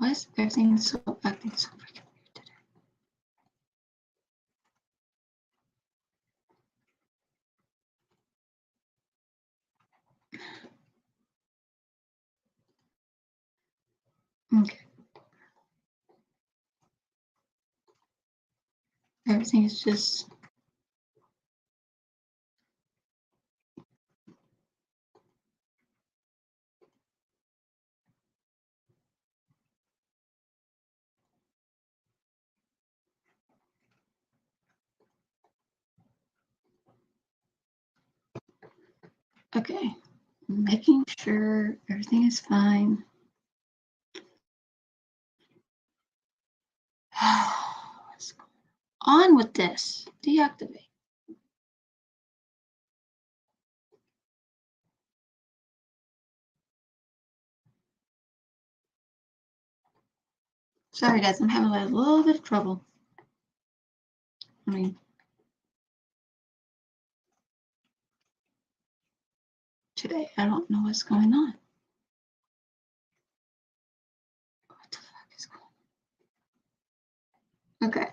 Why is everything so acting so freaking weird today? Okay. Everything is just okay. Making sure everything is fine. What's going on with this? Deactivate. Sorry, guys, I'm having a little bit of trouble. I mean, today I don't know what's going on. What the fuck is going on? Okay.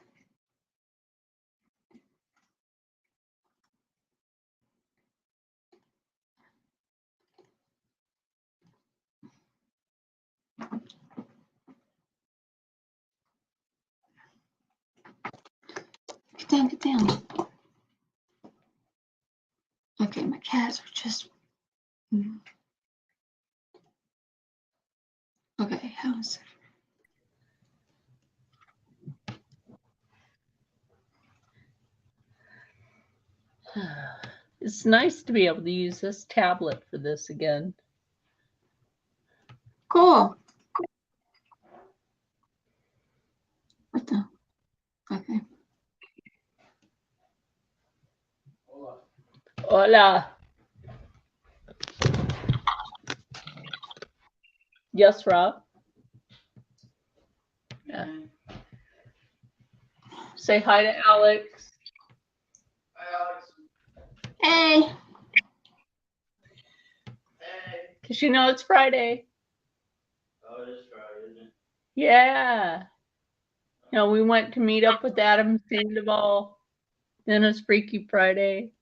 Get down, get down. Okay, my cats are just. Okay, how is it? It's nice to be able to use this tablet for this again. Cool. What the? Okay. Hola. Yes, Rob? Yeah. Say hi to Alex. Hi, Alex. Hey. Hey. Because you know it's Friday. Oh, it is Friday, isn't it? Yeah. You know, we went to meet up with Adam Sandoval. Then it's Freaky Friday.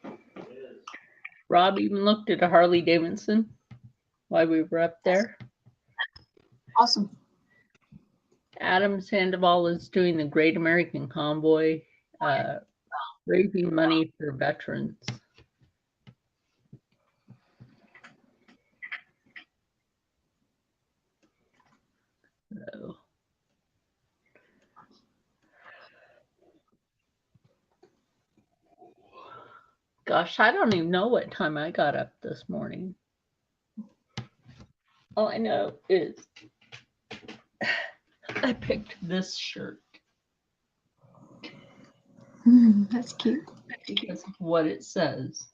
It is. Rob even looked at a Harley Davidson while we were up there. Awesome. Adam Sandoval is doing the Great American Convoy, raising money for veterans. So. Gosh, I don't even know what time I got up this morning. All I know is I picked this shirt. That's cute. Because of what it says.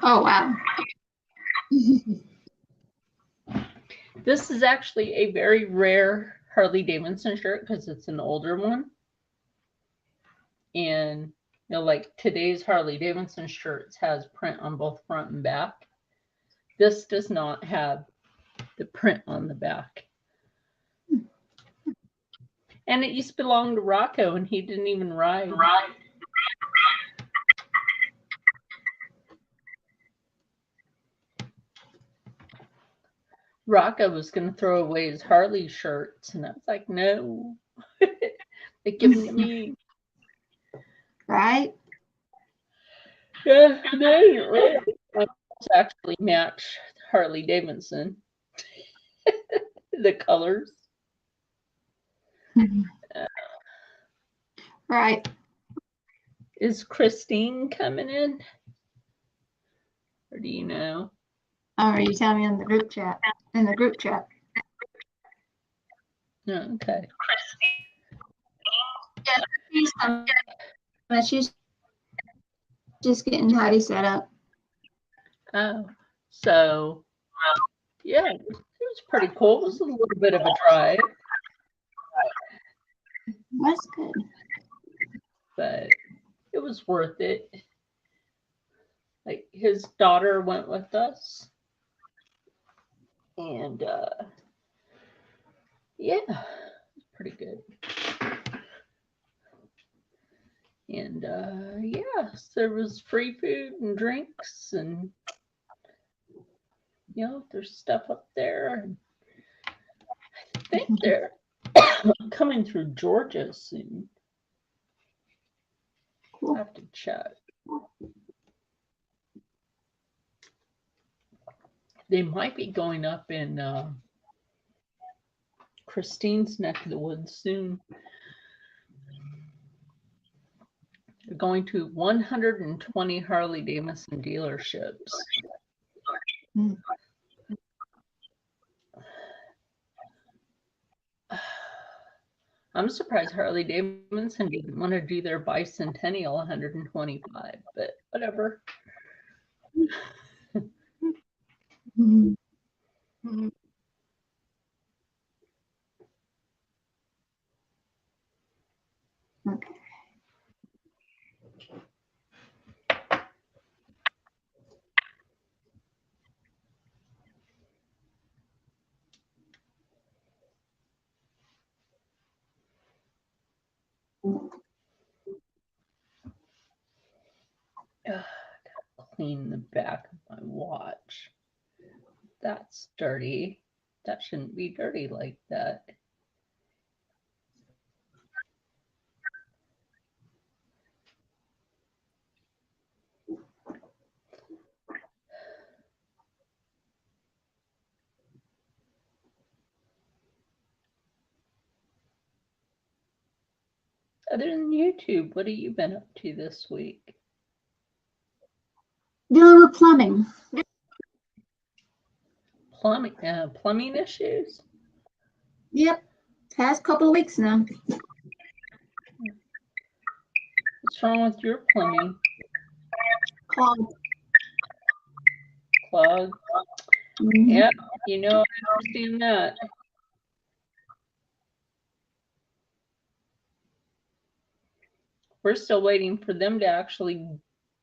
Oh, wow. This is actually a very rare Harley Davidson shirt because it's an older one. And you know, like today's Harley Davidson shirts has print on both front and back. This does not have the print on the back. And it used to belong to Rocco, and he didn't even ride. Rocco was going to throw away his Harley shirts, and I was like, no. They give them to me. Right? Yeah, they didn't really actually match Harley Davidson. The colors. Right. Is Christine coming in? Or do you know? Or you tell me in the group chat. In the group chat. Oh, okay. Yeah, she's just getting Heidi set up. Oh, so yeah, it was pretty cool. It was a little bit of a drive. That's good. But it was worth it. Like his daughter went with us. And yeah, it's pretty good. And yes, there was free food and drinks, and there's stuff up there. And I think they're coming through Georgia soon. Cool. I have to check. They might be going up in Christine's neck of the woods soon. They're going to 120 Harley Davidson dealerships. Mm. I'm surprised Harley Davidson didn't want to do their bicentennial 125, but whatever. Mhm. Mhm. Okay. Clean the back of my watch. That's dirty. That shouldn't be dirty like that. Other than YouTube, what have you been up to this week? Dealing with plumbing. Plumbing issues? Yep. Past couple of weeks now. What's wrong with your plumbing? Called. Clogged? Mhm. Yep, I understand that. We're still waiting for them to actually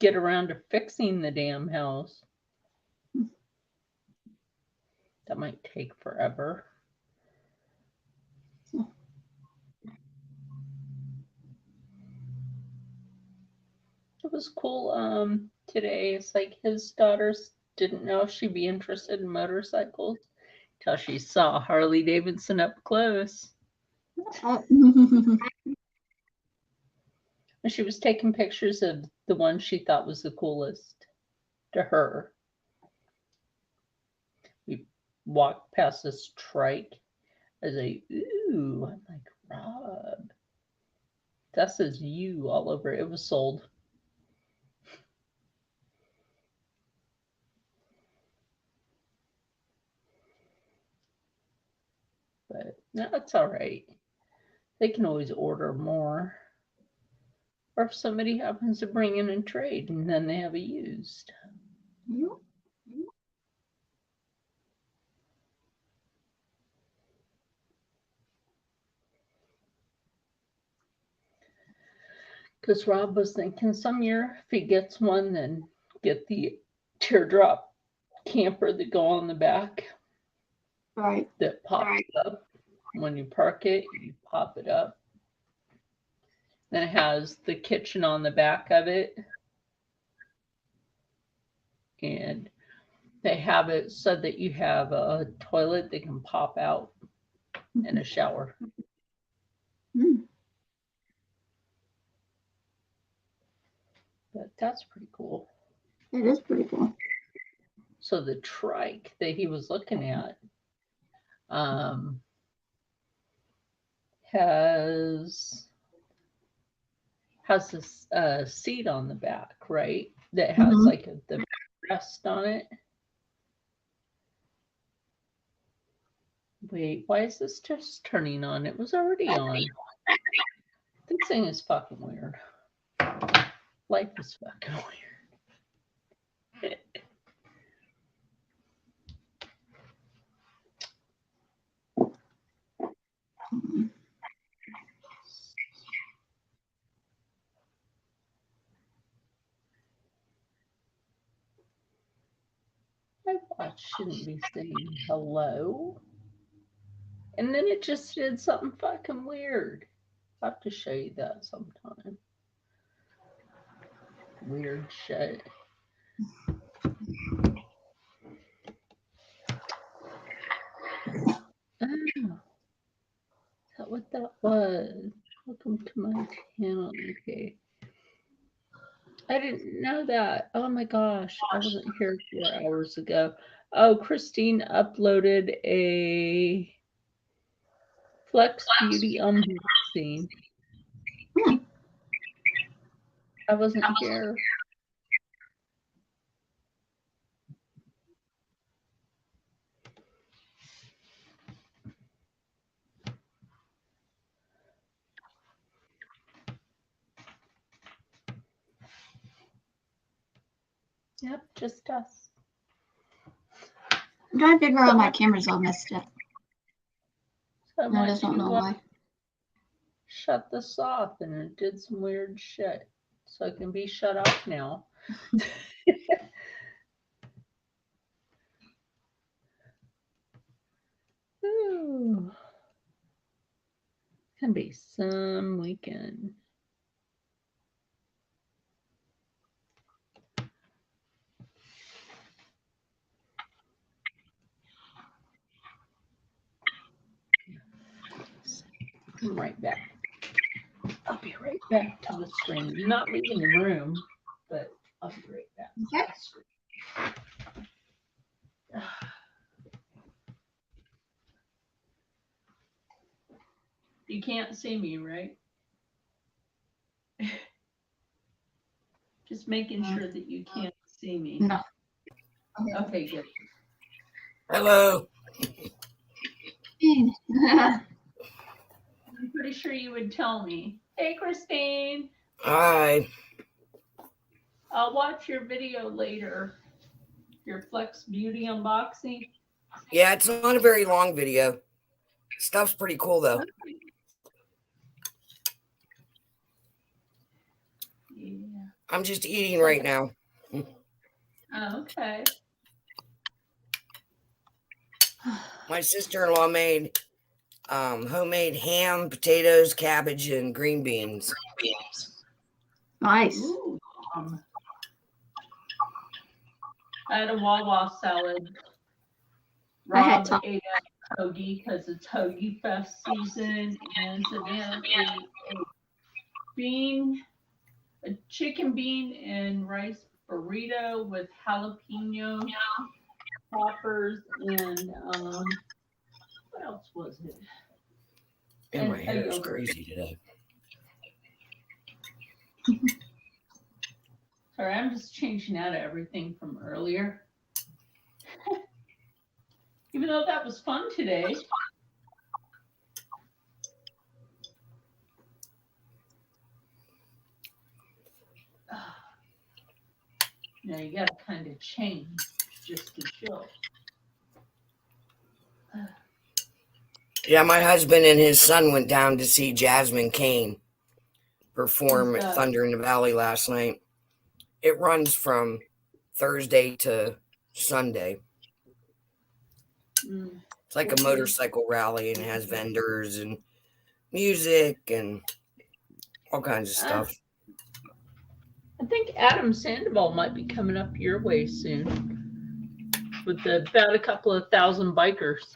get around to fixing the damn house. That might take forever. It was cool today. It's like his daughters didn't know she'd be interested in motorcycles till she saw Harley Davidson up close. And she was taking pictures of the one she thought was the coolest to her. We walked past this trike. I was like, ooh, I'm like, Rob. That says you all over it. It was sold. But no, it's all right. They can always order more. Or if somebody happens to bring in a trade and then they have it used. Yep. Because Rob was thinking some year if he gets one, then get the teardrop camper that go on the back Right. that pops up. When you park it, you pop it up. Then it has the kitchen on the back of it. And they have it so that you have a toilet that can pop out and a shower. Mm. But that's pretty cool. It is pretty cool. So the trike that he was looking at has this seat on the back, right? That has Mhm. like the rest on it. Wait, why is this just turning on? It was already on. This thing is fucking weird. Life is fucking weird. Mhm. My watch shouldn't be saying hello. And then it just did something fucking weird. I'll have to show you that sometime. Weird shit. Oh, is that what that was? Welcome to my channel. Okay. I didn't know that. Oh my gosh. I wasn't here 4 hours ago. Oh, Christine uploaded a Flex Beauty unboxing. I wasn't here. Yep, just us. I'm trying to figure out my camera's all messed up. So I just don't know why. Shut this off, and it did some weird shit. So it can be shut off now. Ooh. It's gonna be some weekend. Come right back. I'll be right back to the screen. I'm not leaving the room, but I'll be right back. Okay. To the screen. You can't see me, right? Just making sure that you can't see me. No. Okay, good. Hello. I'm pretty sure you would tell me. Hey, Christine. Hi. I'll watch your video later. Your Flex Beauty unboxing. Yeah, it's not a very long video. Stuff's pretty cool though. Yeah. I'm just eating right now. Oh, okay. My sister-in-law made homemade ham, potatoes, cabbage, and green beans. Nice. Ooh. I had a Wawa salad. I had Rob top- ate a hoagie because it's hoagie fest season, and Savannah ate a chicken bean and rice burrito with jalapeno poppers and what else was it? And my And hair is yogurt. crazy today. Sorry, I'm just changing out of everything from earlier. Even though that was fun today. You know, you gotta kind of change just to chill. Yeah, my husband and his son went down to see Jasmine Kane perform Who's at that? Thunder in the Valley last night. It runs from Thursday to Sunday. It's like a Okay. motorcycle rally and it has vendors and music and all kinds of stuff. I think Adam Sandoval might be coming up your way soon with about a couple of thousand bikers.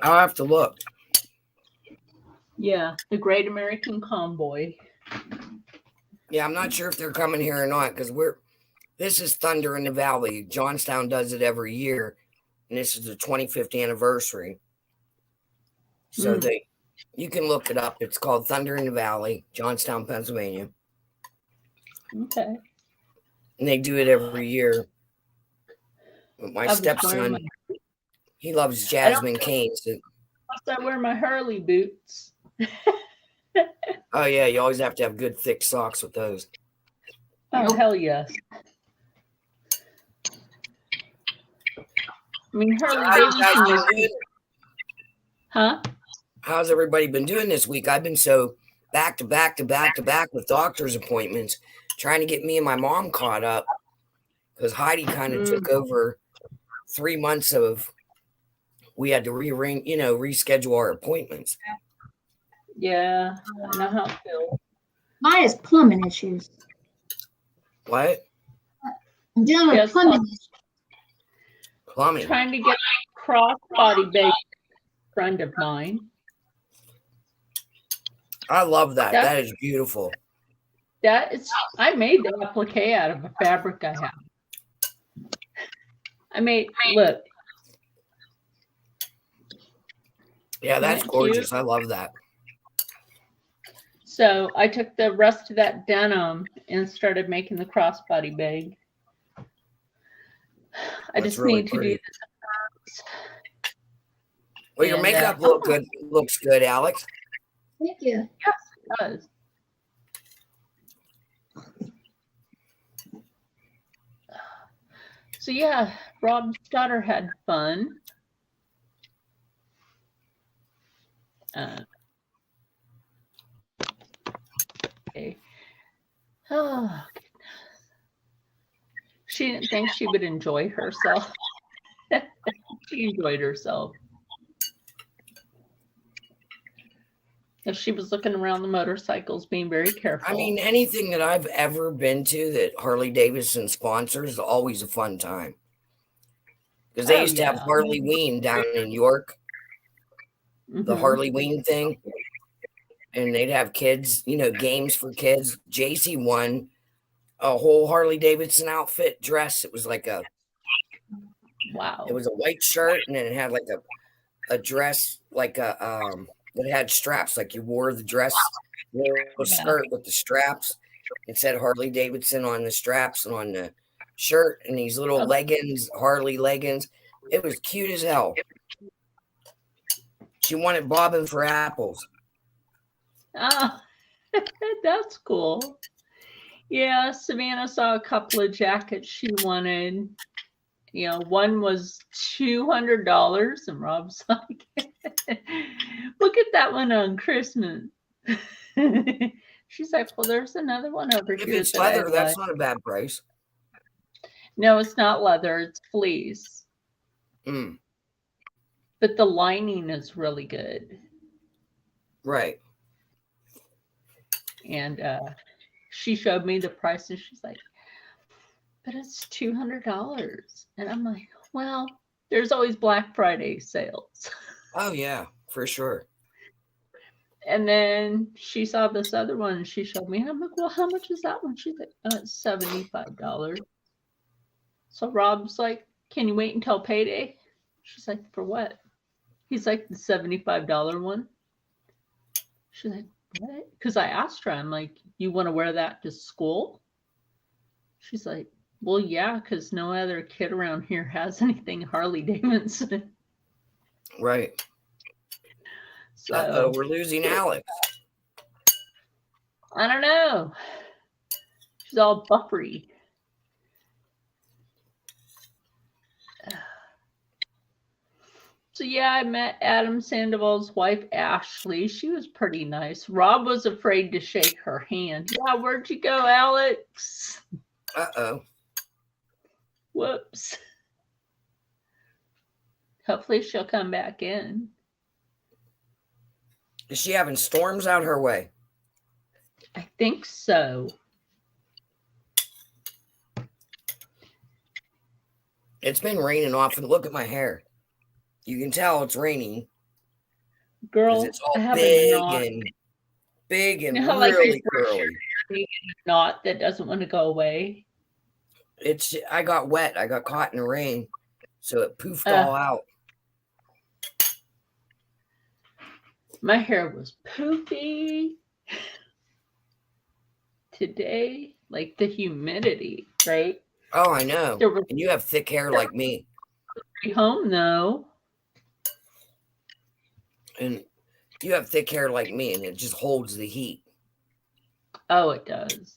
I'll have to look. Yeah, the Great American Convoy. Yeah, I'm not sure if they're coming here or not because this is Thunder in the Valley. Johnstown does it every year, and this is the 25th anniversary. So you can look it up. It's called Thunder in the Valley, Johnstown, Pennsylvania. Okay. And they do it every year. But my I was wearing stepson, he loves Jasmine Kane. So, I wear my Harley boots. oh, yeah, you always have to have good, thick socks with those. Oh, hell yes. I mean, Harley How you guys Davidson been is. doing? Huh? How's everybody been doing this week? I've been so back to back with doctor's appointments, trying to get me and my mom caught up because Heidi kind of took over 3 months of, we had to reschedule our appointments. Yeah, I know how it feels. Mine is plumbing issues. What? I'm dealing Yes, with plumbing issues. Plumbing. Trying to get a crossbody bake friend of mine. I love that. That- That is beautiful. I made the applique out of a fabric I have. Look. Yeah, that's Isn't it gorgeous. cute? I love that. So I took the rest of that denim and started making the crossbody bag. I That's just really need to do pretty. this. Well, your And, makeup looks good, Alex. Thank you. Yes, it does. So yeah, Rob's daughter had fun. Okay. Oh, goodness. She didn't think she would enjoy herself. She enjoyed herself. And she was looking around the motorcycles, being very careful. I mean, anything that I've ever been to that Harley Davidson sponsors is always a fun time. Because they used to have Harley Ween down in York, the Harley Ween thing. And they'd have kids, games for kids. JC won a whole Harley Davidson outfit dress. It was like it was a white shirt, and then it had like a dress, that had straps, like you wore the dress, a skirt with the straps. It said Harley Davidson on the straps and on the shirt, and these little leggings, Harley leggings. It was cute as hell. She wanted bobbing for apples. Oh, that's cool. Yeah, Savannah saw a couple of jackets she wanted. One was $200, and Rob's like, look at that one on Christmas. She's like, well, there's another one over If here. it's leather, that's not a bad price. No, it's not leather. It's fleece. But the lining is really good. Right. And she showed me the price, and she's like, but it's $200. And I'm like, well, there's always Black Friday sales. Oh, yeah, for sure. And then she saw this other one, and she showed me. And I'm like, well, how much is that one? She's like, it's $75. So Rob's like, can you wait until payday? She's like, for what? He's like, the $75 one. She's like, what? Because I asked her, I'm like, you want to wear that to school? She's like, well, yeah, because no other kid around here has anything Harley Davidson. Right. So we're losing Alex. I don't know. She's all buffery. So yeah, I met Adam Sandoval's wife, Ashley. She was pretty nice. Rob was afraid to shake her hand. Yeah, where'd you go, Alex? Uh-oh. Whoops. Hopefully she'll come back in. Is she having storms out her way? I think so. It's been raining off, and look at my hair. You can tell it's raining. Girl, It's all I have big a knot. and You know how, like, really your curly. Knot that doesn't want to go away. I got wet. I got caught in the rain, so it poofed all out. My hair was poofy today, like the humidity, right? Oh, I know. There was And you have thick hair like me. home though. And you have thick hair like me, and it just holds the heat. Oh, it does.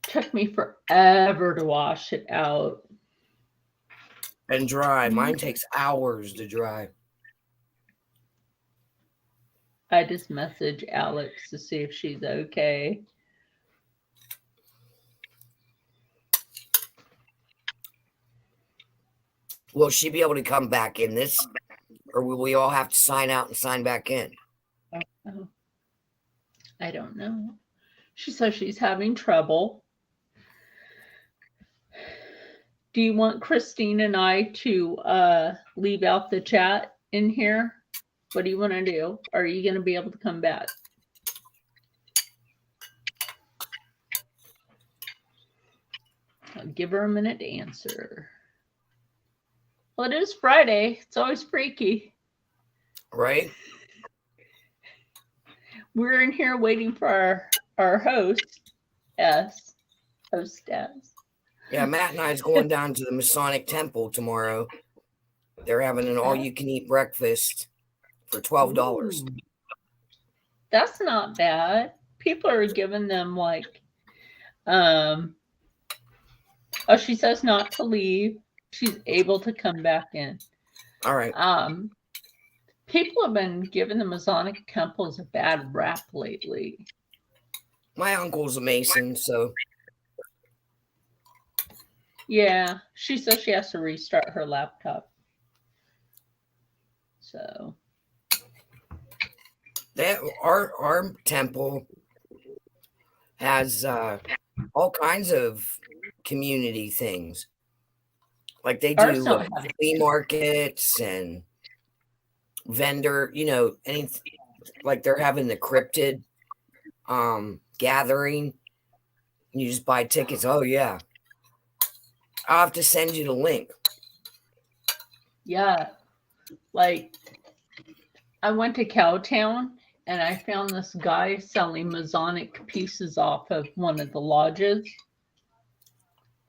Took me forever to wash it out. And dry. Mine takes hours to dry. I just messaged Alex to see if she's okay. Will she be able to come back in this, or will we all have to sign out and sign back in? Oh, I don't know. She says she's having trouble. Do you want Christine and I to leave out the chat in here? What do you want to do? Are you going to be able to come back? I'll give her a minute to answer. Well, it is Friday. It's always freaky. Right? We're in here waiting for our hostess. Yeah, Matt and I is going down to the Masonic Temple tomorrow. They're having an all-you-can-eat breakfast for $12. Ooh, that's not bad. People are giving them like, oh, she says not to leave. She's able to come back in. All right. People have been giving the Masonic temples a bad rap lately. My uncle's a Mason, so Yeah, she says she has to restart her laptop. So that our temple has all kinds of community things. Like they ours do don't have flea markets and vendor, any like they're having the cryptid gathering. You just buy tickets. Oh yeah. I'll have to send you the link. Yeah, like I went to Cowtown and I found this guy selling Masonic pieces off of one of the lodges.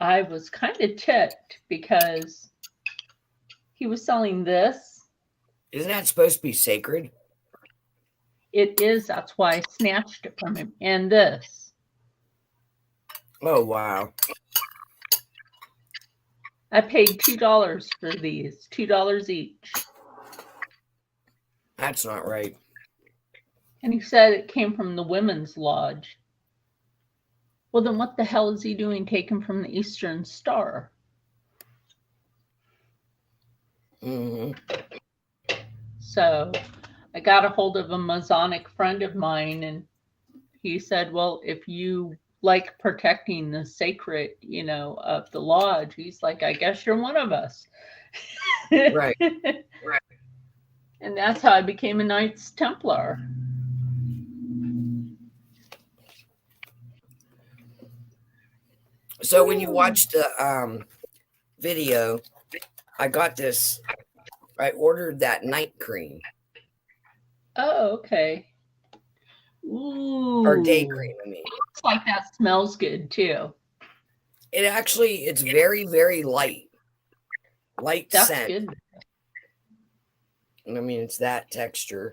I was kind of ticked because he was selling this. Isn't that supposed to be sacred? It is. That's why I snatched it from him. And this. Oh wow. I paid $2 for these. $2 each. That's not right. And he said it came from the women's lodge. Well, then what the hell is he doing taken from the Eastern Star? Mm-hmm. So I got a hold of a Masonic friend of mine, and he said, well, if you like protecting the sacred, of the lodge, he's like, I guess you're one of us. Right. Right. And that's how I became a Knights Templar. So when you watch the video, I got this. I ordered that night cream. Oh, okay. Ooh. Or day cream, I mean. Looks like that smells good too. It's very, very light. Light That's scent. good. I mean, it's that texture.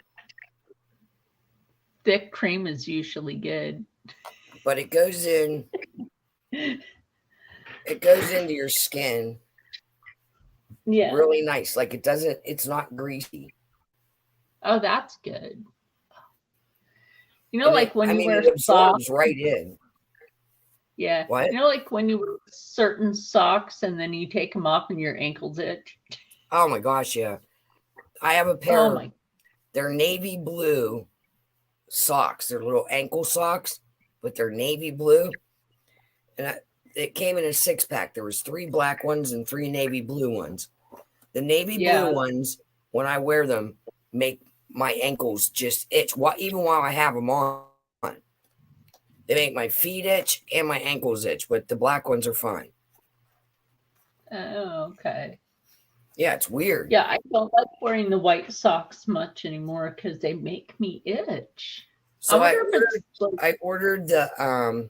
Thick cream is usually good. But it goes in. It goes into your skin. Yeah. Really nice. Like it's not greasy. Oh, that's good. Like when you wear it absorbs socks. right in. Yeah. What? Like when you wear certain socks and then you take them off and your ankles itch. Oh my gosh, yeah. I have a pair they're navy blue socks. They're little ankle socks, but they're navy blue. And it came in a 6-pack. There was 3 black ones and 3 navy blue ones. The navy blue ones, when I wear them, make my ankles just itch. Even while I have them on, they make my feet itch and my ankles itch. But the black ones are fine. Oh, okay. Yeah, it's weird. Yeah, I don't like wearing the white socks much anymore because they make me itch. So I ordered the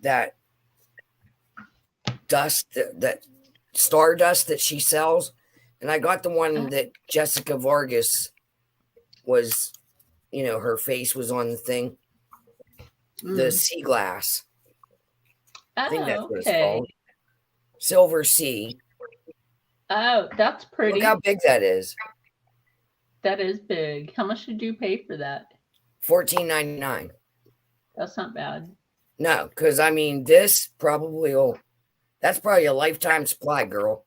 that dust, that stardust that she sells, and I got the one that Jessica Vargas was, her face was on the thing. The sea glass. I think that's what it's called. Silver Sea. Oh, that's pretty. Look how big that is. That is big. How much did you pay for that? $14.99. That's not bad. No, because this probably will That's probably a lifetime supply, girl.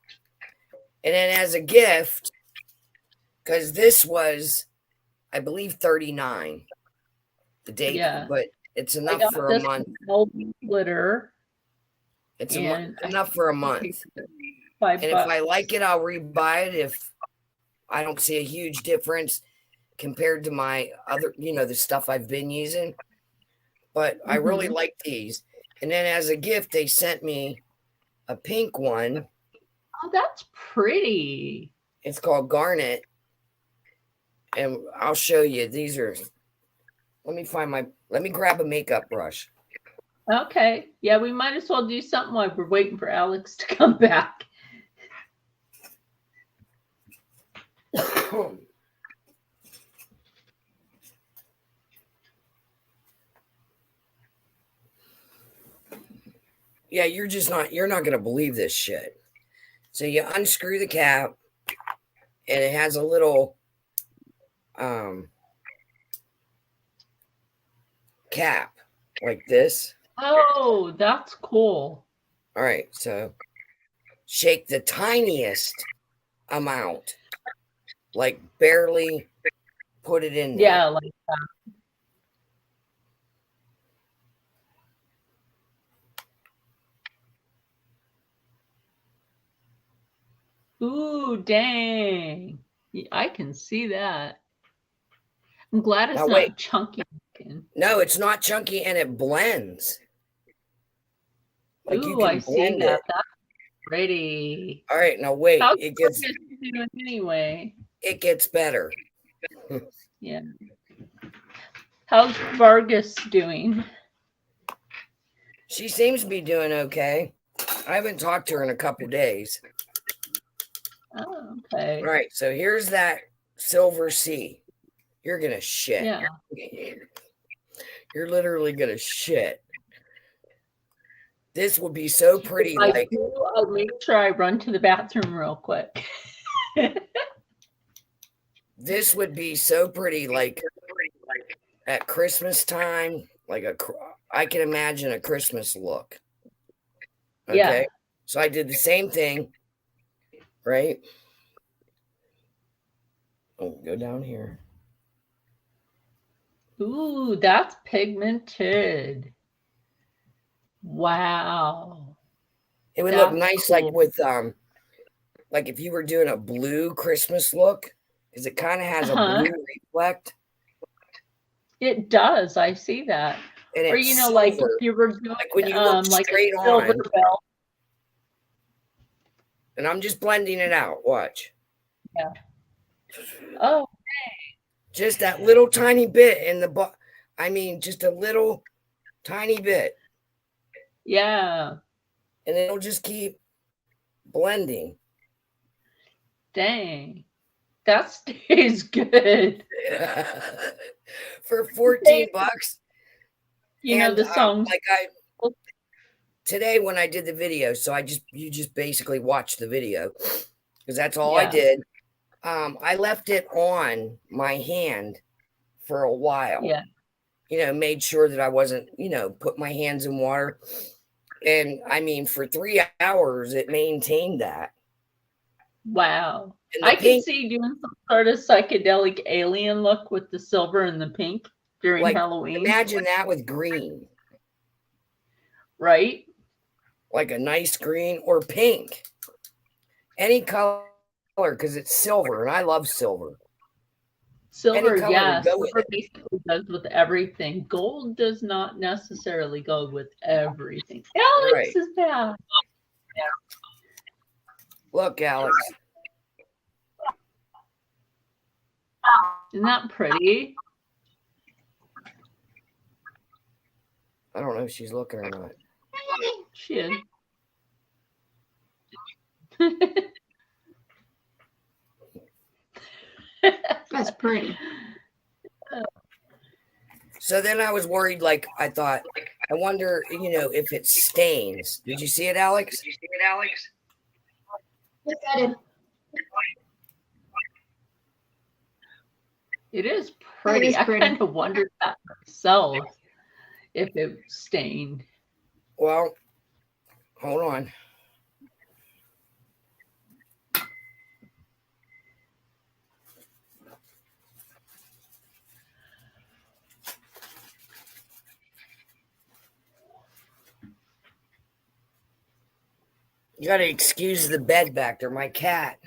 And then as a gift, because this was, I believe, 39 the date, Yeah. but it's I enough got for a this month. glitter. It's And enough for a month. $5. And if I like it, I'll rebuy it if I don't see a huge difference compared to my other, the stuff I've been using. But I really like these. And then as a gift, they sent me a pink one. Oh, that's pretty. It's called Garnet. And I'll show you. These are, let me grab a makeup brush. Okay. Yeah, we might as well do something while we're waiting for Alex to come back. Yeah, you're not going to believe this shit. So you unscrew the cap and it has a little cap like this. Oh, that's cool. All right, so shake the tiniest amount, like barely put it in there. Yeah, like that. Ooh, dang. I can see that. I'm glad it's Now, not wait. chunky looking. No, it's not chunky and it blends. Like you Ooh, can I see blend that. it. That's pretty. All right, now wait. How's It gets Vargas doing anyway? it gets better. Yeah. How's Vargas doing? She seems to be doing okay. I haven't talked to her in a couple days. Oh, okay. All right, so here's that Silver Sea. You're gonna shit. Yeah. You're literally gonna shit. This would be so pretty. I'll make sure I run to the bathroom real quick. This would be so pretty, like at Christmas time. I can imagine a Christmas look. Okay, Yeah. so I did the same thing, right? Oh, go down here. Ooh, that's pigmented. Wow. It would look That's nice, cool. like with like if you were doing a blue Christmas look, because it kind of has a blue reflect. It does. I see that. And Or it's like silver. if you were doing Like when you look like straight a silver on. belt. And I'm just blending it out. Watch. Yeah. Oh, Just that little tiny bit in the just a little tiny bit. yeah. And it'll just keep blending. Dang. That stays good. For 14 bucks. You know the songs. Today when I did the video, so you just basically watched the video because that's all I Yeah. did. I left it on my hand for a while. Yeah. Made sure that I wasn't, put my hands in water. And I mean, for 3 hours, it maintained that. Wow. And I can see you doing some sort of psychedelic alien look with the silver and the pink during Halloween. Imagine that with green. Right? Like a nice green or pink. Any color, because it's silver, and I love silver. Silver, color yeah. would go with Silver basically goes with everything. Gold does not necessarily go with everything. Alex Right. is back. Look, Alex. Isn't that pretty? I don't know if she's looking or not. She is. That's pretty. So then I was worried, I thought, I wonder, if it stains. Did you see it, Alex? Yes, I did. It is pretty. is I pretty. kind of wondered that myself if it stained. Well, hold on. You got to excuse the bed back there. My cat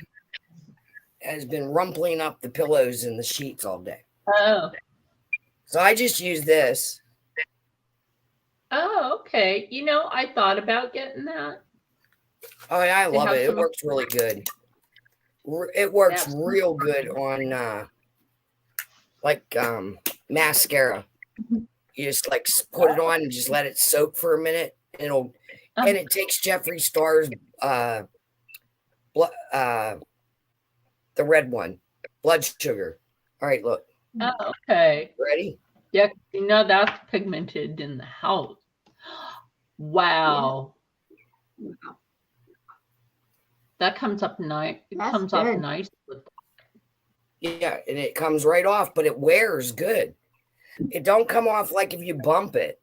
has been rumpling up the pillows and the sheets all day. Oh. So I just use this. Oh, okay. You know, I thought about getting that. Oh, yeah, I They love have it. It some- works really good. It works Yeah. real good on mascara. You just like put it on and just let it soak for a minute. And it takes Jeffree Star's the red one, blood sugar. All right, look. Oh, okay. Ready? Yeah, you know that's pigmented in the house. Wow. Wow. That comes up nice. It That's comes up good. nice with Yeah, and it comes right off, but it wears good. It don't come off like if you bump it.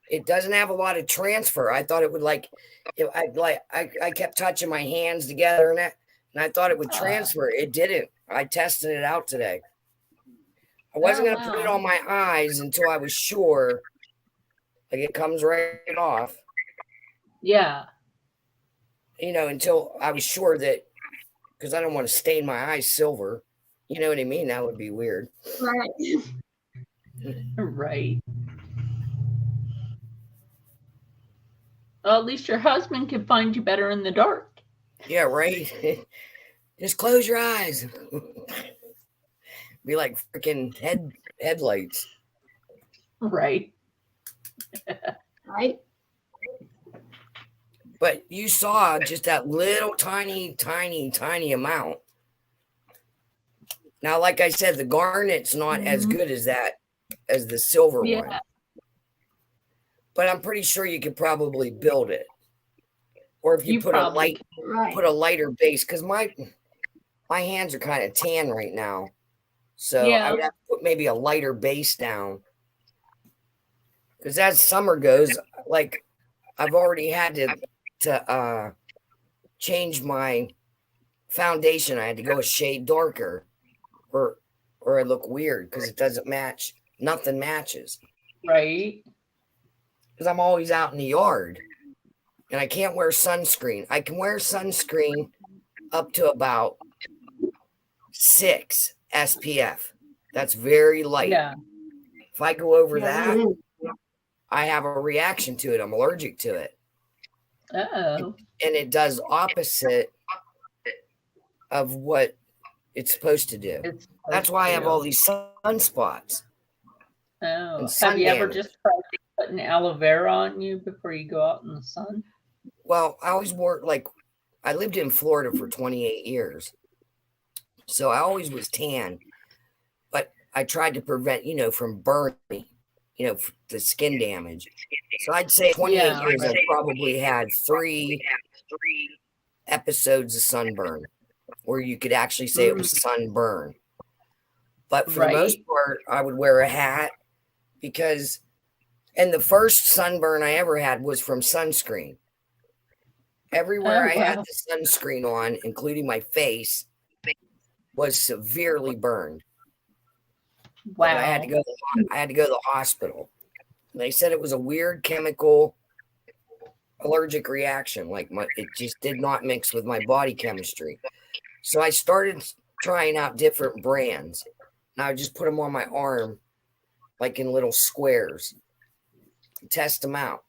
It doesn't have a lot of transfer. I thought it would I kept touching my hands together and I thought it would transfer. It didn't. I tested it out today. I wasn't gonna put it wow. on my eyes until I was sure. Like it comes right off. Yeah. You know, until I was sure that because I don't want to stain my eyes silver. You know what I mean? That would be weird. Right. Right. Well, at least your husband can find you better in the dark. Yeah, right. Just close your eyes. Be like freaking headlights. Right. Right. But you saw just that little tiny amount. Now, like I said, the garnet's not as good as the silver one. Yeah. But I'm pretty sure you could probably build it. Or if you put Right. a lighter base, because my hands are kind of tan right now. So Yeah. I would have to put maybe a lighter base down. Because as summer goes, like I've already had to change my foundation. I had to go a shade darker, or I look weird because it doesn't match. Nothing matches. Right. Because I'm always out in the yard, and I can't wear sunscreen. I can wear sunscreen up to about 6 SPF. That's very light. Yeah. If I go over Yeah, that, it is. I have a reaction to it. I'm allergic to it. Uh-oh. And it does opposite of what it's supposed to do. It's That's why I have all supposed these sunspots. to. Oh. and Have sun you ever damage. just tried putting aloe vera on you before you go out in the sun? Well, I always wore I lived in Florida for 28 years. So I always was tan. But I tried to prevent, from burning, the skin damage. So I'd say 28 years I probably had 3 episodes of sunburn where you could actually say it was sunburn. But for the most part, I would wear a hat and the first sunburn I ever had was from sunscreen. Everywhere I had the sunscreen on, including my face, was severely burned. Wow. But I had to go to the hospital. They said it was a weird chemical allergic reaction. It just did not mix with my body chemistry. So I started trying out different brands. And I would just put them on my arm, like in little squares. Test them out.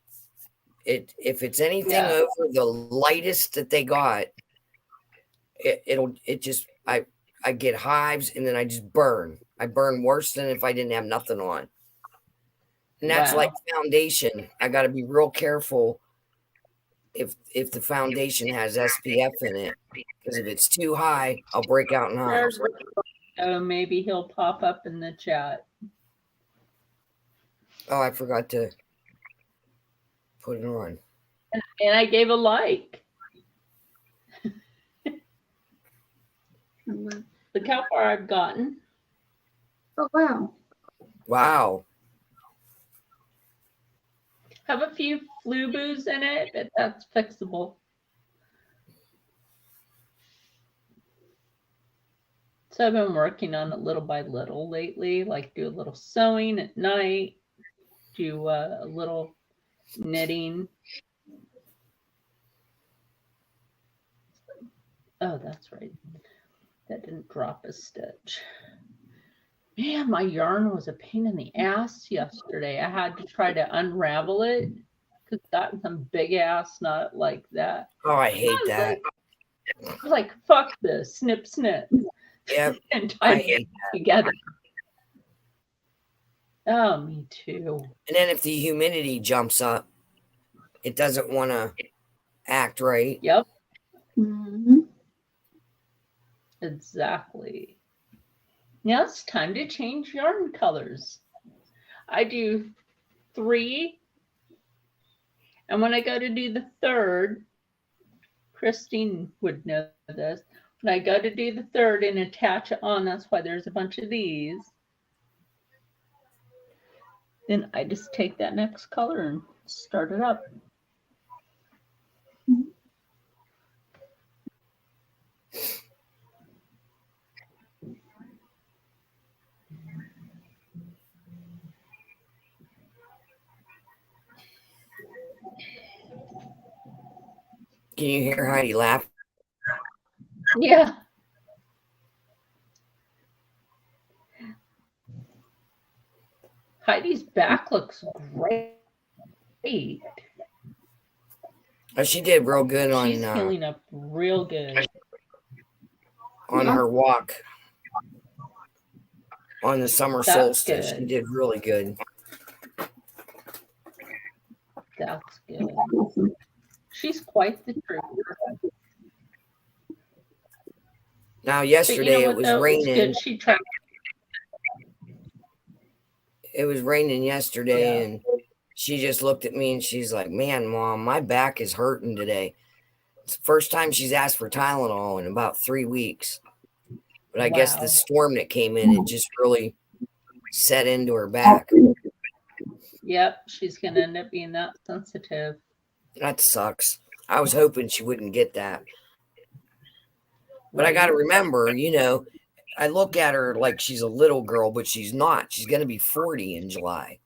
If it's anything over the lightest that they got, I get hives and then I just burn. I burn worse than if I didn't have nothing on. And that's like foundation. I got to be real careful if the foundation has SPF in it, because if it's too high, I'll break out in hives. Oh, maybe he'll pop up in the chat. Oh, I forgot to put it on. And I gave a like. Look how far I've gotten. Oh, wow. Wow. Have a few flu boos in it, but that's fixable. So I've been working on it little by little lately, like do a little sewing at night, do a little knitting. Oh, that's right. That didn't drop a stitch. Man, my yarn was a pain in the ass yesterday. I had to try to unravel it because it got some big ass knot like that. Oh, I hate that. I was like, fuck this, snip, snip, Yep, and I tied it hate together. Oh, me too. And then if the humidity jumps up, it doesn't want to act right. Yep, Mm-hmm. exactly. Now it's time to change yarn colors. I do 3, and when I go to do the 3rd, Christine would know this. When I go to do the 3rd and attach it on, that's why there's a bunch of these. Then I just take that next color and start it up. Can you hear Heidi laugh? Yeah. Heidi's back looks great. Oh, she did real good She's healing up real good. on her walk on the summer That's solstice. She good. did really good. That's good. She's quite the trooper. Now, But yesterday you know it what, was though? It's raining. good she tried. It was raining yesterday, Yeah. and she just looked at me and she's like, "Man, Mom, my back is hurting today." It's the first time she's asked for Tylenol in about 3 weeks. But I guess Wow. the storm that came in, it just really set into her back. Yep, she's going to end up being that sensitive. That sucks. I was hoping she wouldn't get that. But I got to Right? remember, I look at her like she's a little girl, but she's not. She's going to be 40 in July.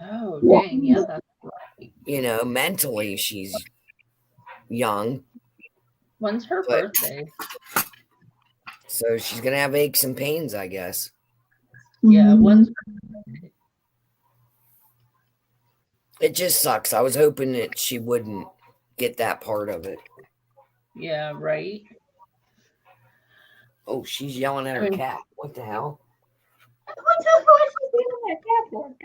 Oh, dang. Yeah, that's right. Mentally she's young. When's her But- birthday? So she's going to have aches and pains, I guess. Yeah, when's It just sucks. I was hoping that she wouldn't get that part of it. Yeah, right. Oh, she's yelling at her cat. What the hell? What the hell is she doing that cat for?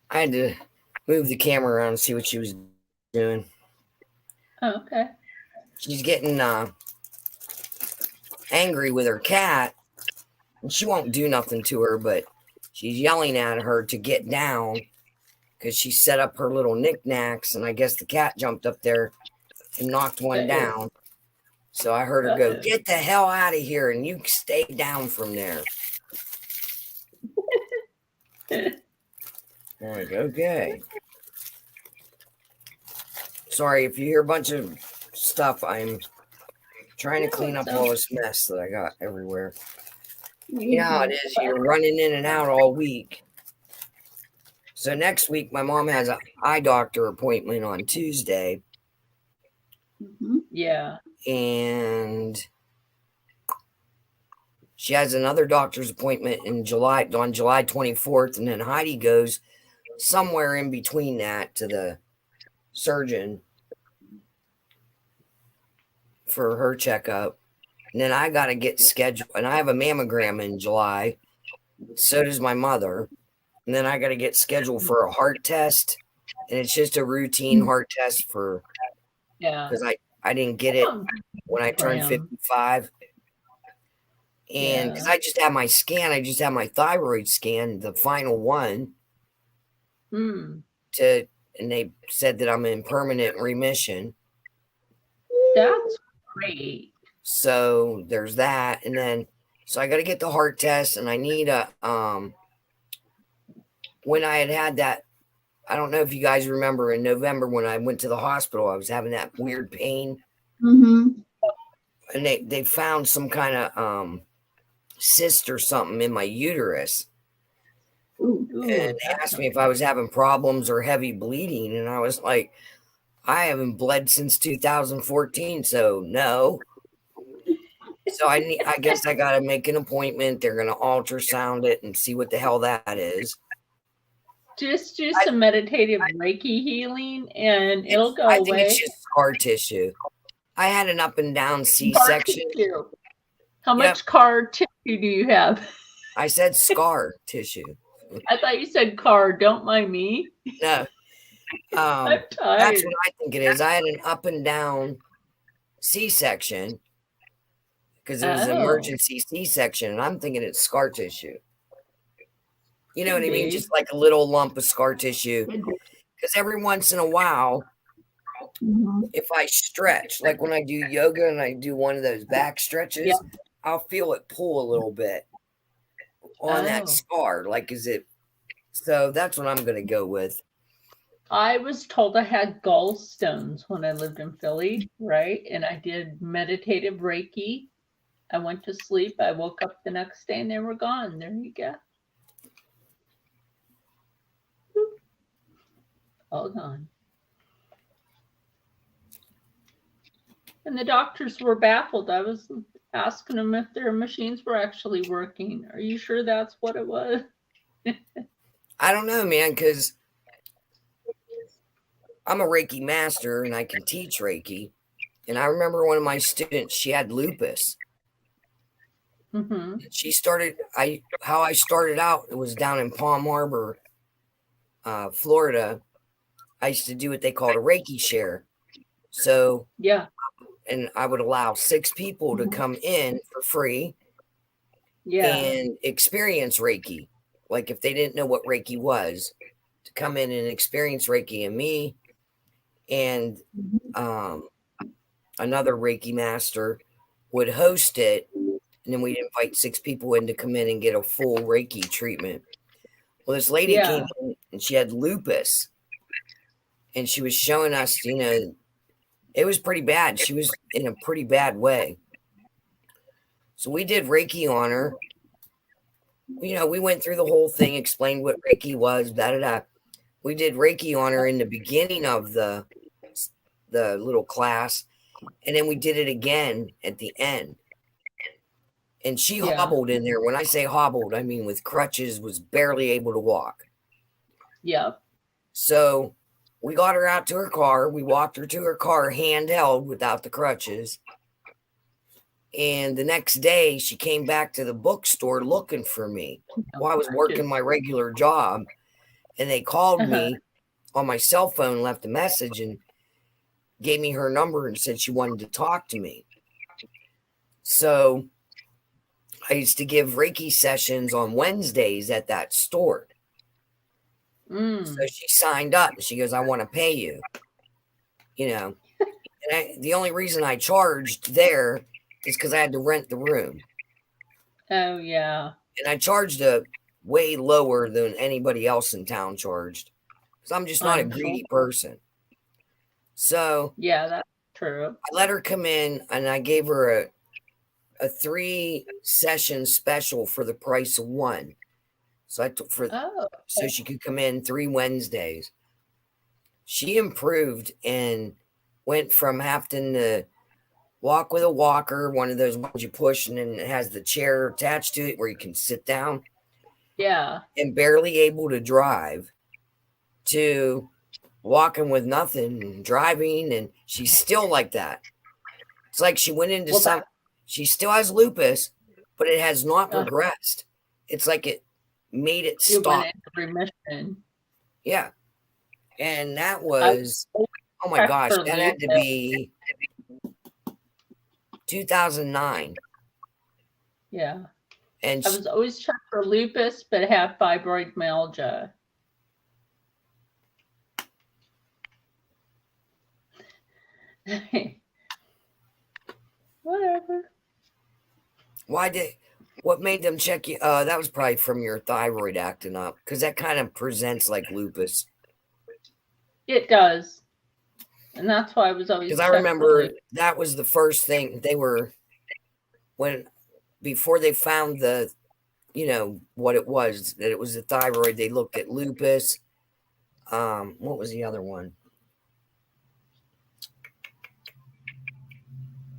I had to move the camera around and see what she was doing. Oh, okay. She's getting angry with her cat, and she won't do nothing to her, but she's yelling at her to get down because she set up her little knickknacks, and I guess the cat jumped up there and knocked one Uh-oh. down. So I heard her go, Uh-oh. "Get the hell out of here, and you stay down from there." I'm like, okay. Sorry if you hear a bunch of stuff. I'm trying to clean up all this mess that I got everywhere. You know how it is. You're running in and out all week. So next week, my mom has an eye doctor appointment on Tuesday, Mhm. Yeah. and she has another doctor's appointment on July 24th, and then Heidi goes somewhere in between that to the surgeon for her checkup. And then I got to get scheduled, and I have a mammogram in July. So does my mother. And then I got to get scheduled for a heart test, and it's just a routine heart test Yeah. because I didn't get it when I turned Graham. 55. And because I just had my scan, I just had my thyroid scan, the final one, Hmm. and they said that I'm in permanent remission. That's great. So there's that. And then, so I got to get the heart test, and I need when I had that, I don't know if you guys remember in November when I went to the hospital, I was having that weird pain Mm-hmm. and they found some kind of cyst or something in my uterus. Ooh. Ooh, And they that's asked me if I was having problems or heavy bleeding, and I was like, I haven't bled since 2014, so no. So I guess I got to make an appointment. They're going to ultrasound it and see what the hell that is. just do some meditative Reiki healing and it'll go I think away. it's just scar tissue. I had an up and down Scar C-section. tissue. How Yep. much scar tissue do you have? I said scar tissue. I thought you said car. Don't mind me. No. I'm That's tired. what I think it is. I had an up and down C-section because it was an Oh. emergency C-section, and I'm thinking it's scar tissue. You know what I mean? Maybe. Just like a little lump of scar tissue. Because every once in a while, Mhm. if I stretch, like when I do yoga and I do one of those back stretches, Yeah. I'll feel it pull a little bit on that Oh. scar. Like, is it? So that's what I'm going to go with. I was told I had gallstones when I lived in Philly, right? And I did meditative Reiki. I went to sleep. I woke up the next day and they were gone. There you go. Boop. All gone. And the doctors were baffled. I was asking them if their machines were actually working. Are you sure that's what it was? I don't know, man, because I'm a Reiki master and I can teach Reiki. And I remember one of my students, she had lupus. Mm-hmm. She started, how I started out, it was down in Palm Harbor, Florida. I used to do what they called a Reiki share. So, Yeah. and I would allow 6 people to come in for free Yeah. and experience Reiki. Like if they didn't know what Reiki was, to come in and experience Reiki, and me and another Reiki master would host it, and then we'd invite 6 people in to come in and get a full Reiki treatment. Well, this lady Yeah. came in and she had lupus, and she was showing us, you know, it was pretty bad. She was in a pretty bad way. So we did Reiki on her. You know, we went through the whole thing, explained what Reiki was, da-da-da. We did Reiki on her in the beginning of the little class, and then we did it again at the end. And she Yeah. hobbled in there. When I say hobbled, I mean with crutches, was barely able to walk. Yep. So we got her out to her car. We walked her to her car handheld without the crutches. And the next day, she came back to the bookstore looking for me. Well, I was working my regular job, and they called me on my cell phone, left a message, and gave me her number and said she wanted to talk to me. So I used to give Reiki sessions on Wednesdays at that store. Mm. So she signed up. She goes, I want to pay you. You know, and the only reason I charged there is because I had to rent the room. Oh, yeah. And I charged a way lower than anybody else in town charged. Because I'm just not a greedy person. So yeah, that's true. I let her come in and I gave her a 3-session special for the price of 1. So I took so she could come in 3 Wednesdays. She improved and went from having to walk with a walker, one of those ones you push and then it has the chair attached to it where you can sit down. Yeah. And barely able to drive, to walking with nothing and driving, and she's still like that. It's like she went into she still has lupus, but it has not progressed. It's like it made it stop. Went into remission. Yeah. And that was, oh my gosh, that had to be 2009. Yeah. And I was always checked for lupus, but have fibromyalgia. Whatever. What made them check you? That was probably from your thyroid acting up, because that kind of presents like lupus. It does. And that's why I was always Because I checked remember early. that was the first thing they were, before they found what it was, that it was the thyroid, they looked at lupus. What was the other one?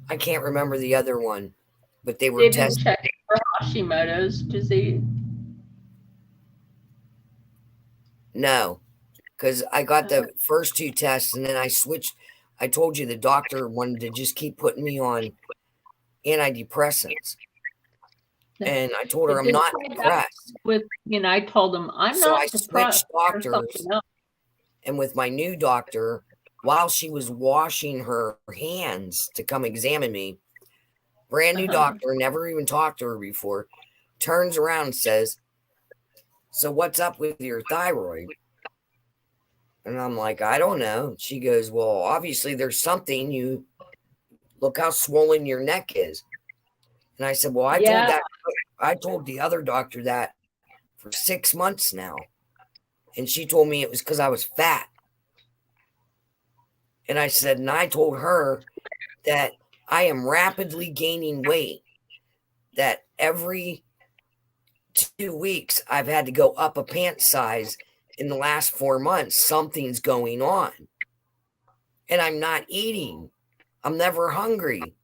I can't remember the other one, but they were They didn't testing. check for Hashimoto's disease. No, because I got the first 2 tests and then I switched. I told you the doctor wanted to just keep putting me on antidepressants. And I told her It I'm did not say that depressed. I told him I'm So I not switched depressed. There's doctors. something else. And with my new doctor, while she was washing her hands to come examine me, brand new doctor, never even talked to her before, turns around and says, "So what's up with your thyroid?" And I'm like, "I don't know." She goes, "Well, obviously there's something. You look how swollen your neck is." And I said, "Well, I told the other doctor that for 6 months now. And she told me it was because I was fat." And I said, and I told her that I am rapidly gaining weight, that every 2 weeks I've had to go up a pant size in the last 4 months. Something's going on. And I'm not eating. I'm never hungry,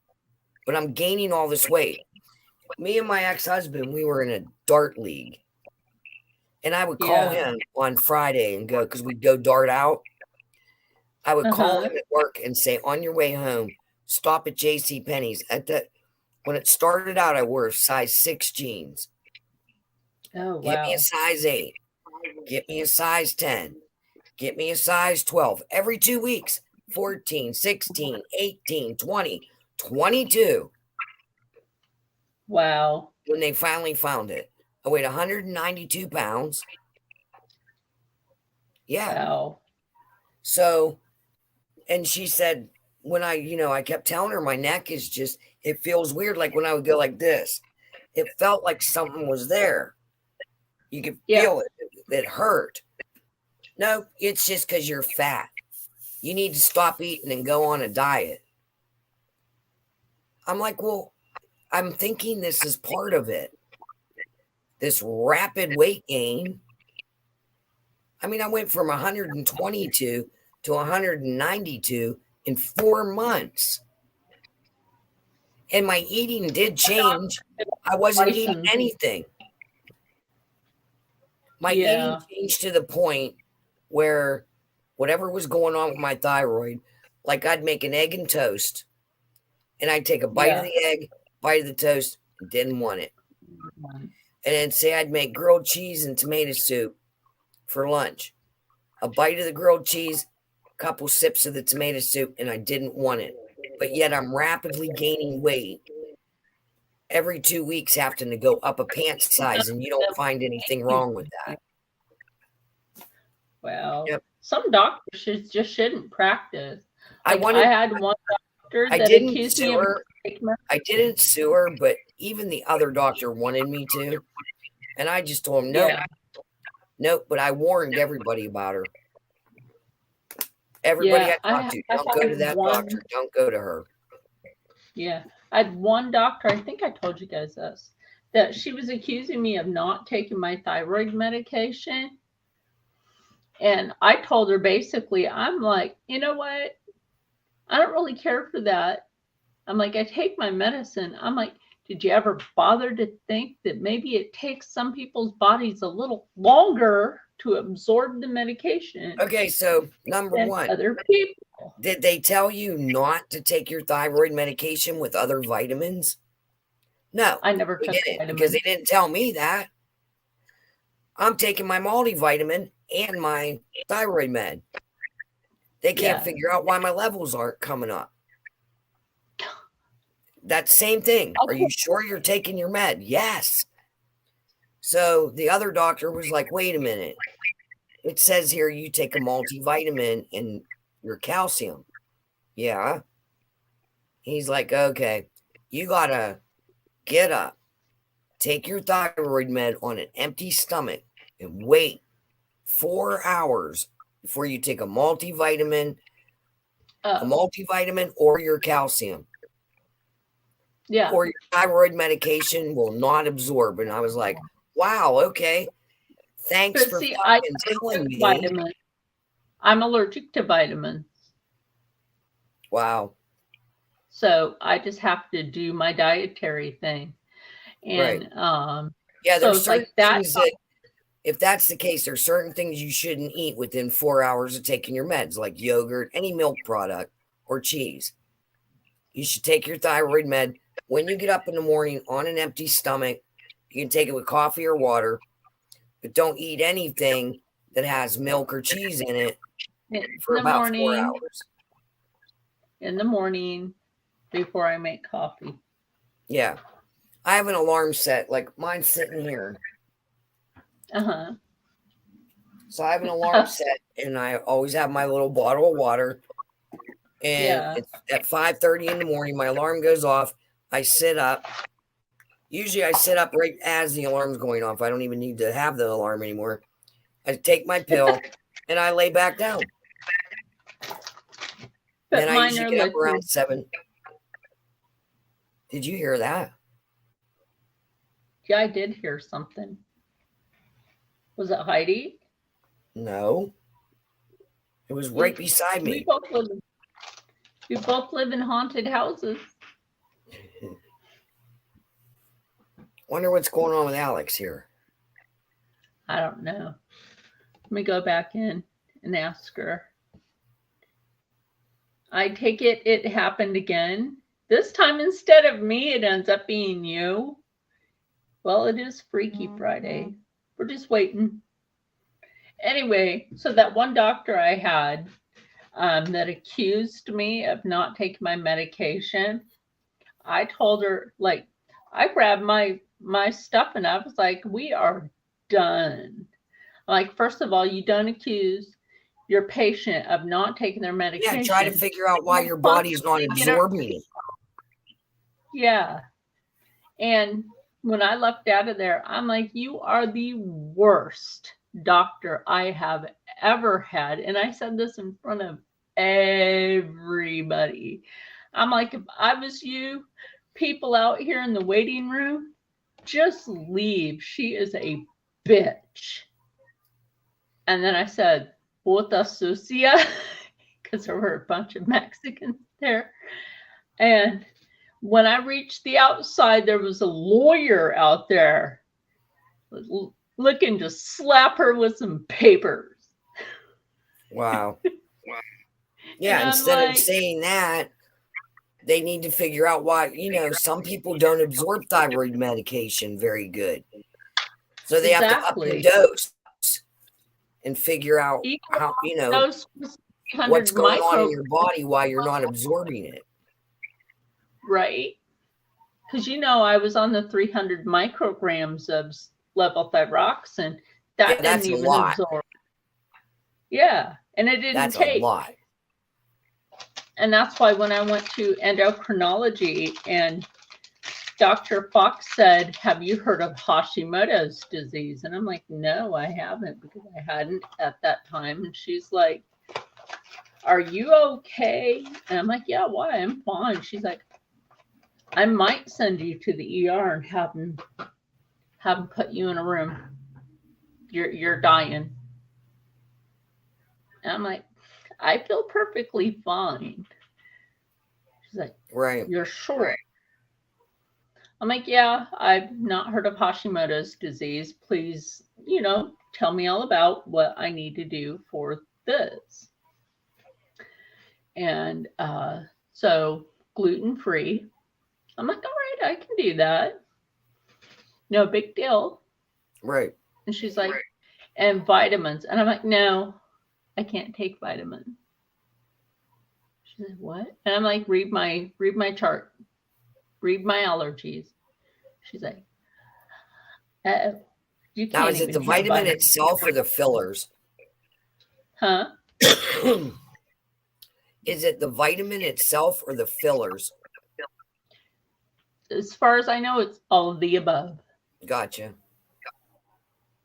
but I'm gaining all this weight. Me and my ex-husband, we were in a dart league. And I would call him on Friday and go, because we'd go dart out. I would call him at work and say, "On your way home, stop at J.C. Penney's." When it started out, I wore size 6 jeans. Oh, wow. Get me a size 8. Get me a size 10. Get me a size 12. Every 2 weeks, 14, 16, 18, 20, 22. Wow. When they finally found it. I weighed 192 pounds. Yeah. Wow. So, and she said, when I kept telling her my neck is just, it feels weird. Like when I would go like this, it felt like something was there. You could feel it. It hurt. No, it's just because you're fat. You need to stop eating and go on a diet. I'm like, well, I'm thinking this is part of it. This rapid weight gain. I mean, I went from 122 to 192 in 4 months. And my eating did change. I wasn't eating anything. My eating changed to the point where whatever was going on with my thyroid, like I'd make an egg and toast, and I'd take a bite of the egg, bite of the toast, and didn't want it. And then say I'd make grilled cheese and tomato soup for lunch. A bite of the grilled cheese, a couple sips of the tomato soup, and I didn't want it. But yet I'm rapidly gaining weight. Every 2 weeks having to go up a pant size, and you don't find anything wrong with that. Wow. Yep. Some doctors just shouldn't practice. Like I had one doctor that accused me of I didn't sue her, but even the other doctor wanted me to. And I just told him, nope, but I warned everybody about her. Everybody I talked to, don't go to that doctor. Don't go to her. Yeah. I had one doctor, I think I told you guys this, that she was accusing me of not taking my thyroid medication. And I told her basically, I'm like, you know what? I don't really care for that. I'm like, I take my medicine. I'm like, did you ever bother to think that maybe it takes some people's bodies a little longer to absorb the medication? Okay, so number one, other people. Did they tell you not to take your thyroid medication with other vitamins? No, I never took it because they didn't tell me that. I'm taking my multivitamin and my thyroid med. They can't figure out why my levels aren't coming up. That same thing. Are you sure you're taking your med? Yes. So the other doctor was like, wait a minute. It says here you take a multivitamin and your calcium. Yeah. He's like, okay, you got to get up, take your thyroid med on an empty stomach and wait 4 hours before you take a multivitamin a multivitamin or your calcium, Yeah. or your thyroid medication will not absorb. And I was like, wow, okay. Thanks But for see, I fucking telling took me. vitamins. I'm allergic to vitamins. Wow. So I just have to do my dietary thing. And Yeah, so there's it's certain like that. things that, if that's the case, there's certain things you shouldn't eat within 4 hours of taking your meds, like yogurt, any milk product, or cheese. You should take your thyroid med when you get up in the morning on an empty stomach. You can take it with coffee or water, but don't eat anything that has milk or cheese in it for in the about 4 morning, hours. in the morning before I make coffee. Yeah. I have an alarm set, like mine's sitting here. Uh-huh. So I have an alarm set, and I always have my little bottle of water. And Yeah. it's at 5:30 in the morning, my alarm goes off. I sit up. Usually I sit up right as the alarm's going off. I don't even need to have the alarm anymore. I take my pill and I lay back down. But Then I mine usually are get up liquid. around 7. Did you hear that? Yeah, I did hear something. Was it Heidi? No. It was right beside We me. both live in haunted houses. Wonder what's going on with Alex here. I don't know. Let me go back in and ask her. I take it happened again. This time, instead of me, it ends up being you. Well, it is Freaky Friday. We're just waiting. Anyway, so that one doctor I had that accused me of not taking my medication, I told her, like, I grabbed my stuff and I was like, we are done. Like, first of all, you don't accuse your patient of not taking their medication. Yeah, try to figure out why your body's not absorbing it. Yeah. And when I left out of there, I'm like, you are the worst doctor I have ever had. And I said this in front of everybody. I'm like, if I was you, people out here in the waiting room, just leave. She is a bitch. And then I said, puta sucia, because there were a bunch of Mexicans there. And when I reached the outside, there was a lawyer out there looking to slap her with some papers. Wow. Yeah, instead of saying that, they need to figure out why, some people don't absorb thyroid medication very good. So they have to up the dose and figure out how, what's going on in your body while you're not absorbing it. Right. Because, I was on the 300 micrograms of levothyroxine. That that's didn't even a lot. absorb. Yeah. And it didn't That's take. a lot. And that's why when I went to endocrinology and Dr. Fox said, have you heard of Hashimoto's disease? And I'm like, no, I haven't, because I hadn't at that time. And she's like, are you okay? And I'm like, yeah, why? I'm fine. She's like, I might send you to the ER and have them put you in a room. You're dying. And I'm like, I feel perfectly fine. She's like, right. You're sure? I'm like, yeah, I've not heard of Hashimoto's disease. Please, tell me all about what I need to do for this. And so gluten-free. I'm like, all right, I can do that. No big deal. Right. And she's like, and vitamins. And I'm like, no, I can't take vitamins. She's like, what? And I'm like, read my chart. Read my allergies. She's like, you can't. Now, is it the vitamin itself or the fillers? Huh? Is it the vitamin itself or the fillers? As far as I know, it's all of the above. Gotcha.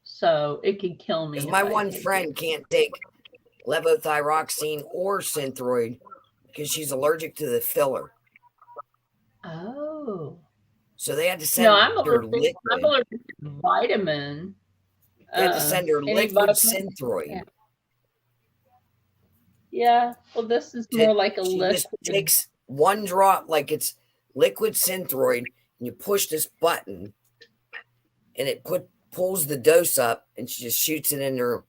So it could kill me. Because my one friend can't take levothyroxine or Synthroid, because she's allergic to the filler. Oh. So they had to send No, I'm her allergic. I'm liquid. allergic to vitamin. They had to send her Any liquid vitamin? Synthroid. Yeah. Yeah. Well, this is more like a She just liquid. takes one drop, like it's liquid Synthroid, and you push this button, and it pulls the dose up, and she just shoots it in her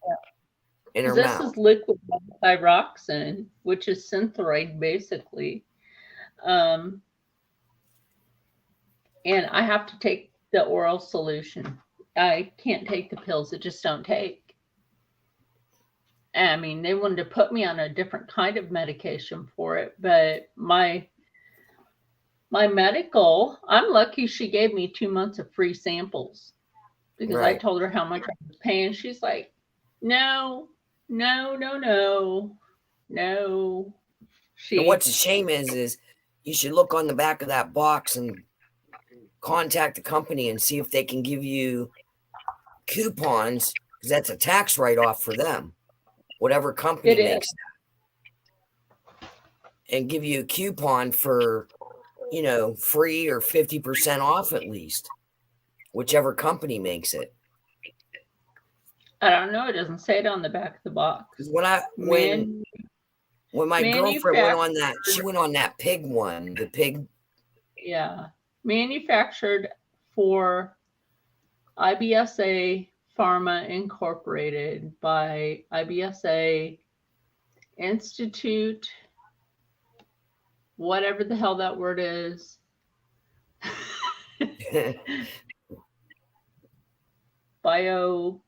This mouth. is liquid thyroxine, which is Synthroid, basically. And I have to take the oral solution. I can't take the pills. It just don't take. I mean, they wanted to put me on a different kind of medication for it, but my medical, I'm lucky she gave me 2 months of free samples because I Right. told her how much I was paying. She's like, no. And what's a shame is you should look on the back of that box and contact the company and see if they can give you coupons, because that's a tax write-off for them, whatever company It is. makes that, and give you a coupon for, free or 50% off at least, whichever company makes it. I don't know. It doesn't say it on the back of the box. Because when my girlfriend went on that, she went on that pig one, the pig. Yeah. Manufactured for IBSA Pharma Incorporated by IBSA Institute, whatever the hell that word is. Biochemic.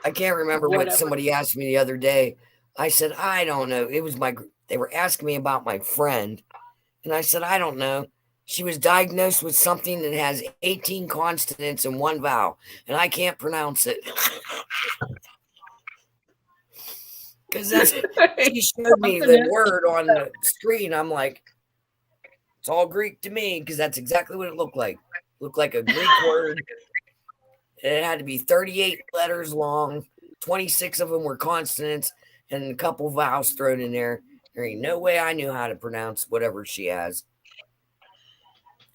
I can't remember Whatever. what somebody asked me the other day. I said, I don't know. They were asking me about my friend. And I said, I don't know. She was diagnosed with something that has 18 consonants and 1 vowel, and I can't pronounce it. Because she showed me the word on the screen. I'm like, it's all Greek to me, because that's exactly what it looked like. It looked like a Greek word. And it had to be 38 letters long. 26 of them were consonants and a couple vowels thrown in there. There ain't no way I knew how to pronounce whatever she has.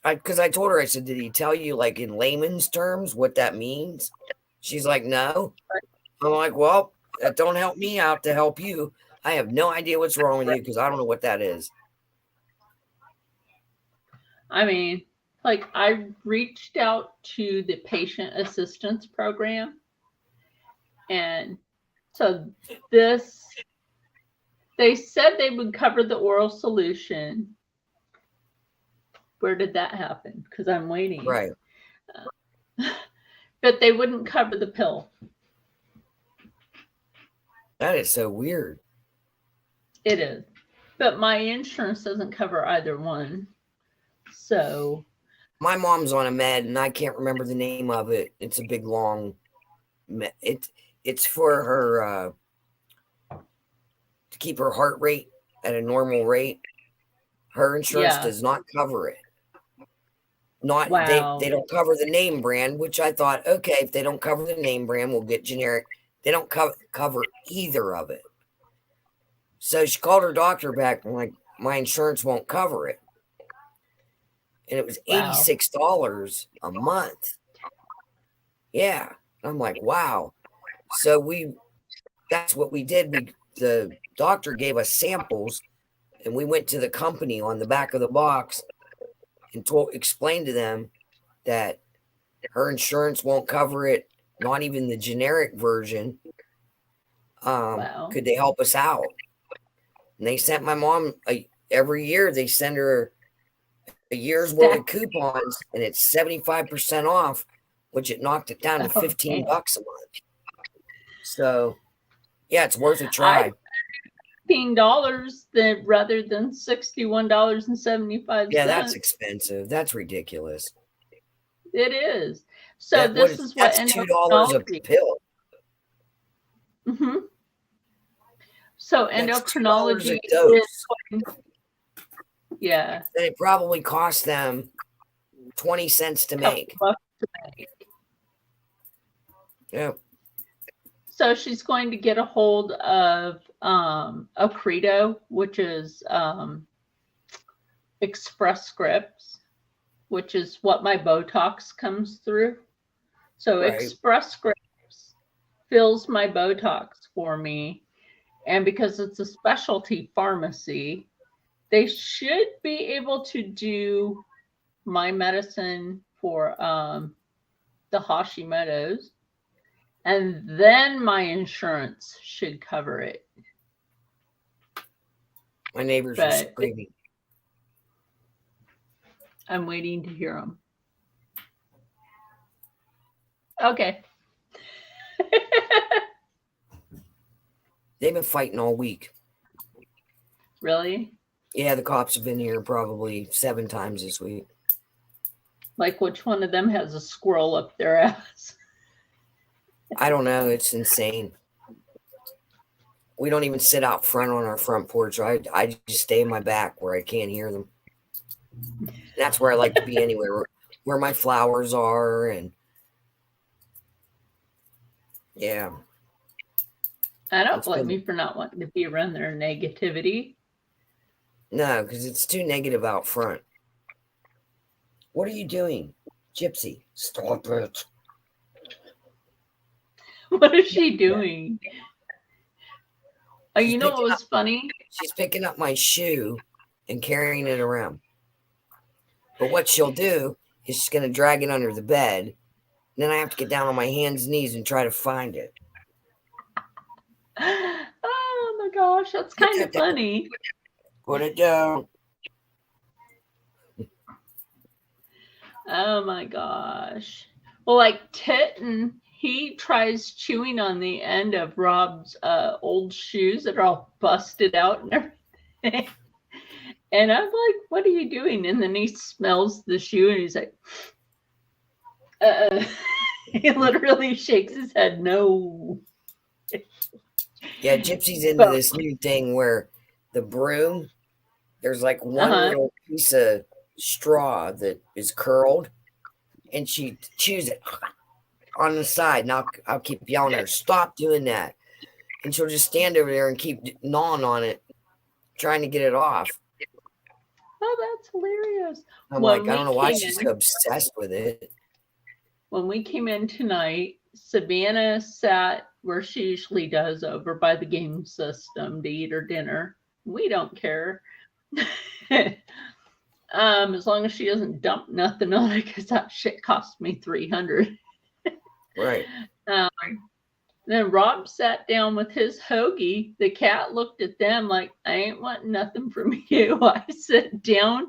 Because I told her, I said, did he tell you, like, in layman's terms what that means? She's like, no. I'm like, well, that don't help me out to help you. I have no idea what's wrong with you because I don't know what that is. I mean, like, I reached out to the patient assistance program. And so they said they would cover the oral solution. Where did that happen? Because I'm waiting. Right. But they wouldn't cover the pill. That is so weird. It is. But my insurance doesn't cover either one. So. My mom's on a med, and I can't remember the name of it. It's a big, long It's for her to keep her heart rate at a normal rate. Her insurance does not cover it. They don't cover the name brand, which I thought, okay, if they don't cover the name brand, we'll get generic. They don't cover either of it. So she called her doctor back and like, my insurance won't cover it. And it was $86 a month. Yeah. I'm like, wow. So that's what we did. The doctor gave us samples, and we went to the company on the back of the box and explained to them that her insurance won't cover it, not even the generic version. Could they help us out? And they sent my mom every year. They send her a year's worth of coupons, and it's 75% off, which it knocked it down to $15 a month. So, yeah, it's worth a try. $15 rather than $61.75. Yeah, that's expensive. That's ridiculous. It is. So that's $2 a pill. Mm-hmm. So endocrinology is, yeah. And it probably cost them 20 cents to make. Yeah. So she's going to get a hold of Accredo, which is Express Scripts, which is what my Botox comes through. So Right. Express Scripts fills my Botox for me. And because it's a specialty pharmacy, they should be able to do my medicine for the Hashimoto's. And then my insurance should cover it. My neighbors were But- screaming. I'm waiting to hear them. Okay. They've been fighting all week. Really? Yeah, the cops have been here probably 7 times this week. Like, which one of them has a squirrel up their ass? I don't know. It's insane. We don't even sit out front on our front porch. I just stay in my back where I can't hear them. That's where I like to be anyway, where my flowers are. And yeah. I don't It's blame been- you for not wanting to be around their negativity. No, because it's too negative out front. What are you doing? Gypsy, stop it. What is she doing? Oh, She's you know what picking was funny? She's picking up my shoe and carrying it around. But what she'll do is she's going to drag it under the bed. And then I have to get down on my hands and knees and try to find it. Oh my gosh, that's kind of funny. Put it down. Oh my gosh. Well, like Titten, he tries chewing on the end of Rob's old shoes that are all busted out and everything. And I'm like, what are you doing? And then he smells the shoe and he's like, he literally shakes his head, no. Yeah, Gypsy's into this new thing where the broom, there's like one little piece of straw that is curled, and she chews it on the side. And I'll keep yelling at her, stop doing that. And she'll just stand over there and keep gnawing on it, trying to get it off. Oh, that's hilarious. I'm When like, I don't know we why came she's in- so obsessed with it. When we came in tonight, Savannah sat where she usually does over by the game system to eat her dinner. We don't care. As long as she doesn't dump nothing on it, because that shit cost me $300. Right. Then Rob sat down with his hoagie. The cat looked at them like, I ain't wanting nothing from you. I sit down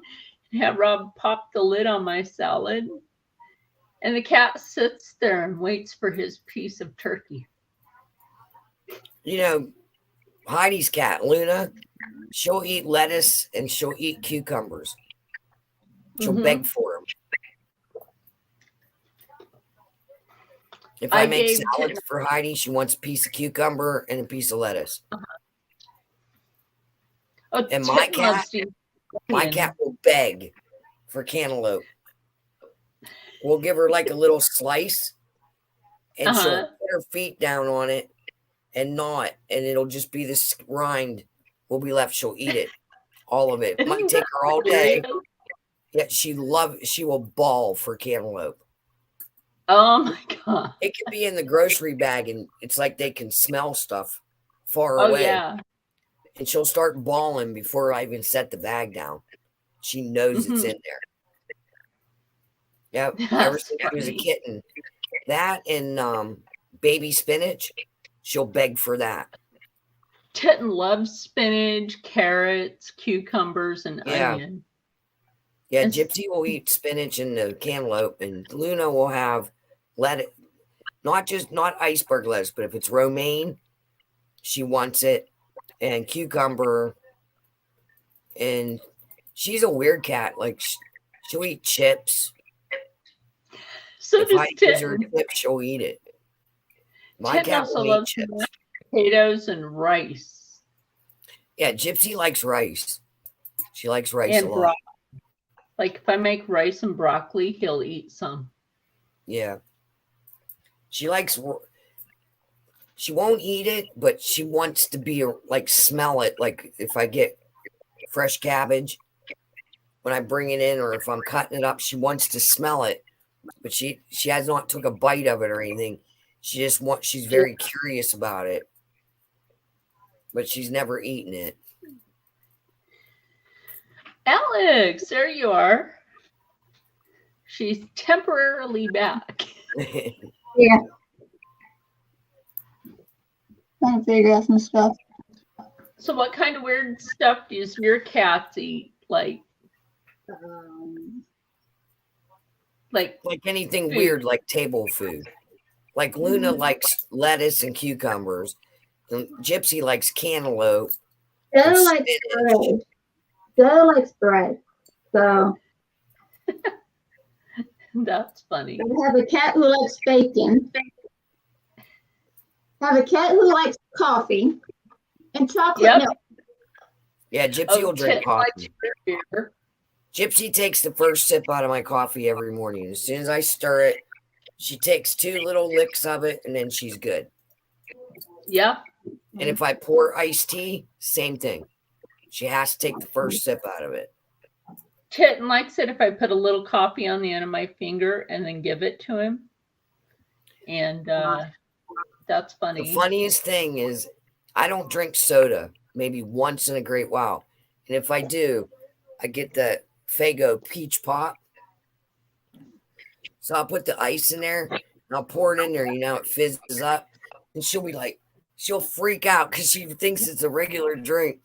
and have Rob pop the lid on my salad. And the cat sits there and waits for his piece of turkey. You know, Heidi's cat, Luna, she'll eat lettuce and she'll eat cucumbers. She'll Mhm. beg for them. If I I make gave salads Titten- for Heidi, she wants a piece of cucumber and a piece of lettuce. Oh, And my Titten loves to eat My onion. cat will beg for cantaloupe. We'll give her like a little slice, and she'll Uh-huh. put her feet down on it and gnaw it, and it'll just be this rind will be left. She'll eat it, all of it. Might Isn't take her all day. hilarious? Yet she will bawl for cantaloupe. Oh my god. It could be in the grocery bag, and it's like they can smell stuff far Oh away. yeah. And she'll start bawling before I even set the bag down. She knows it's Mhm. in there. Yep. That's Ever since she was a funny. kitten. That and baby spinach, she'll beg for that. Titten loves spinach, carrots, cucumbers, and Yeah. onion. Yeah, And- Gypsy will eat spinach and the cantaloupe, and Luna will have lettuce, not iceberg lettuce, but if it's romaine, she wants it, and cucumber. And she's a weird cat. Like she'll eat chips. So If does I gives her a Titten. chip, she'll eat it. My Titten cat also will eat loves chips. mashed potatoes and rice Yeah, Gypsy likes rice. She likes rice and a lot. broccoli. Like if I make rice and broccoli, he'll eat some. Yeah. She likes She won't eat it, but she wants to be like smell it. Like if I get fresh cabbage when I bring it in, or if I'm cutting it up, she wants to smell it. But she has not took a bite of it or anything. She just wants. She's very curious about it, but she's never eaten it. Alex, there you are. She's temporarily back. Yeah. Trying to figure out some stuff. So what kind of weird stuff do your cats eat? Like Like anything food. weird, like table food. Like Luna likes lettuce and cucumbers. And Gypsy likes cantaloupe. Go and like spinach. bread. Go like bread. So That's funny. I have a cat who likes bacon. Have a cat who likes coffee and chocolate Yep. milk. Yeah, Gypsy will drink Tit likes coffee. beer. Gypsy takes the first sip out of my coffee every morning. As soon as I stir it, she takes 2 little licks of it, and then she's good. Yep. And if I pour iced tea, same thing. She has to take the first sip out of it. Titten likes it if I put a little coffee on the end of my finger and then give it to him. And that's funny. The funniest thing is I don't drink soda maybe once in a great while. And if I do, I get the Faygo peach pop. So I'll put the ice in there and I'll pour it in there. It fizzes up. And she'll be like, she'll freak out because she thinks it's a regular drink.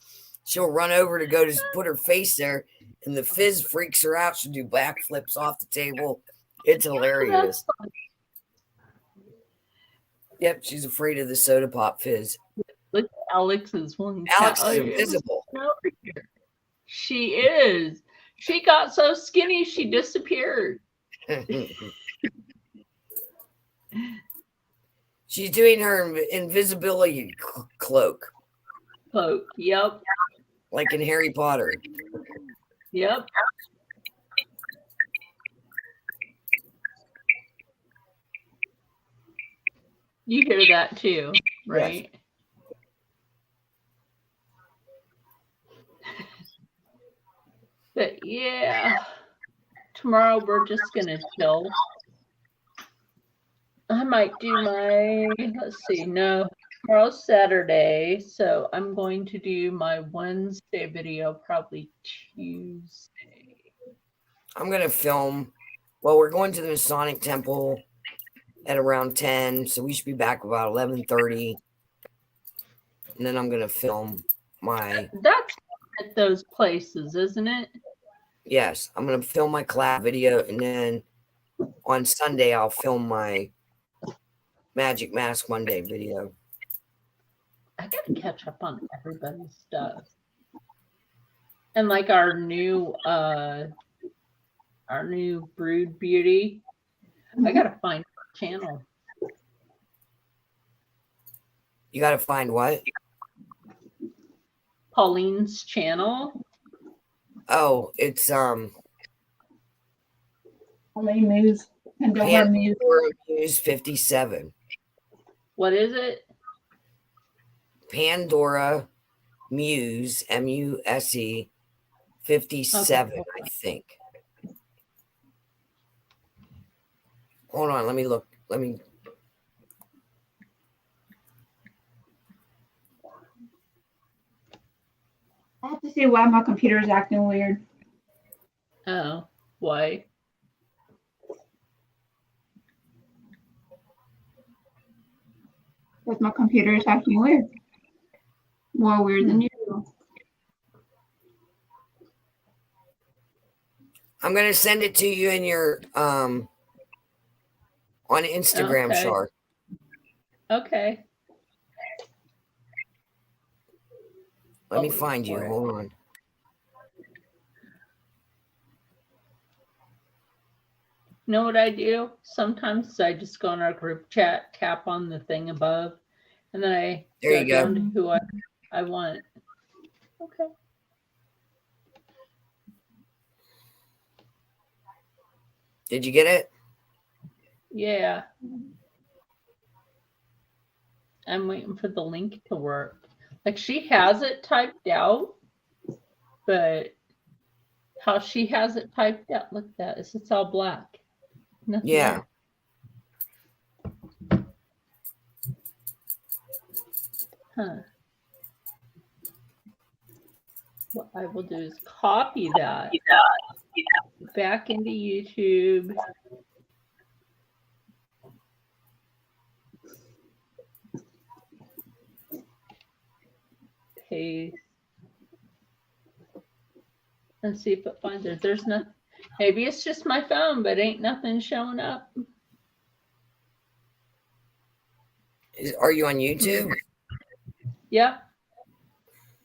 She'll run over to go to put her face there, and the fizz freaks her out. She'll do backflips off the table. It's hilarious. Yep, she's afraid of the soda pop fizz. Look at Alex's one. Alex cat. is Oh, yeah. invisible. She is. She got so skinny she disappeared. She's doing her invisibility cloak, Yep. like in Harry Potter. Yep. You hear that too, right? But yeah, tomorrow we're just gonna chill. I might do tomorrow's Saturday, so I'm going to do my Wednesday video probably Tuesday. I'm going to film. Well, we're going to the Masonic Temple at around 10, so we should be back about 11:30. And then I'm going to film my... That's at those places, isn't it? Yes, I'm going to film my collab video, and then on Sunday I'll film my Magic Mask Monday video. I gotta catch up on everybody's stuff. And like our new Brood Beauty, I gotta find her channel. You got to find what? Pauline's channel. Oh, it's Pauline Muse. Pandora Muse. Pandora Muse 57. What is it? Pandora Muse, MUSE 57, Okay. I think. Hold on, let me look. I have to see why my computer is acting weird. Oh, why? Because my computer is acting weird. More weird than usual. I'm gonna send it to you in your on Instagram, Okay. Char. Okay. Let me I'll look find you. for it. Hold on. You know what I do? Sometimes I just go in our group chat, tap on the thing above, and then I There you go. down to who I want. Okay. Did you get it? Yeah. I'm waiting for the link to work. Like she has it typed out, but how she has it typed out, look at that, it's all black. Nothing Yeah. else. Huh. What I will do is copy that back into YouTube. Paste. And see if it finds it. There's nothing. Maybe it's just my phone, but ain't nothing showing up. Are you on YouTube? Yep.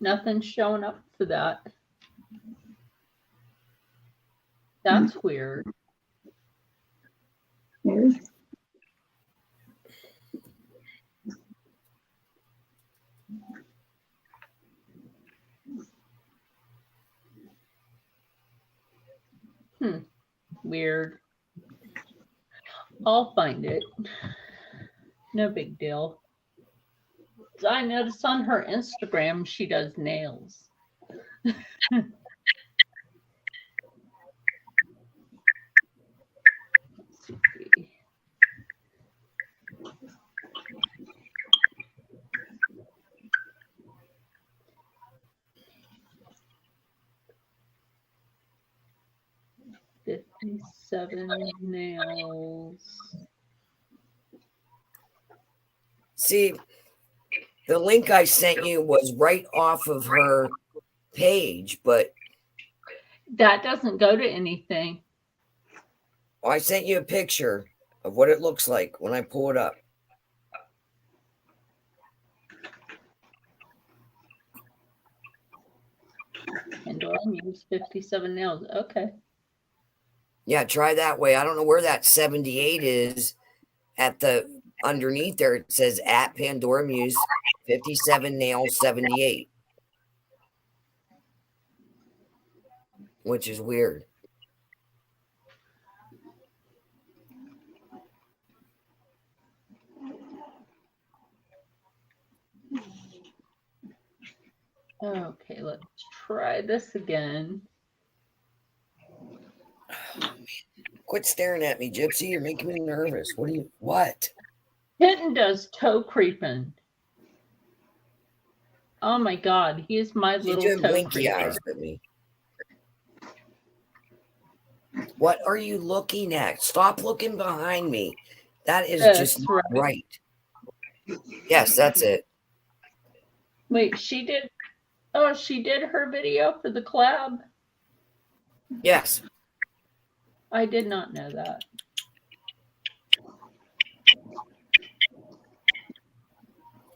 Nothing showing up for that. That's weird. Weird. Weird. I'll find it. No big deal. I noticed on her Instagram she does nails. Let's see. $57 nails. See, the link I sent you was right off of her page, but That doesn't go to anything. I sent you a picture of what it looks like when I pull it up. And do I use 57 nails? Okay. Yeah, try that way. I don't know where that 78 is at the underneath there. It says at Pandora Muse 57 nails 78, which is weird. Okay, let's try this again. Quit staring at me, Gypsy. You're making me nervous. What? Kitten does toe creeping. Oh my God, he is my She's little doing toe blinky creeper. eyes at me. What are you looking at? Stop looking behind me. That is That's just not right. Yes, that's it. Wait, she did. Oh, she did her video for the collab. Yes. I did not know that.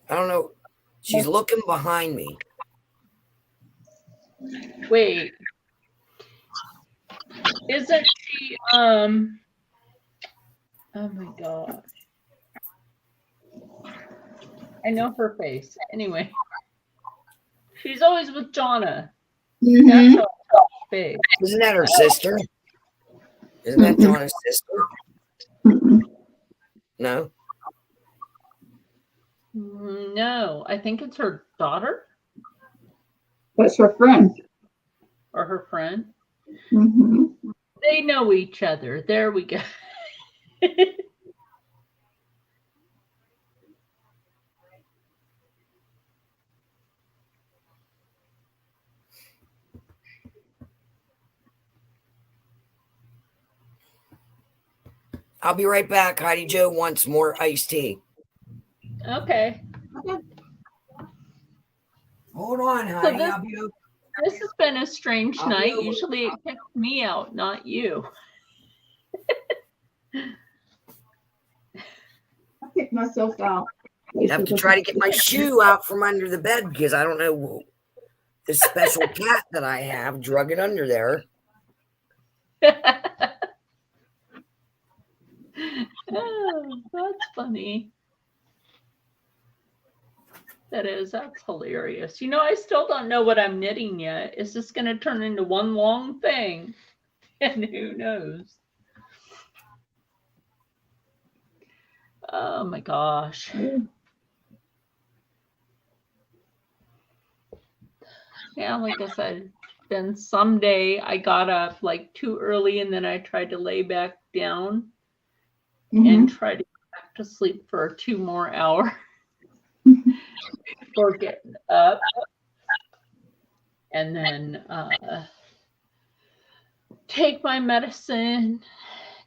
I don't know. She's looking behind me. Wait. Isn't she, oh my God. I know her face. Anyway. She's always with Jonna. Mhm. That's how I tell her face. Isn't that her sister? Isn't that Donna's sister? Mhm. No. No, I think it's her daughter That's her friend. or her friend. Hmm. They know each other. There we go. I'll be right back. Heidi Joe wants more iced tea. Okay. Hold on, Heidi. this- I'll be over. This has been a strange I'll be night. over. Usually it kicks me out, not you. I picked myself out. I have to try to get my shoe out from under the bed because I don't know the special cat that I have drug it under there. Oh, that's funny. That's hilarious. You know, I still don't know what I'm knitting yet. Is this going to turn into one long thing? And who knows? Oh my gosh. Yeah, like I said, then someday I got up like too early and then I tried to lay back down and try to get back to sleep for 2 more hours before getting up. And then take my medicine,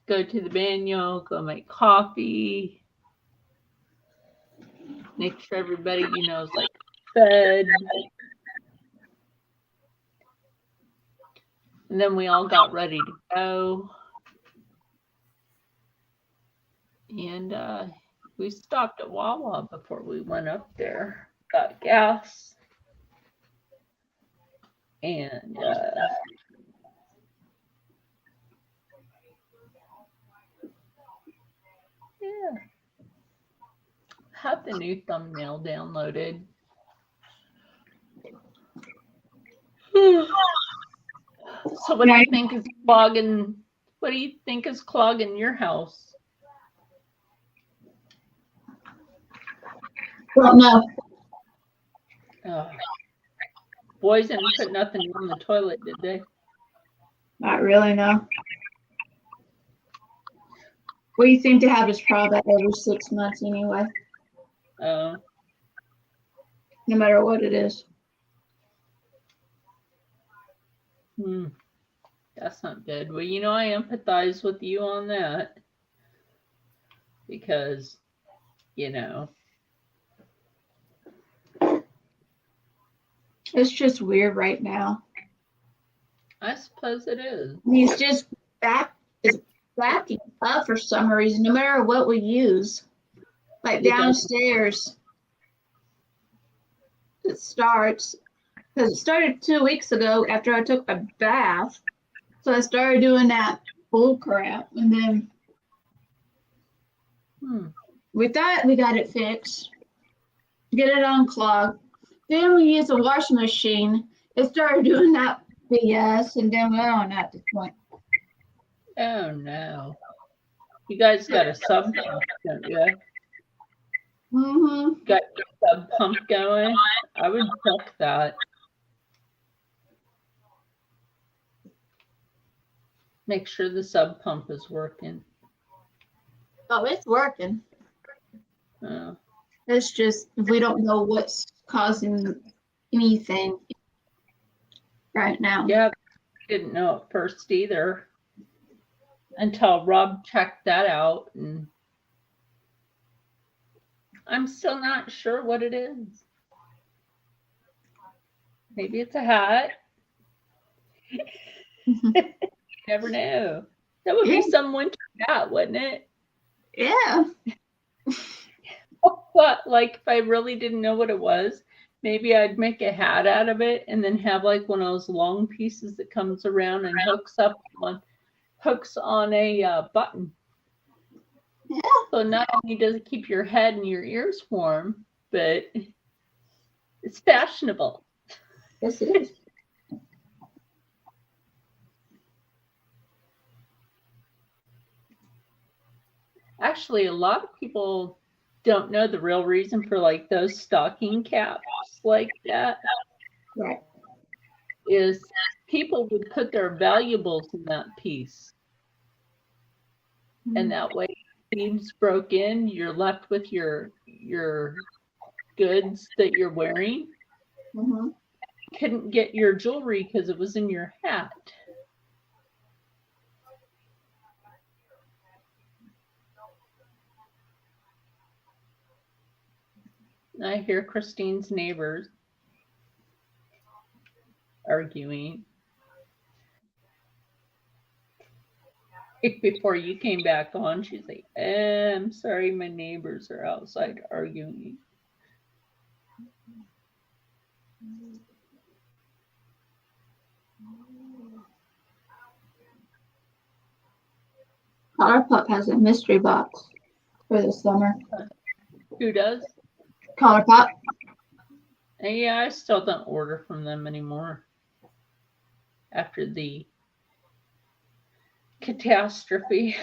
go to the baño, go make coffee, make sure everybody, is like fed. And then we all got ready to go. And we stopped at Wawa before we went up there, got gas. And yeah, have the new thumbnail downloaded. So what do you think is clogging? What do you think is clogging your house? Well, no. Boys didn't put nothing on the toilet, did they? Not really, no. We seem to have this problem every 6 months anyway, Oh, no matter what it is. that's not good. Well, I empathize with you on that because, It's just weird right now. I suppose it is. I mean, it's just backing up for some reason, no matter what we use. Like It does. downstairs, it starts, because it started 2 weeks ago after I took a bath. So I started doing that bull crap, and then we thought we got it fixed, get it unclogged. Then we used a washing machine. It started doing that BS, and then we're on at this point. Oh no. You guys got a sub pump, don't you? Mm-hmm. Got your sub pump going? I would check that. Make sure the sub pump is working. Oh, it's working. Oh. It's just we don't know what's causing anything right now. Yeah, I didn't know at first either until Rob checked that out, and I'm still not sure what it is. Maybe it's a hat. You never know. That would be some winter hat, wouldn't it? Yeah. But like if I really didn't know what it was, maybe I'd make a hat out of it and then have like one of those long pieces that comes around and hooks on a button. Yeah. So not only does it keep your head and your ears warm, but it's fashionable. Yes, it is. Actually, a lot of people don't know the real reason for like those stocking caps like that. Right. Is people would put their valuables in that piece. And that way, if thieves broke in, you're left with your goods that you're wearing. Mm-hmm. Couldn't get your jewelry because it was in your hat. I hear Christine's neighbors arguing. Before you came back on, she's like, I'm sorry, my neighbors are outside arguing. CollarPop has a mystery box for the summer. Who does? CollarPop. Yeah, I still don't order from them anymore. After the catastrophe,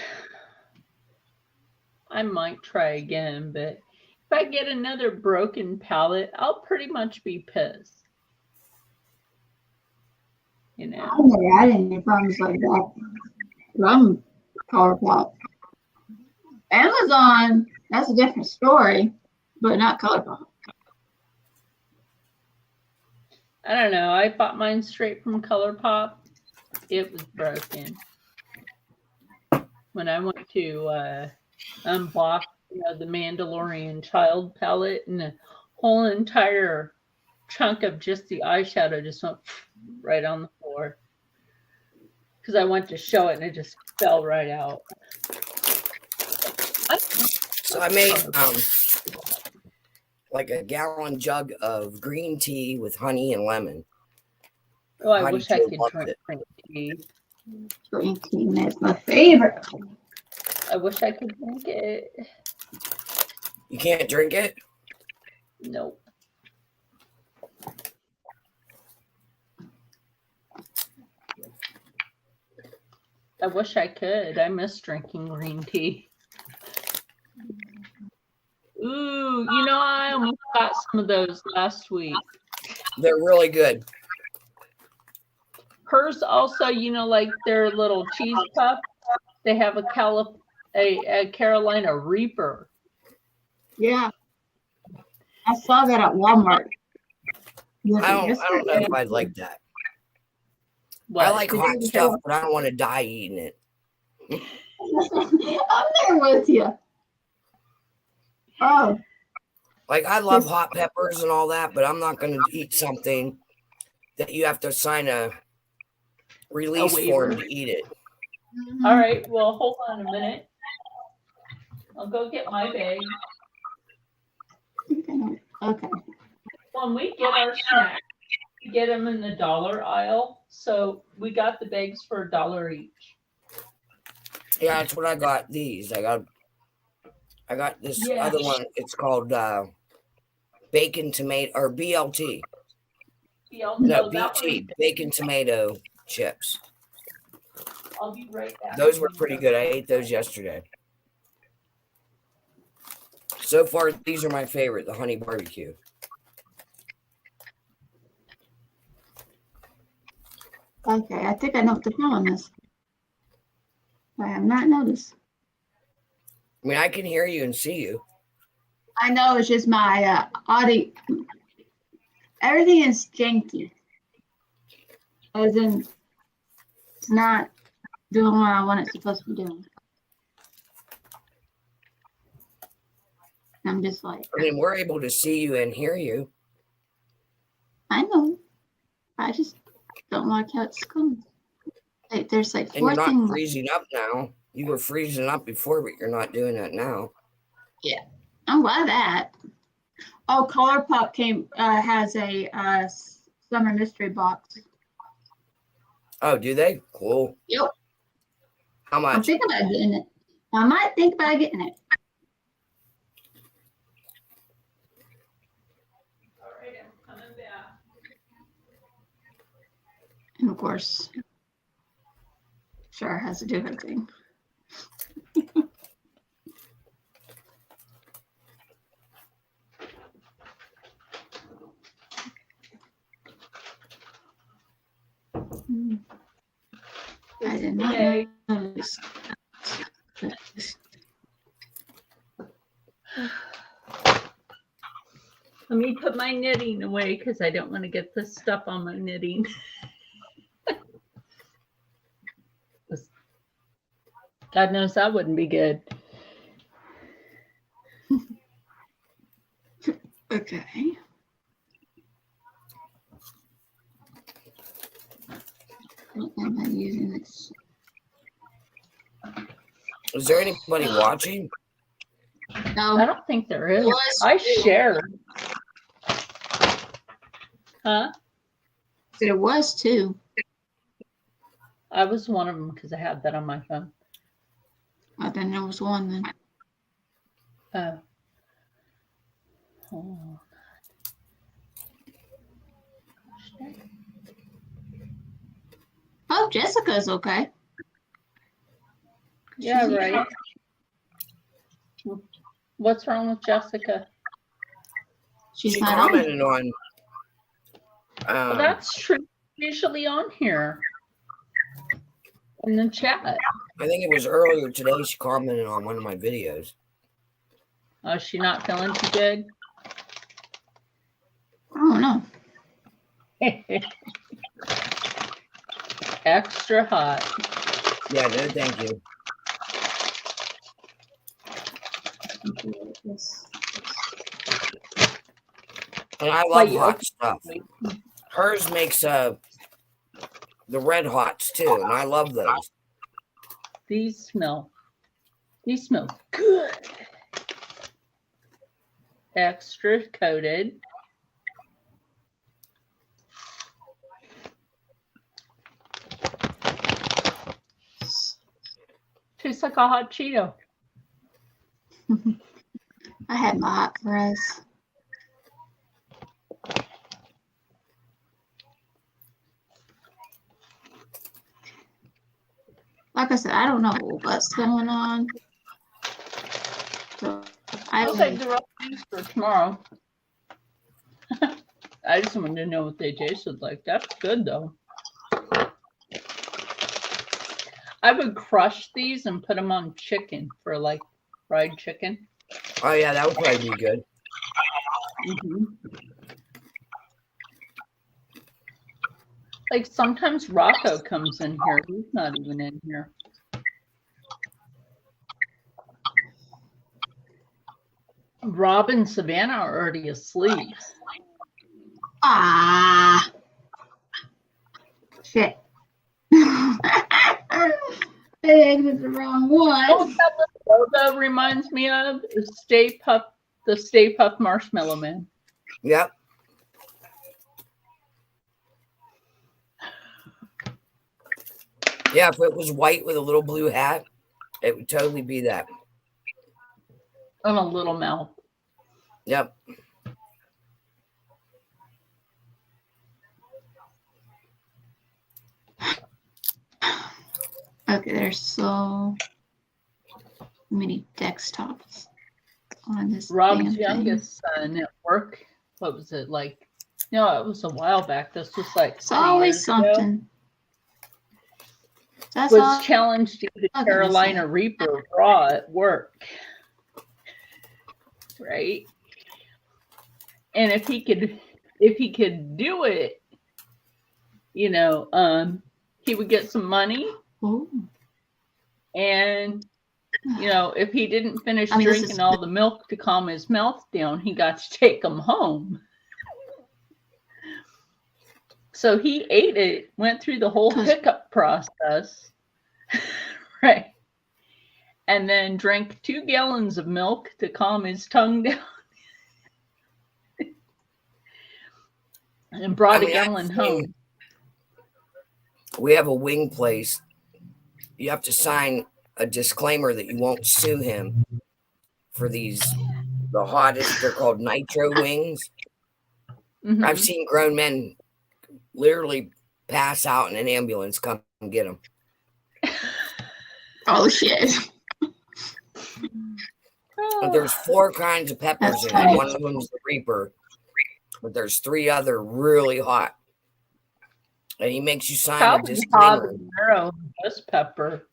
I might try again, but if I get another broken pallet, I'll pretty much be pissed. you know. I've never had any problems like that from ColourPop. Amazon, that's a different story, but not ColourPop. I don't know. I bought mine straight from ColourPop. It was broken. When I went to unblock, the Mandalorian Child palette, and a whole entire chunk of just the eyeshadow just went right on the floor. Because I went to show it and it just fell right out. So I made like a gallon jug of green tea with honey and lemon. Oh, I How do wish I you could want drink it? green tea. Green tea, that's my favorite. I wish I could drink it. You can't drink it? Nope. I wish I could. I miss drinking green tea. Ooh, I almost got some of those last week. They're really good. Hers also, like their little cheese puff, they have a Carolina Reaper. Yeah. I saw that at Walmart. I don't know if I'd like that. What? I like hot stuff, but I don't want to die eating it. I'm there with you. Oh, Like I love hot peppers and all that, but I'm not going to eat something that you have to sign a release form to eat it. All right. Well, hold on a minute. I'll go get my bag. okay. When we get our snacks, we get them in the dollar aisle. So we got the bags for $1 each. Yeah, that's what I got. These I got this other one. It's called bacon tomato or BLT. No, BT, bacon tomato chips. I'll be right back. Those were pretty good. I ate those yesterday. So far, these are my favorite, the honey barbecue. Okay, I think I know what the problem is. I have not noticed. I mean, I can hear you and see you. I know it's just my audio. Everything is janky. As in, it's not doing what I want it supposed to be doing. I'm just like, I mean, we're able to see you and hear you. I know. I just don't like how it's going. Like, there's like And four you're not things. freezing up now. You were freezing up before, but you're not doing that now. I'm glad that. Oh, ColourPop has a summer mystery box. Oh, do they? Cool. Yep. How I'm much? thinking about getting it. I might think about getting it. All right, I'm coming back. And of course, Shar has to do her thing. I did not Okay. notice. Let me put my knitting away because I don't want to get this stuff on my knitting. God knows that wouldn't be good. Okay. What am I using this? Is there anybody watching? I No, don't think there is. Was- I shared. Huh? there was two. I was one of them because I had that on my phone. I think there was one then. Oh. Oh. Oh, Jessica's okay. Yeah, right. What's wrong with Jessica? She's She not on. commented on. Well, that's true. usually on here in the chat? I think it was earlier today she commented on one of my videos. Oh, is she not feeling too good? I don't know. Extra hot. Yeah, no, thank you. And I love Like, hot okay. stuff. Hers makes the red hots too, and I love those. These smell good. Extra coated. Tastes like a hot Cheeto. I had my hot fries. Like I said, I don't know what's going on. So I'll take the recipes for tomorrow. I just wanted to know what they tasted like. That's good though. I would crush these and put them on chicken for like fried chicken. Oh yeah, that would probably be good. Like sometimes Rocco comes in here. He's not even in here. Rob and Savannah are already asleep. Ah, shit. I exited the wrong one. Oh, that logo reminds me of is Stay Puft, the Stay Puft Marshmallow Man. Yep. Yeah, if it was white with a little blue hat, it would totally be that. And a little mouth. Yep. Okay, there's so many desktops on this. Rob's damn thing. youngest son at work. What was it like? No, it was a while back. This was like It's 3 always years ago. something. That's Was all. challenged to eat a Okay, Carolina listen. Reaper raw at work. Right? And if he could do it, you know, he would get some money. Ooh. And you know, if he didn't finish I mean, this drinking is- all the milk to calm his mouth down, he got to take him home. So he ate it, went through the whole hiccup process, right? And then drank 2 gallons of milk to calm his tongue down. And brought I mean, a gallon I've home. seen- We have a wing place. You have to sign a disclaimer that you won't sue him for the hottest, they're called nitro wings. Mhm. I've seen grown men literally pass out in an ambulance, come and get them. Oh shit. Oh, There's 4 kinds of peppers That's in funny. it. One of them's the Reaper, but there's 3 other really hot. And he makes you sign a probably disclaimer. habanero, this pepper.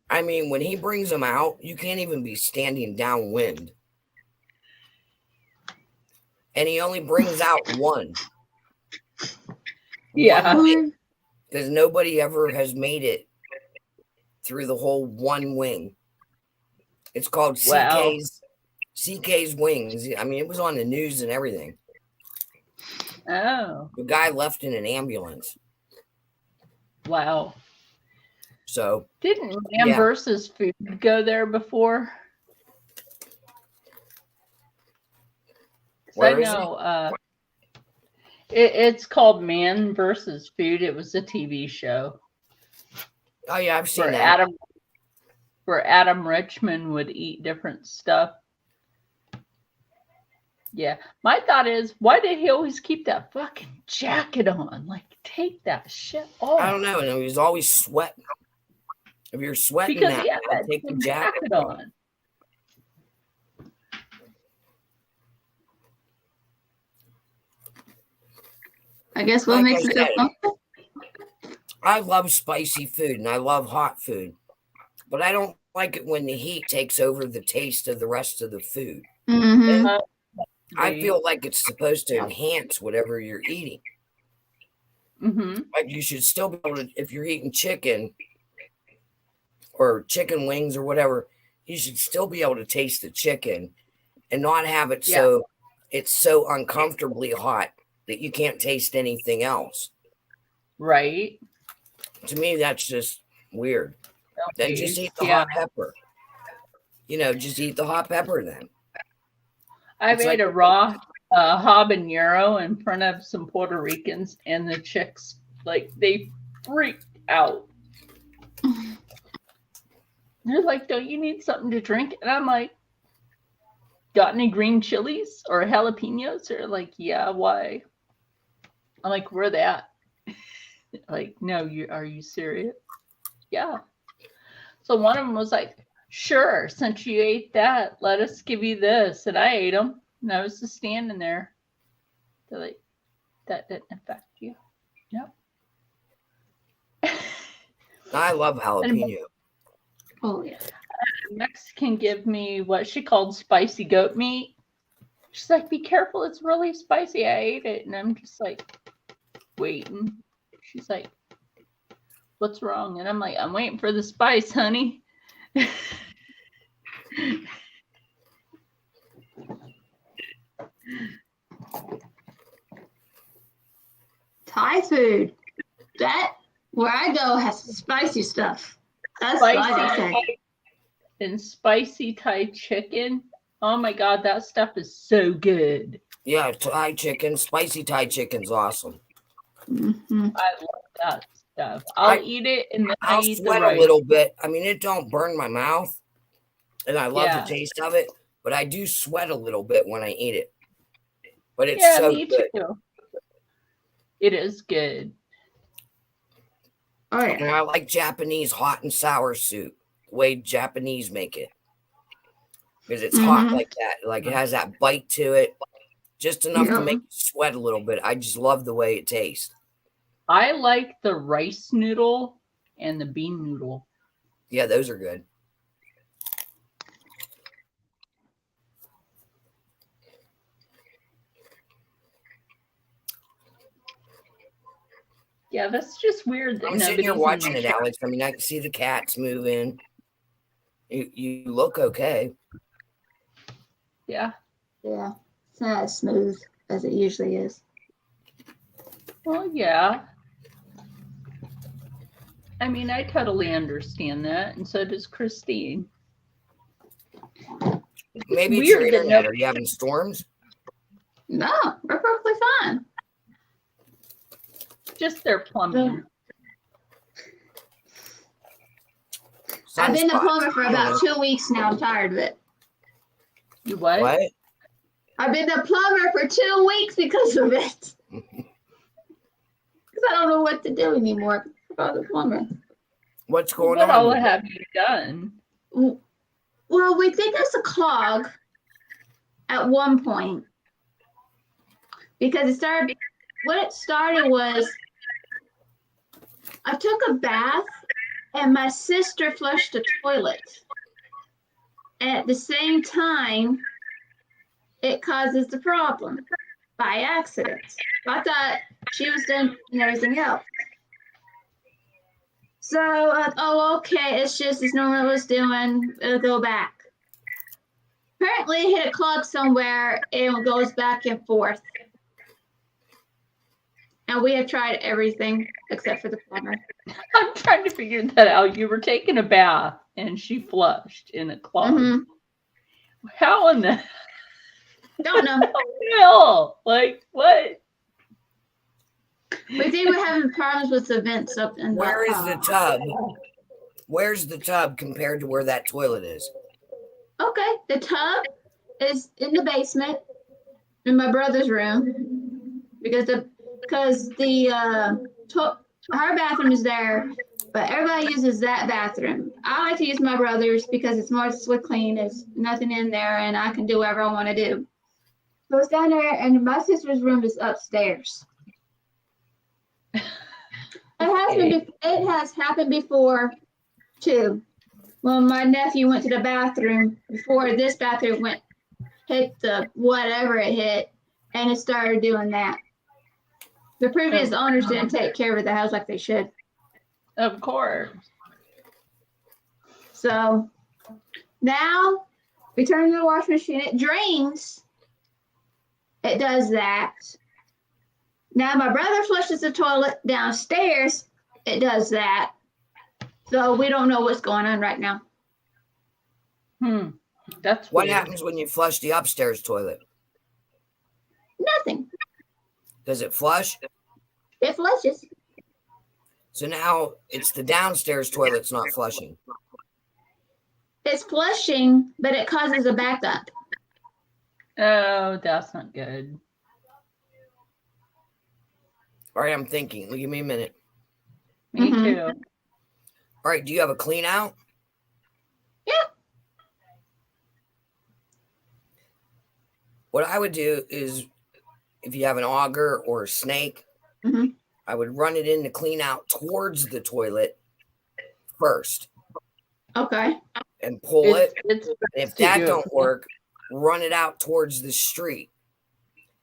I mean, when he brings them out, you can't even be standing downwind. And he only brings out one. Yeah. Because nobody ever has made it through the whole one wing. It's called Wow. CK's Wings. I mean, it was on the news and everything. Oh, The guy left in an ambulance. wow. So, Didn't Man Yeah. versus Food go there before? 'Cause Where I is it? know it's called Man versus Food. It was a TV show oh yeah, I've seen where that. Adam Richman would eat different stuff. Yeah. My thought is, why did he always keep that fucking jacket on? Like, take that shit off. I don't know. And he was always sweating. If you're sweating Because that, he had that take the damn jacket on. I guess what Like makes I you feel said, comfortable? I love spicy food and I love hot food, but I don't like it when the heat takes over the taste of the rest of the food. Mm-hmm. Uh, I feel like it's supposed to enhance whatever you're eating. Mm-hmm. Like you should still be able to, if you're eating chicken or chicken wings or whatever, you should still be able to taste the chicken and not have it Yeah. so it's so uncomfortably hot that you can't taste anything else. Right. To me, that's just weird. Then just eat the Yeah. hot pepper. You know, just eat the hot pepper then. I It's made like- a raw habanero in front of some Puerto Ricans, and the chicks, like, they freaked out. They're like, don't you need something to drink? And I'm like, got any green chilies or jalapenos? They're like, yeah, why? I'm like, where they at? Like, no, are you serious? Yeah. So one of them was like, sure, since you ate that, let us give you this. And I ate them. And I was just standing there. They're like, that didn't affect you. Yep. I love jalapeno. Oh yeah. Mexican give me what she called spicy goat meat. She's like, be careful, it's really spicy. I ate it. And I'm just like, waiting. She's like, what's wrong? And I'm like, I'm waiting for the spice, honey. Thai food. That where I go has spicy stuff. That's what I say. And spicy Thai chicken. Oh my God, that stuff is so good. Yeah, Thai chicken, spicy Thai chicken's awesome. Mm-hmm. I love that stuff. I'll eat it and then I'll I eat the sweat rice. a little bit. I mean, it don't burn my mouth, and I love Yeah. the taste of it, but I do sweat a little bit when I eat it. But it's Yeah, so me good. too. It is good. Oh yeah. And I like Japanese hot and sour soup, the way Japanese make it. Because it's hot Mhm. like that. Like it has that bite to it. Just enough Yeah. to make you sweat a little bit. I just love the way it tastes. I like the rice noodle and the bean noodle. Yeah, those are good. Yeah, that's just weird that I'm sitting here nobody's in watching the it, chat. Alex. I mean, I can see the cats moving. You look okay. Yeah. Yeah. It's not as smooth as it usually is. Well, yeah. I mean, I totally understand that, and so does Christine. Maybe it's your weird that internet. Are you having storms? No, we're perfectly fine. Just their plumbing. I've been a Sunspots. plumber for I don't about 2 weeks now. I'm tired of it. You know. what? What? I've been a plumber for 2 weeks because of it. Because I don't know what to do anymore about the plumber. What's going What on? all with it? have you done? Well, we think there's a clog at one point because it started. What it started was I took a bath and my sister flushed the toilet. And at the same time, it causes the problem by accident. I thought she was done and everything else. So, oh, okay, it's just as normal as doing, it'll go back. Apparently, it hit a clog somewhere and it goes back and forth. And we have tried everything except for the plumber. I'm trying to figure that out. You were taking a bath and she flushed in a clog. Mhm. How in the Don't know. hell? Like, what? We think we're having problems with the vents up in Where is the tub? Where's the tub compared to where that toilet is? Okay, the tub is in the basement in my brother's room because her bathroom is there, but everybody uses that bathroom. I like to use my brother's because it's more clean. There's nothing in there, and I can do whatever I want to do. So it's down there, and my sister's room is upstairs. It has happened before too. When my nephew went to the bathroom before this bathroom hit the whatever it hit, and it started doing that. The previous owners didn't take care of the house like they should. Of course. So now we turn the washing machine, it drains. It does that. Now my brother flushes the toilet downstairs. It does that. So we don't know what's going on right now. That's What weird. happens when you flush the upstairs toilet? Nothing. Does it flush? It flushes. So now it's the downstairs toilet's not flushing. It's flushing, but it causes a backup. Oh, that's not good. All right, I'm thinking. Give me a minute. Me Mhm. too. All right, do you have a clean out? Yeah. What I would do is, if you have an auger or a snake, Mhm. I would run it in to clean out towards the toilet first Okay. and pull it. It's And if to do that it. don't work, run it out towards the street.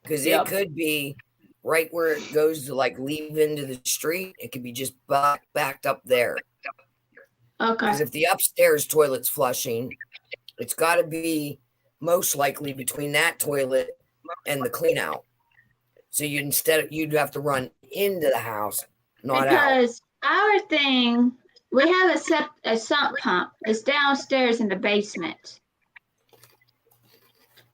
Because Yep. it could be right where it goes to like leave into the street. It could be just backed up there. Okay. Because if the upstairs toilet's flushing, it's got to be most likely between that toilet and the clean out. So you'd have to run into the house, not out. Because our thing, we have a sump pump. It's downstairs in the basement.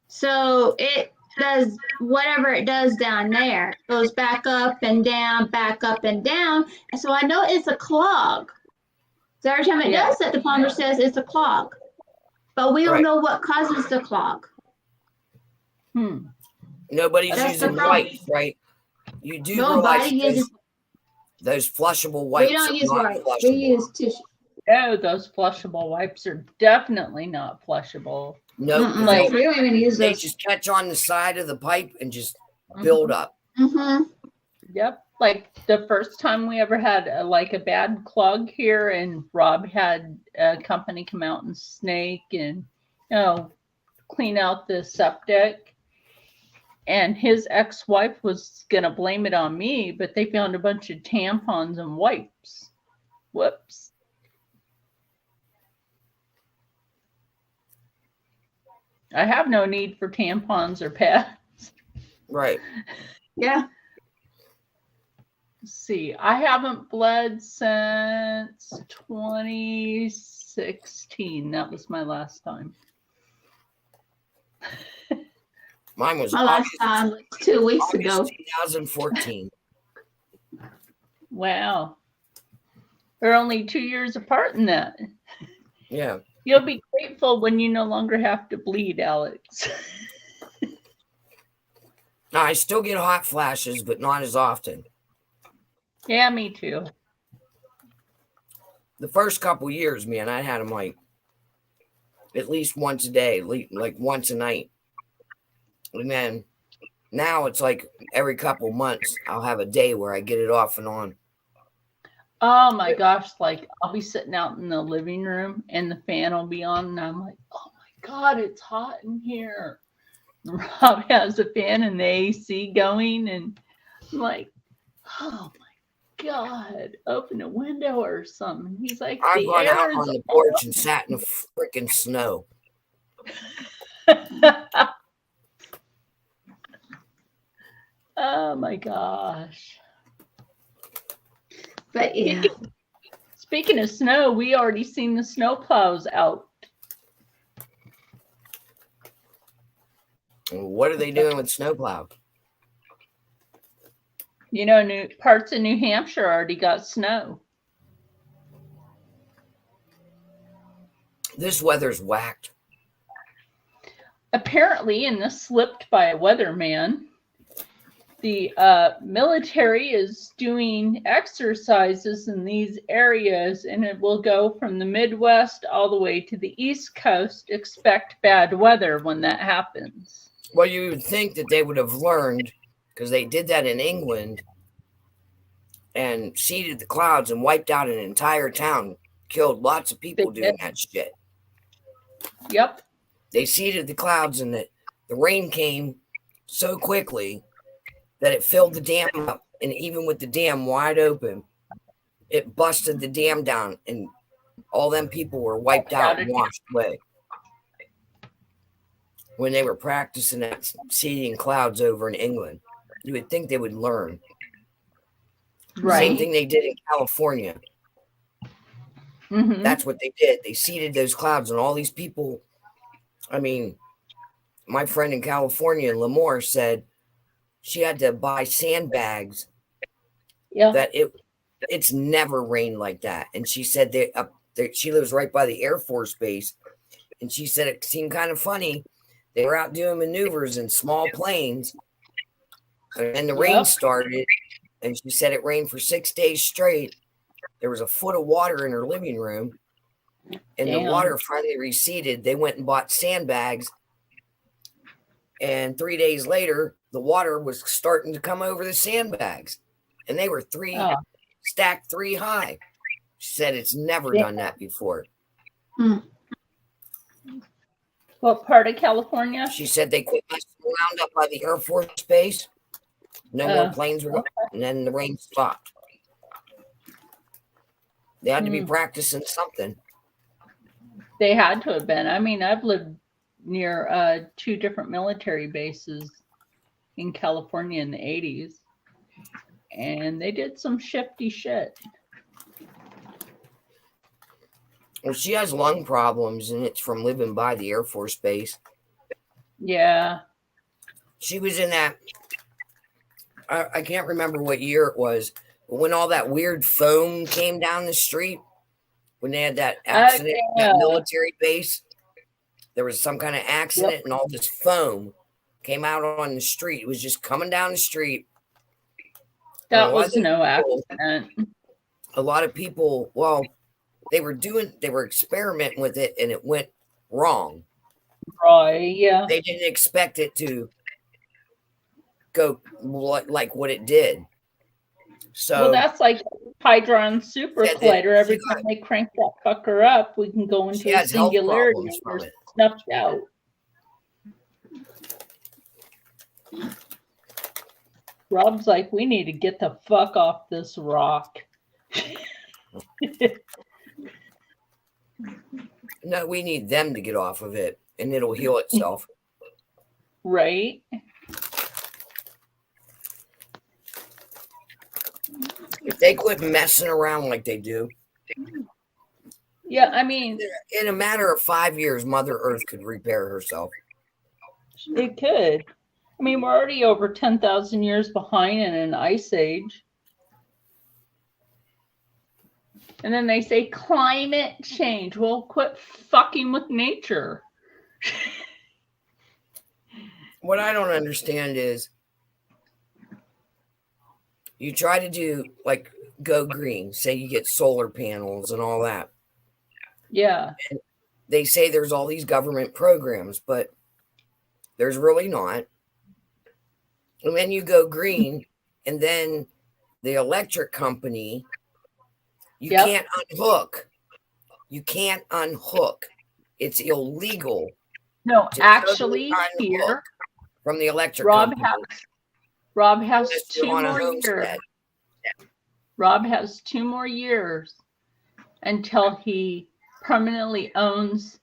So it does whatever it does down there. It goes back up and down, back up and down. And so I know it's a clog. So every time it Yeah. does that, the plumber says it's a clog. But we don't Right. know what causes the clog. Nobody's That's the using problem. wipes, right? You do Nobody realize uses. those flushable wipes We don't are use not wipes. flushable. We use tissue. Oh, those flushable wipes are definitely not flushable. No, Mm-mm. Like- We don't even use they those. just catch on the side of the pipe and just build up. Mm-hmm. Yep. Like the first time we ever had a bad clog here, and Rob had a company come out and snake and clean out the septic. And his ex-wife was gonna blame it on me, but they found a bunch of tampons and wipes. Whoops. I have no need for tampons or pads. Right. Yeah. Let's see, I haven't bled since 2016. That was my last time. Mine was My last time was 2 weeks ago. August 2014. Wow. We're only 2 years apart in that. Yeah. You'll be grateful when you no longer have to bleed, Alex. Now, I still get hot flashes, but not as often. Yeah, me too. The first couple years, man, I had them like at least once a day, like once a night. And then now it's like every couple months, I'll have a day where I get it off and on. Oh my gosh, like I'll be sitting out in the living room and the fan will be on and I'm like, oh my God, it's hot in here. Rob has a fan and the AC going and I'm like, oh my God, open a window or something. He's like, I the run air out is on the porch and sat in the freaking snow. Oh my gosh. But yeah. Speaking of snow, we already seen the snow plows out. What are they doing with snowplow? You know, new parts of New Hampshire already got snow. This weather's whacked. Apparently, and this slipped by a weatherman, the military is doing exercises in these areas, and it will go from the Midwest all the way to the East Coast. Expect bad weather when that happens. Well, you would think that they would have learned because they did that in England and seeded the clouds and wiped out an entire town, killed lots of people They doing did. that shit. Yep. They seeded the clouds, and the rain came so quickly that it filled the dam up. And even with the dam wide open, it busted the dam down, and all them people were wiped out and washed away. When they were practicing that seeding clouds over in England, you would think they would learn. Right. Same thing they did in California. Mhm. That's what they did. They seeded those clouds, and all these people. I mean, my friend in California, Lemoore, said she had to buy sandbags. Yeah. That it's never rained like that. And she said that she lives right by the Air Force Base, and she said it seemed kind of funny. They were out doing maneuvers in small planes, and the rain started. And she said it rained for 6 days straight. There was a foot of water in her living room, and the water finally receded. They went and bought sandbags, and 3 days later, the water was starting to come over the sandbags, and they were stacked 3 high. She said it's never done that before. What part of California? She said they quit messing around up by the Air Force Base. No more planes were going, and then the rain stopped. They had to be practicing something. They had to have been. I mean, I've lived near 2 different military bases in California in the 80s, and they did some shifty shit. Well, she has lung problems, and it's from living by the Air Force Base. Yeah. She was in that, I can't remember what year it was, but when all that weird foam came down the street, when they had that accident at that military base, there was some kind of accident, and all this foam came out on the street. It was just coming down the street. That was no accident. A lot of people, well, they were experimenting with it, and it went wrong. Right, yeah. They didn't expect it to go like what it did. So, well, that's like Hydron Super Collider. Every time they crank that fucker up, we can go into a singularity and we're snuffed out. Rob's like, we need to get the fuck off this rock. No, we need them to get off of it, and it'll heal itself. Right? If they quit messing around like they do. Yeah, I mean, in a matter of 5 years, Mother Earth could repair herself. It could. I mean, we're already over 10,000 years behind in an ice age. And then they say climate change. Well, quit fucking with nature. What I don't understand is you try to do like go green, say you get solar panels and all that. Yeah. And they say there's all these government programs, but there's really not. And then you go green, and then the electric company, you can't unhook. You can't unhook. It's illegal. No, actually, here from the electric company. Rob has 2 more years. Rob has 2 more years until he permanently owns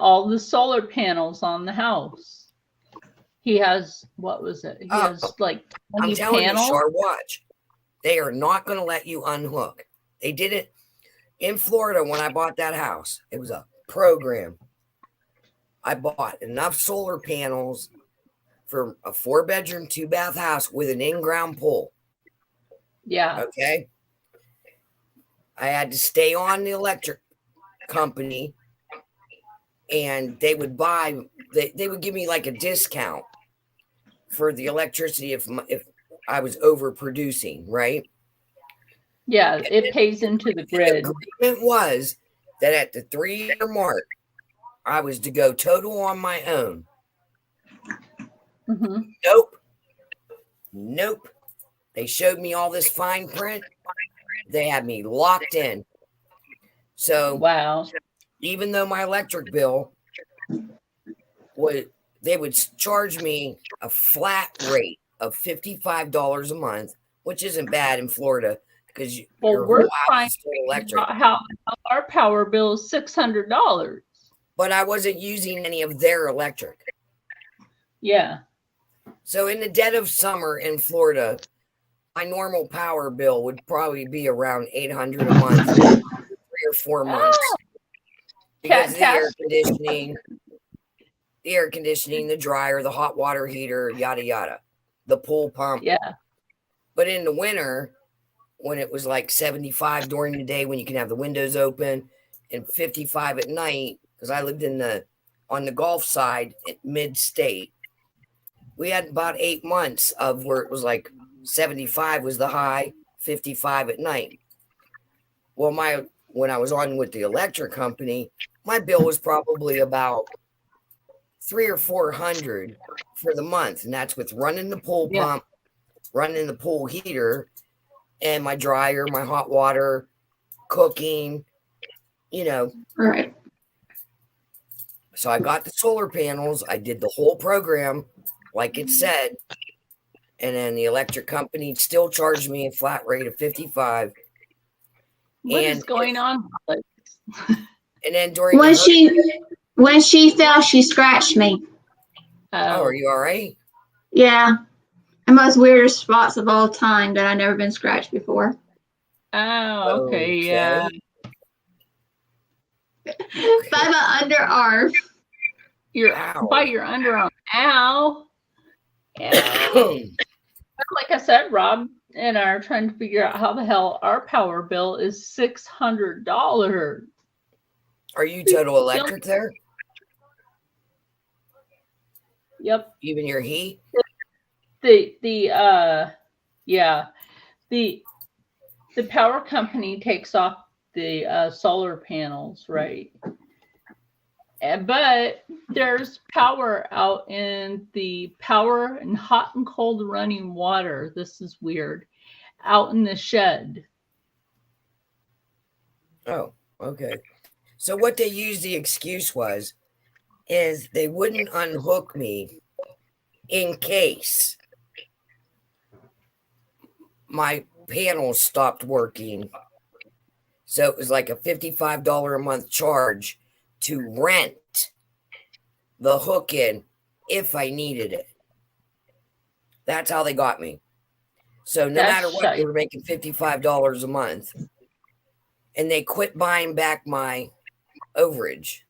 all the solar panels on the house. He has, what was it? He has like 20 I'm telling panels. you, Char, watch. They are not going to let you unhook. They did it in Florida when I bought that house. It was a program. I bought enough solar panels for a 4-bedroom, 2-bath house with an in-ground pool. Yeah. Okay. I had to stay on the electric company, and they would they would give me like a discount for the electricity if I was overproducing, right? Yeah, it pays into the grid. The agreement was that at the 3-year mark, I was to go total on my own. Mm-hmm. Nope. They showed me all this fine print. They had me locked in. So Wow. even though my electric bill they would charge me a flat rate of $55 a month, which isn't bad in Florida because Well, your we're whole trying house is still electric. about how our power bill is $600. But I wasn't using any of their electric. Yeah. So in the dead of summer in Florida, my normal power bill would probably be around $800 a month, 3 or 4 months. Because of the air conditioning, the dryer, the hot water heater, yada yada, the pool pump. Yeah. But in the winter, when it was like 75 during the day, when you can have the windows open, and 55 at night, because I lived on the Gulf side at mid-state, we had about 8 months of where it was like 75 was the high, 55 at night. Well, when I was on with the electric company, my bill was probably about $300 or $400 for the month, and that's with running the pool pump, running the pool heater, and my dryer, my hot water, cooking, Right. So I got the solar panels. I did the whole program like it said, and then the electric company still charged me a flat rate of $55. What is going on? And then during When she fell, she scratched me. are you all right? Yeah. The most weirdest spots of all time that I've never been scratched before. Oh, okay. Yeah. By my underarm. By your underarm. Ow. Like I said, Rob and I are trying to figure out how the hell our power bill is $600. Are you total electric there? Yep. Even your heat? The power company takes off the solar panels, right? But there's power out in the power and hot and cold running water. This is weird. Out in the shed. Oh, okay. So what they used the excuse is they wouldn't unhook me in case my panels stopped working. So it was like a $55 a month charge to rent the hook in if I needed it. That's how they got me. So no matter what, they were making $55 a month. And they quit buying back my overage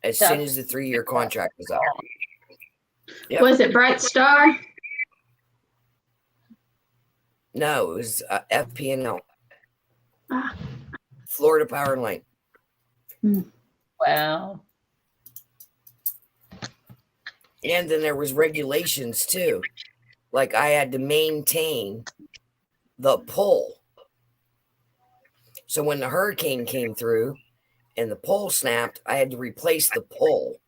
as soon as the 3-year contract was out. Yep. Was it Bright Star? No, it was FP&L. Ah. Florida Power and Light. Wow. And then there was regulations too. Like I had to maintain the pole. So when the hurricane came through and the pole snapped, I had to replace the pole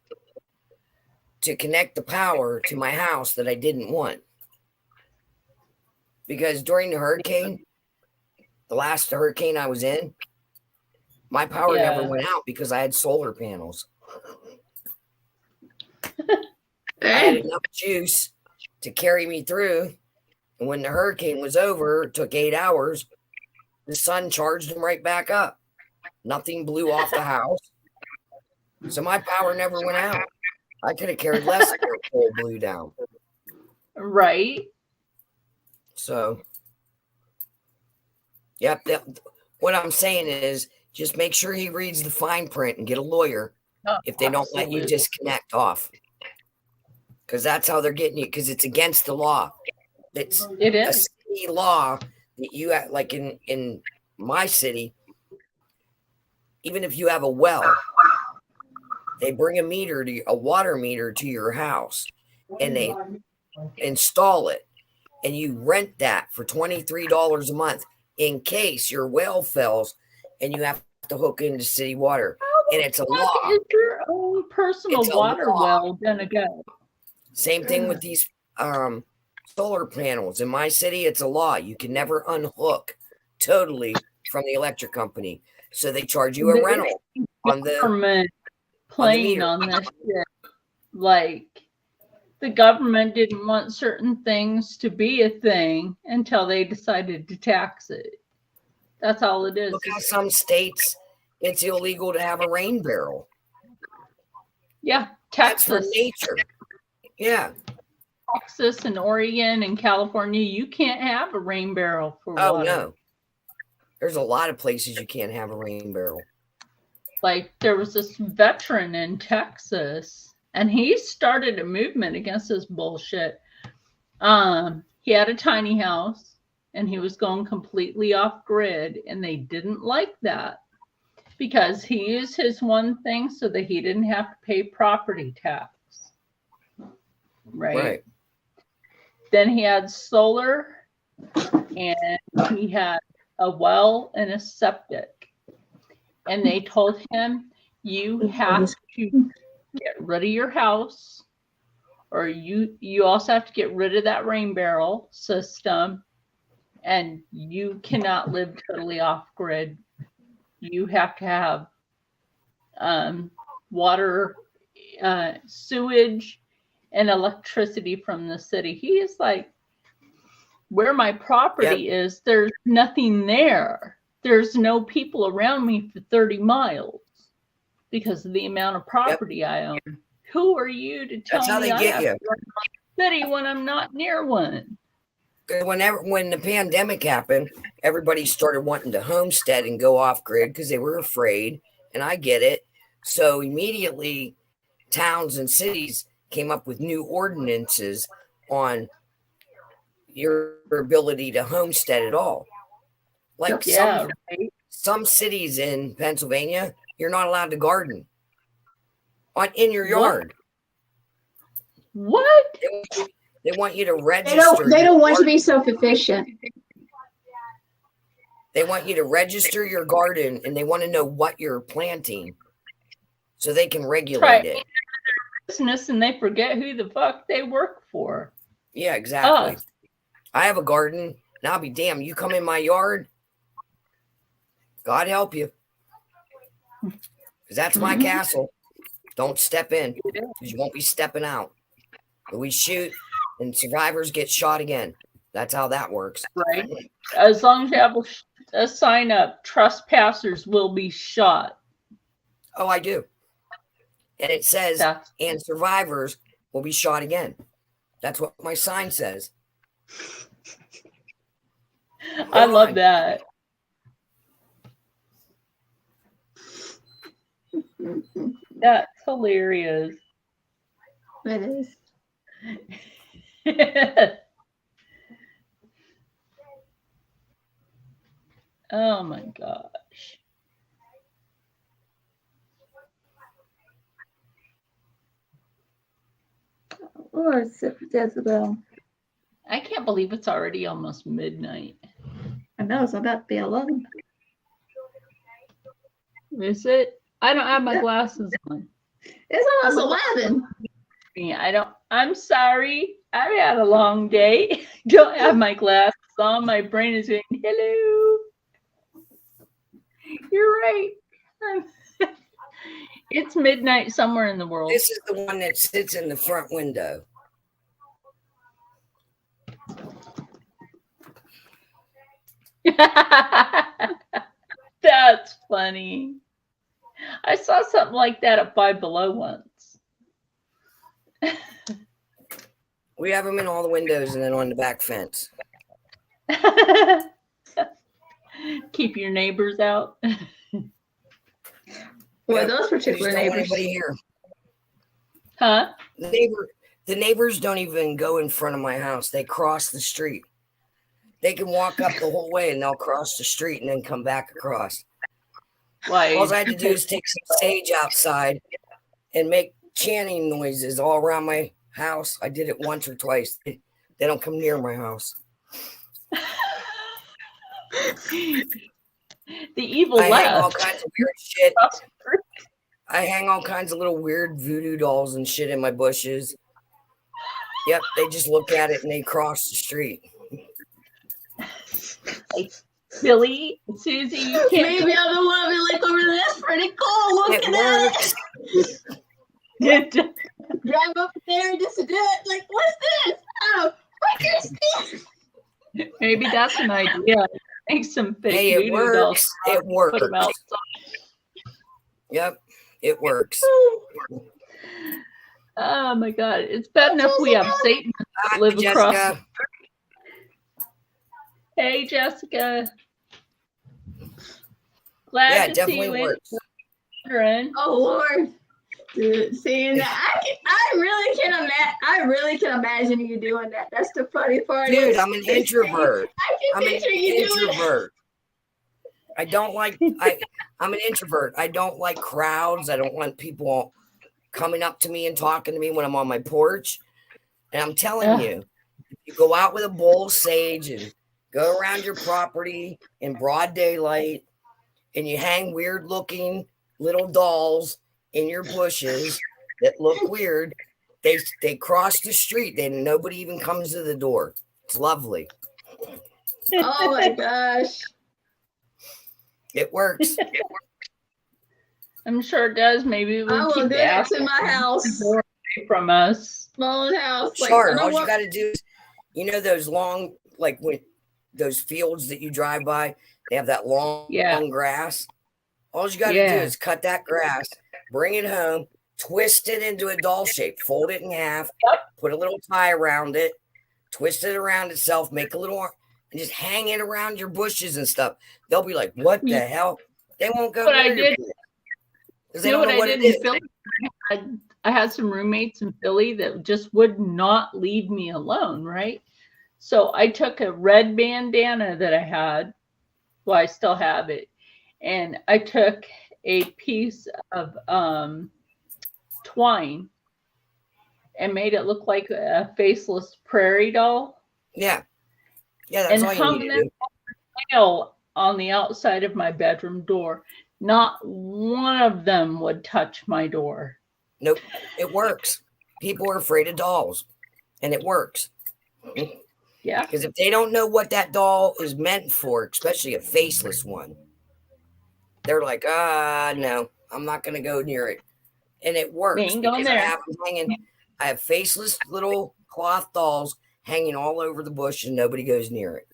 to connect the power to my house that I didn't want. Because during the hurricane, the last hurricane I was in, my power never went out because I had solar panels. I had enough juice to carry me through. And when the hurricane was over, it took 8 hours. The sun charged them right back up. Nothing blew off the house. So my power never went out. I could have carried less if the pole blew down. Right. So, yep. What I'm saying is just make sure he reads the fine print and get a lawyer if they don't let you disconnect off. Because that's how they're getting you, because it's against the law. It is a city law that you have, like in my city, even if you have a well, they bring a water meter to your house and they install it and you rent that for $23 a month in case your well fails and you have to hook into city water. And it's a law. Is your own personal water well gonna go? Same thing with these solar panels. In my city, it's a law. You can never unhook totally from the electric company. So they charge you a The rental on the government playing meter. on this shit. Like, the government didn't want certain things to be a thing until they decided to tax it. That's all it is. Look how some states it's illegal to have a rain barrel. Yeah, That's for Texas. nature. Yeah. Texas and Oregon and California, you can't have a rain barrel for Oh water. no. There's a lot of places you can't have a rain barrel. Like, there was this veteran in Texas, and he started a movement against this bullshit. He had a tiny house, and he was going completely off grid, and they didn't like that because he used his one thing so that he didn't have to pay property tax. Right. Then he had solar, and he had a well and a septic. And they told him, you have to get rid of your house, or you also have to get rid of that rain barrel system, and you cannot live totally off grid. You have to have water, sewage, and electricity from the city. He is like, where my property is, there's nothing there. There's no people around me for 30 miles because of the amount of property I own. Who are you to tell That's how me they I get have you. to run my city when I'm not near one? When the pandemic happened, everybody started wanting to homestead and go off grid because they were afraid, and I get it. So immediately, towns and cities came up with new ordinances on your ability to homestead at all. Like Yeah, right? some cities in Pennsylvania, you're not allowed to garden in your yard. What? They want you to register. They don't your want to garden. be self-efficient. They want you to register your garden, and they want to know what you're planting so they can regulate Right. it. Business, and they forget who the fuck they work for. Yeah, exactly. Us. I have a garden, and I'll be damned. You come in my yard, God help you. Because that's my castle. Don't step in, because you won't be stepping out. But we shoot, and survivors get shot again. That's how that works. Right. As long as you have a sign up, trespassers will be shot. Oh, I do. And it says, That's and survivors will be shot again. That's what my sign says. I love that. That's hilarious. It is. Oh my gosh. Oh, it's Jezebel. I can't believe it's already almost midnight. I know, it's about to be 11. Is it? I don't have my glasses on. It's almost 11. Yeah, I'm sorry. I've had a long day. Don't have my glasses on. My brain is going, hello. You're right. It's midnight somewhere in the world. This is the one that sits in the front window. That's funny. I saw something like that at Five Below once. We have them in all the windows and then on the back fence. Keep your neighbors out. Well, Yeah, those we particular just don't want neighbors. anybody here. Huh? The neighbors don't even go in front of my house. They cross the street. They can walk up the whole way and they'll cross the street and then come back across. Why? All I had to do is take some sage outside and make chanting noises all around my house. I did it once or twice. They don't come near my house. The evil I hang all left. kinds of weird shit. I hang all kinds of little weird voodoo dolls and shit in my bushes. Yep, they just look at it and they cross the street. Like, Billy, Susie, you can't. Maybe I'm the one be like, over there, that's pretty cool. Looking at it. Drive up there just to do it. Like, what's this? Oh, freaking Steve. Maybe that's an idea. Make some fake Hey, it voodoo dolls. works. It Put them works. outside. Yep, it works. Oh my God. It's bad enough we have Satan Hi, live across. Jessica. Hey, Jessica. Yeah, Glad it to see you definitely in works. children. Oh Lord. Dude, seeing that, I really can imagine you doing that. That's the funny part. Dude, is- I'm an introvert. I I'm can an picture you doing it. introvert. I'm an introvert. I don't like crowds. I don't want people coming up to me and talking to me when I'm on my porch. And I'm telling Ugh. you, if you go out with a bowl of sage and go around your property in broad daylight and you hang weird looking little dolls in your bushes that look weird, they cross the street and nobody even comes to the door. It's lovely. Oh my gosh. It works. I'm sure it does. Maybe we I will keep do the that ass to my house. away from us. Small house. Like, Sure. you know All you what? got to do is, those long, like when those fields that you drive by, they have that long Yeah. grass. All you got to Yeah. do is cut that grass, bring it home, twist it into a doll shape, fold it in half, put a little tie around it, twist it around itself, make a little, and just hang it around your bushes and stuff. They'll be like, "What the hell?" They won't go. What I near your did- place, 'cause they You know don't what know I what did it in is. Philly? I had some roommates in Philly that just would not leave me alone, right? So I took a red bandana that I had. Well, I still have it. And I took a piece of twine and made it look like a faceless prairie doll Yeah, that's and all you hung need to them do. nail on the outside of my bedroom door. Not one of them would touch my door. Nope, it works. People are afraid of dolls, and it works. Yeah. Because if they don't know what that doll is meant for, especially a faceless one, they're like, no, I'm not going to go near it. And it works ain't going because I there. have them hanging. I have faceless little cloth dolls hanging all over the bush, and nobody goes near it.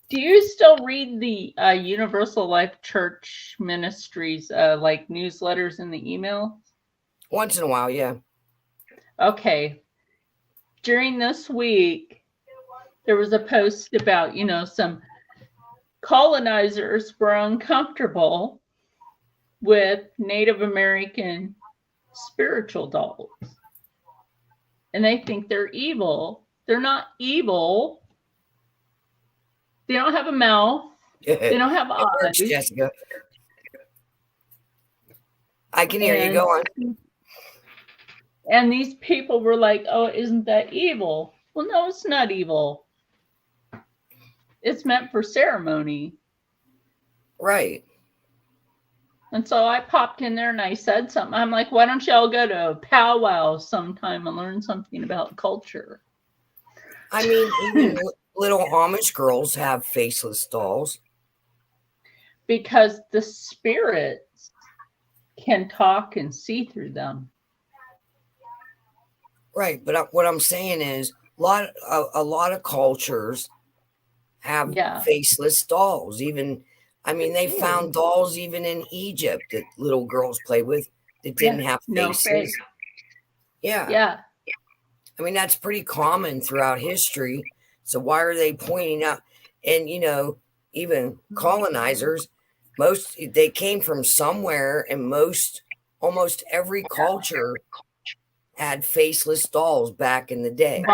Do you still read the Universal Life Church Ministries like newsletters in the email? Once in a while, yeah. Okay. During this week, there was a post about, some colonizers were uncomfortable with Native American spiritual dolls. And they think they're evil. They're not evil. They don't have a mouth. They don't have It works, eyes. Jessica. I can hear you. Go on. And these people were like, "Oh, isn't that evil?" Well, no, it's not evil. It's meant for ceremony. Right. And so I popped in there and I said something. I'm like, why don't y'all go to a powwow sometime and learn something about culture? I mean, even little Amish girls have faceless dolls. Because the spirits can talk and see through them. Right, but what I'm saying is a lot of cultures have faceless dolls. Even, they found dolls even in Egypt that little girls play with that didn't have faces. No face. Yeah. Yeah. That's pretty common throughout history. So why are they pointing out? And even colonizers, they came from somewhere, and almost every culture had faceless dolls back in the day.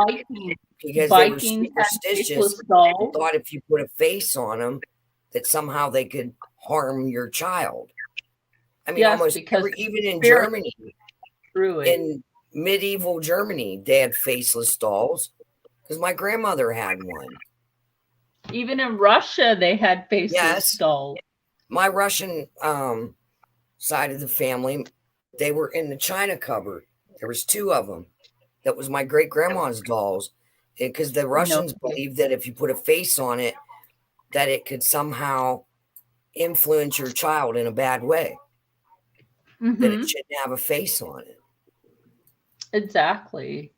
Because they were superstitious. They thought if you put a face on them, that somehow they could harm your child. Almost even in Germany, in medieval Germany, they had faceless dolls because my grandmother had one. Even in Russia, they had faceless dolls. My Russian side of the family, they were in the china cupboard. There was two of them. that was my great grandma's dolls, because the Russians believed that if you put a face on it, that it could somehow influence your child in a bad way. That it shouldn't have a face on it. Exactly.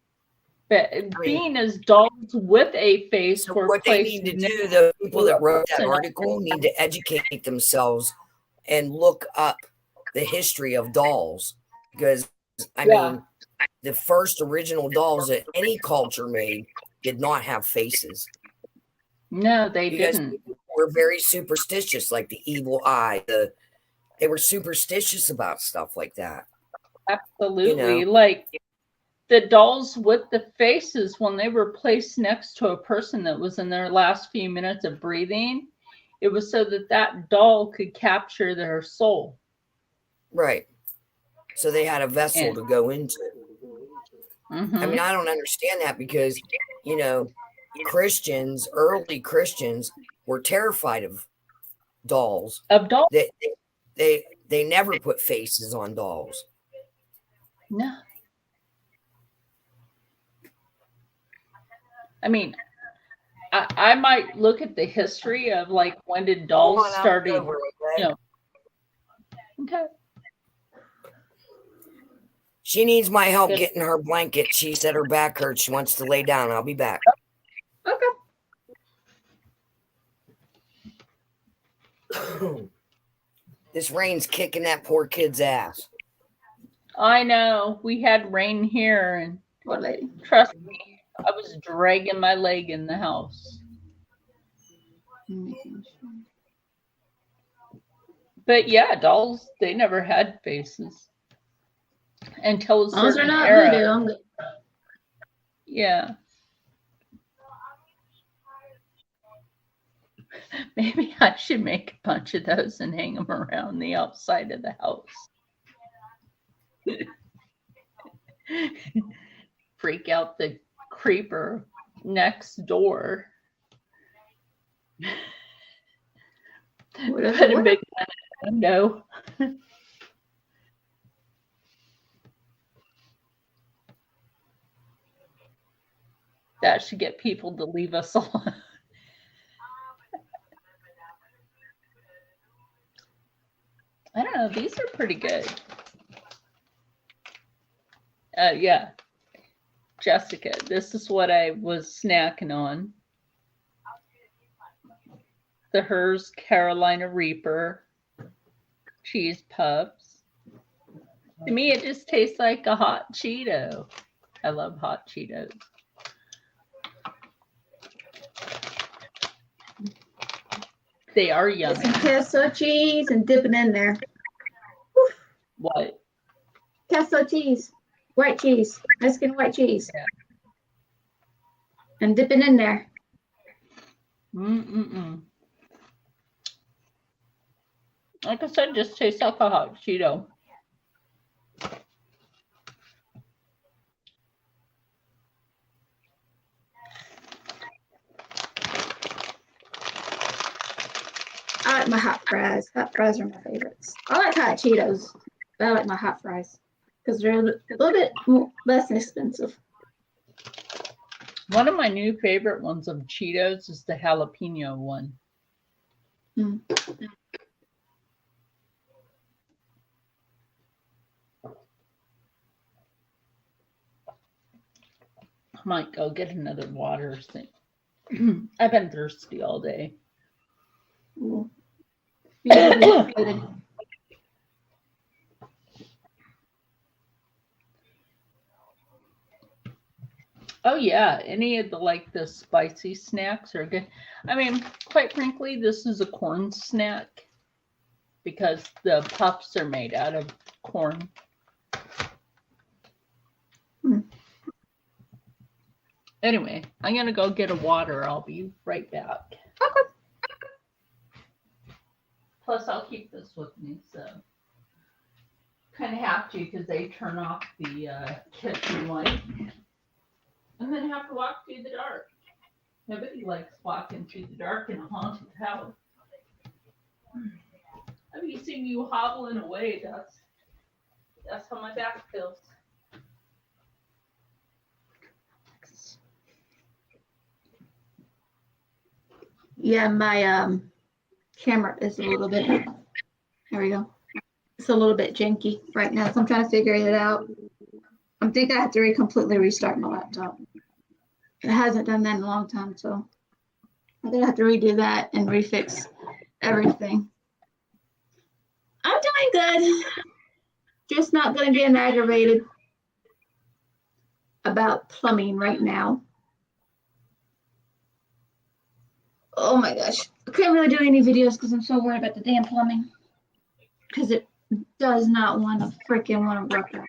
But being as dolls with a face, So were what they placed need to do, the people that wrote that article need to educate themselves and look up the history of dolls, because I mean, the first original dolls that any culture made did not have faces. No, they Because didn't. people were very superstitious, like the evil eye. They were superstitious about stuff like that. Absolutely. Like the dolls with the faces, when they were placed next to a person that was in their last few minutes of breathing, it was so that that doll could capture their soul. Right. So they had a vessel to go into. I mean, I don't understand that, because, Christians, early Christians, were terrified of dolls. Of dolls? They never put faces on dolls. No. I mean, I might look at the history of like when did dolls started. Okay. She needs my help getting her blanket. She said her back hurts. She wants to lay down. I'll be back. Okay. This rain's kicking that poor kid's ass. I know. We had rain here, and trust me, I was dragging my leg in the house. But yeah, dolls, they never had faces until a certain era. Voodoo. Yeah. Maybe I should make a bunch of those and hang them around the outside of the house. Freak out the creeper next door. Put a big window. That should get people to leave us alone. I don't know. These are pretty good. Yeah. Jessica, this is what I was snacking on. The Hers Carolina Reaper cheese puffs. To me, it just tastes like a hot Cheeto. I love hot Cheetos. They are yummy. Get some queso cheese and dip it in there. Whew. What? Queso cheese. White cheese. Mexican white cheese. Yeah. And dip it in there. Like I said, just tastes like a hot Cheeto. I like my hot fries. Hot fries are my favorites. I like hot Cheetos, but I like my hot fries because they're a little bit less expensive. One of my new favorite ones of Cheetos is the jalapeno one. I might go get another water thing. I've been thirsty all day. Oh yeah, any of the spicy snacks are good. I mean, quite frankly, this is a corn snack because the puffs are made out of corn. Anyway, I'm gonna go get a water. I'll be right back. Okay. Plus, I'll keep this with me, so kind of have to because they turn off the kitchen light. And then have to walk through the dark. Nobody likes walking through the dark in a haunted house. Have you seen you hobbling away? That's how my back feels. Yeah, my camera is a little bit. There we go. It's a little bit janky right now, so I'm trying to figure it out. I think I have to completely restart my laptop. It hasn't done that in a long time, so I'm gonna have to redo that and refix everything. I'm doing good. Just not gonna get aggravated about plumbing right now. Oh my gosh. I couldn't really do any videos because I'm so worried about the damn plumbing. Because it does not want to freaking want to work out.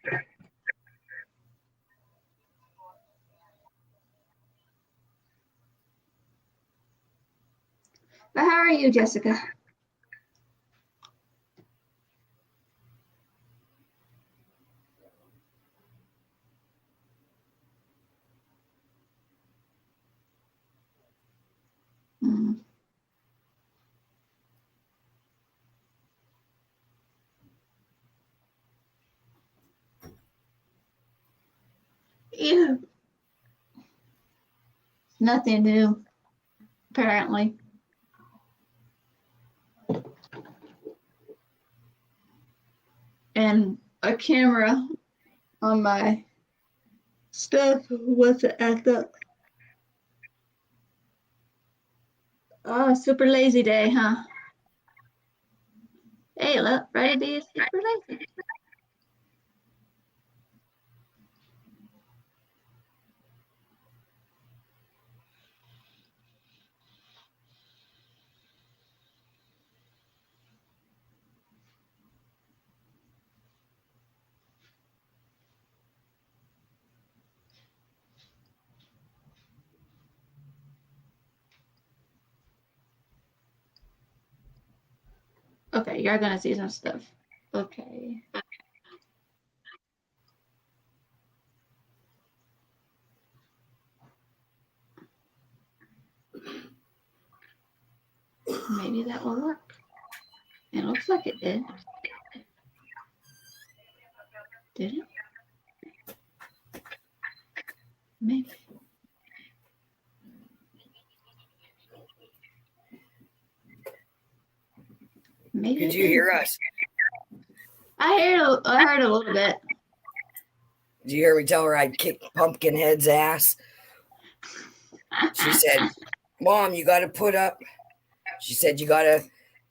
But how are you, Jessica? Mm. Yeah. Nothing new, apparently. And a camera on my stuff wasn't act up. Oh, super lazy day, huh? Hey, look, Friday be super lazy. Okay, you're gonna see some stuff. Okay. Maybe that will work. It looks like it did. Did it? Maybe. Maybe. Did you hear us? I heard a little bit. Did you hear me tell her I'd kick Pumpkinhead's ass? She said, Mom, you got to put up. She said, you got to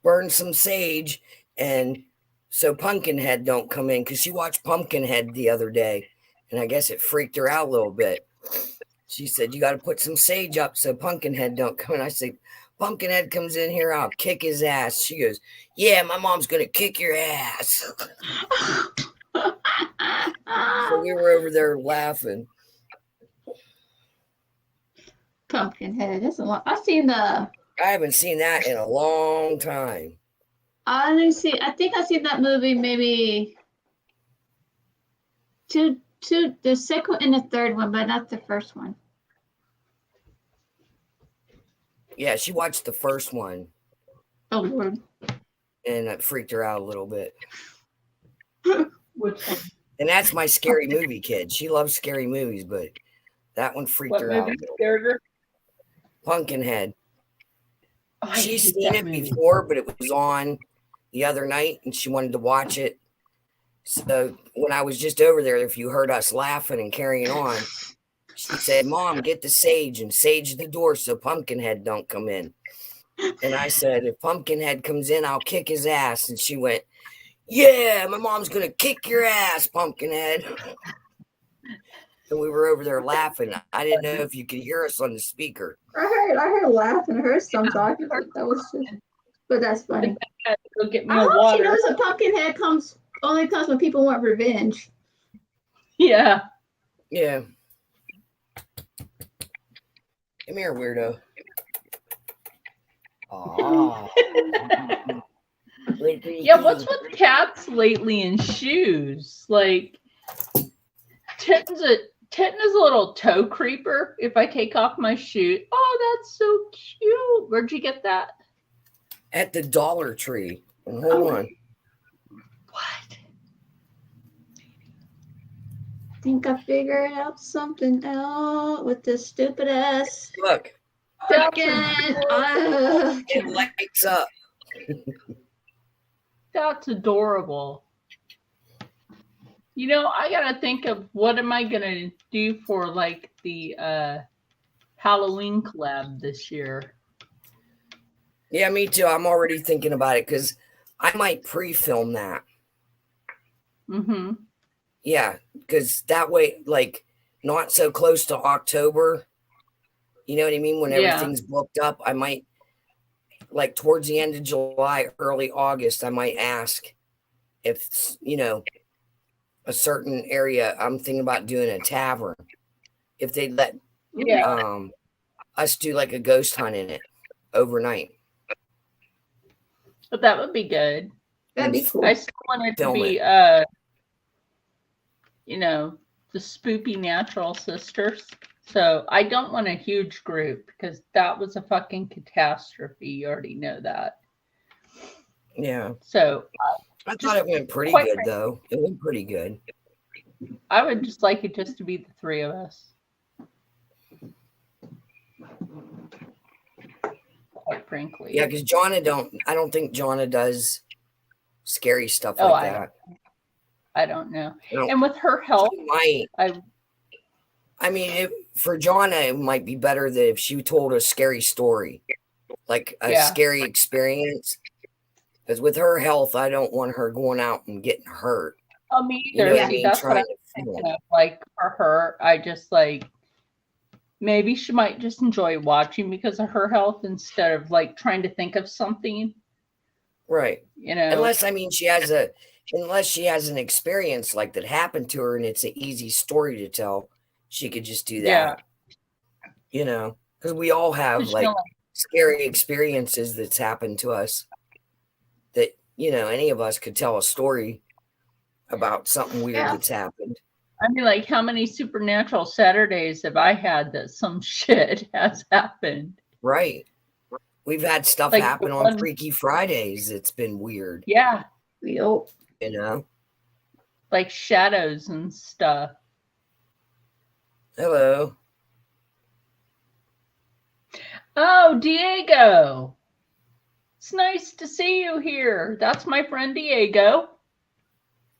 burn some sage and so Pumpkinhead don't come in because she watched Pumpkinhead the other day. And I guess it freaked her out a little bit. She said, you got to put some sage up so Pumpkinhead don't come in. I said, Pumpkinhead comes in here, I'll kick his ass. She goes, yeah, my mom's going to kick your ass. So we were over there laughing. Pumpkinhead. That's a lot. I haven't seen that in a long time. I think I seen that movie maybe the second and the third one, but not the first one. Yeah, she watched the first one. Oh Lord. And it freaked her out a little bit. Which one? And that's my scary movie kid. She loves scary movies, but that one freaked her out. Scared her? Pumpkinhead. Oh, She's seen it before, but it was on the other night and she wanted to watch it. So when I was just over there, if you heard us laughing and carrying on, she said, Mom, get the sage and sage the door so Pumpkinhead don't come in. And I said, if Pumpkinhead comes in, I'll kick his ass. And she went, yeah, my mom's going to kick your ass, Pumpkinhead. So we were over there laughing. I didn't know if you could hear us on the speaker. I heard laughing. I heard some talking. That was just, but that's funny. Go get me I a hope she water. knows a Pumpkinhead only comes when people want revenge. Yeah. Yeah. Come here, weirdo. Oh. Yeah, what's with cats lately in shoes? Like, Titten's a little toe creeper if I take off my shoe. Oh, that's so cute. Where'd you get that? At the Dollar Tree. Hold on. What? I think I figured out something out with this stupid ass. Look. Freaking, It lights up. That's adorable. You know, I gotta think of what am I gonna do for like the Halloween collab this year. Yeah, me too. I'm already thinking about it because I might pre-film that. Mm-hmm. Yeah, because that way, like, not so close to October. You know what I mean? When Yeah. everything's booked up, I might, like, towards the end of July, early August, I might ask if, you know, a certain area. I'm thinking about doing a tavern. If they'd let Yeah. us do like a ghost hunt in it overnight. But that would be good. that'd be cool. I still want it to Film be it. you know, the Spoopy Natural Sisters. So I don't want a huge group because that was a fucking catastrophe. You already know that. Yeah. So I thought it went pretty quite good, frankly- though. It went pretty good. I would just like it just to be the three of us. Quite frankly. Yeah, because I don't think Jonna does scary stuff Oh, like that. I don't know. No. And with her health, She might. I mean, for Jonna, it might be better that if she told a scary story, like a Yeah. scary experience. Because with her health, I don't want her going out and getting hurt. oh, me You know either. what I See, mean? that's what Trying I'm to thinking film. of. Like for her, I just like maybe she might just enjoy watching because of her health instead of like trying to think of something. Right. You know. Unless, I mean, unless she has an experience like that happened to her and it's an easy story to tell, she could just do that. Yeah. You know, because we all have Just like feel scary experiences that's happened to us that, you know, any of us could tell a story about something weird Yeah. that's happened. I mean, like, how many supernatural Saturdays have I had that some shit has happened? Right. We've had stuff Like, happen on one- Freaky Fridays. It's been weird, Yeah, Yup. you know? like shadows and stuff. Hello. Oh, Diego. It's nice to see you here. That's my friend Diego.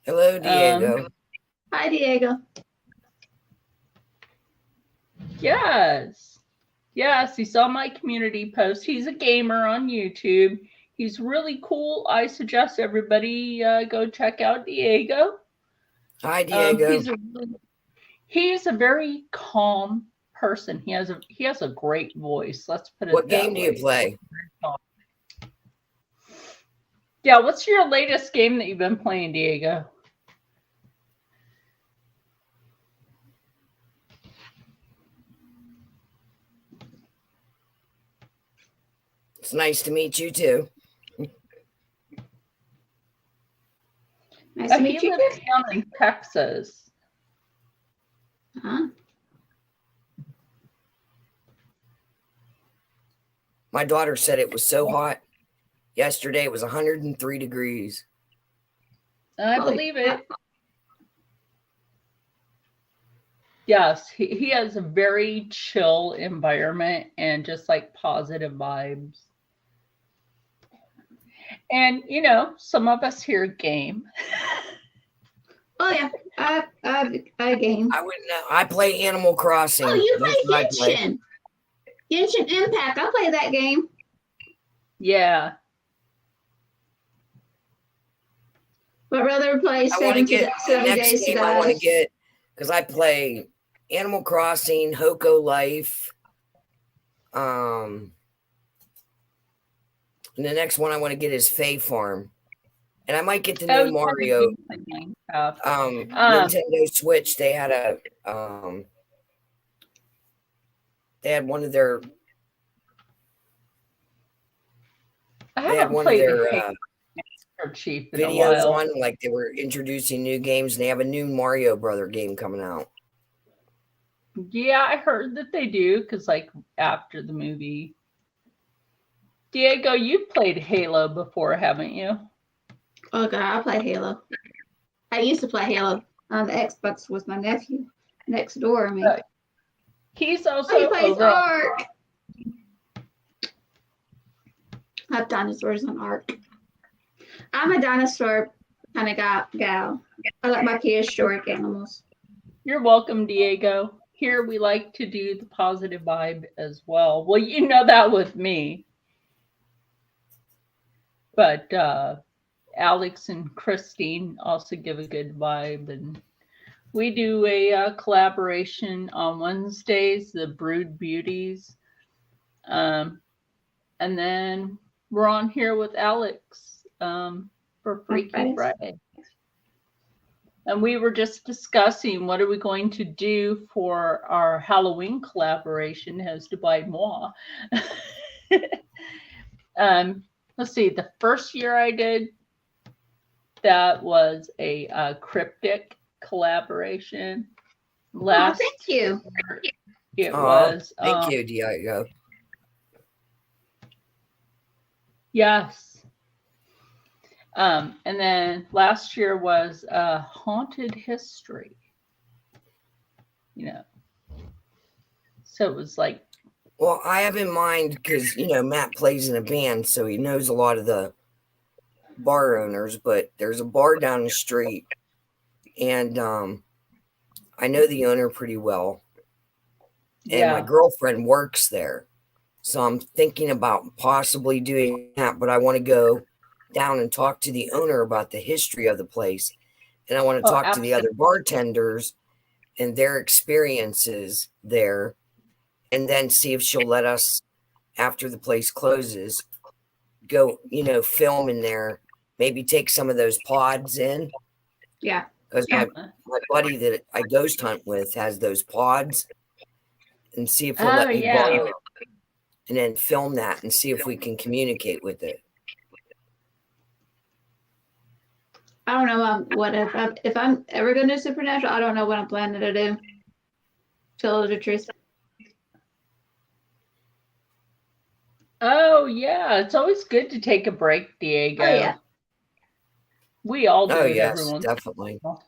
Hello, Diego. Hi, Diego. Yes. Yes, he saw my community post. He's a gamer on YouTube. He's really cool. I suggest everybody go check out Diego. Hi, Diego. He's a very calm person. He has a great voice. Let's put it What that game do you way. play? Yeah, what's your latest game that you've been playing, Diego? It's nice to meet you too. Nice to meet He you. lives down in Texas. Huh? My daughter said it was so hot. Yesterday it was 103 degrees. I Holy believe crap. it. Yes, he has a very chill environment and just like positive vibes. And you know, some of us here game. Oh yeah, I game. I wouldn't know. I play Animal Crossing. Oh, you That's what I play Genshin. Genshin Impact. I play that game. Yeah. But rather play I want to get the 7 next days to game I want to die. get because I play Animal Crossing, Hoko Life. And the next one I want to get is Fae Farm. And I might get the new Mario. Nintendo Switch, they had one of their I they had haven't one of played their Master Chief in a videos while. on, like they were introducing new games, and they have a new Mario Brother game coming out. Yeah, I heard that they do because, like, after the movie. Diego, you played Halo before, haven't you? Oh god, I play Halo. I used to play Halo on the Xbox with my nephew next door to me. He's also Oh, he plays over. Ark. have dinosaurs on Ark. I'm a dinosaur kind of gal. I like my prehistoric animals. You're welcome, Diego. Here we like to do the positive vibe as well. Well, you know that with me. But Alex and Christine also give a good vibe. And we do a collaboration on Wednesdays, the Brood Beauties. And then we're on here with Alex for Freaky Friday. And we were just discussing what are we going to do for our Halloween collaboration as Dubai Moi. Let's see, the first year I did, that was a cryptic collaboration. Last thank you. Year, it was. Thank you, Diego. Yes. And then last year was haunted history. You know. So it was like. Well, I have in mind because, Matt plays in a band, so he knows a lot of the bar owners, but there's a bar down the street, and I know the owner pretty well. And my girlfriend works there. So I'm thinking about possibly doing that, but I want to go down and talk to the owner about the history of the place. And I want to talk to the other bartenders and their experiences there, and then see if she'll let us, after the place closes, go, film in there, maybe take some of those pods in. Yeah. Because my buddy that I ghost hunt with has those pods, and see if he'll let me borrow it. And then film that and see if we can communicate with it. I don't know if I'm ever going to do Supernatural. I don't know what I'm planning to do. Tell the truth. Oh yeah, it's always good to take a break, Diego. Oh yeah. We all do it yes, every once definitely. in a while.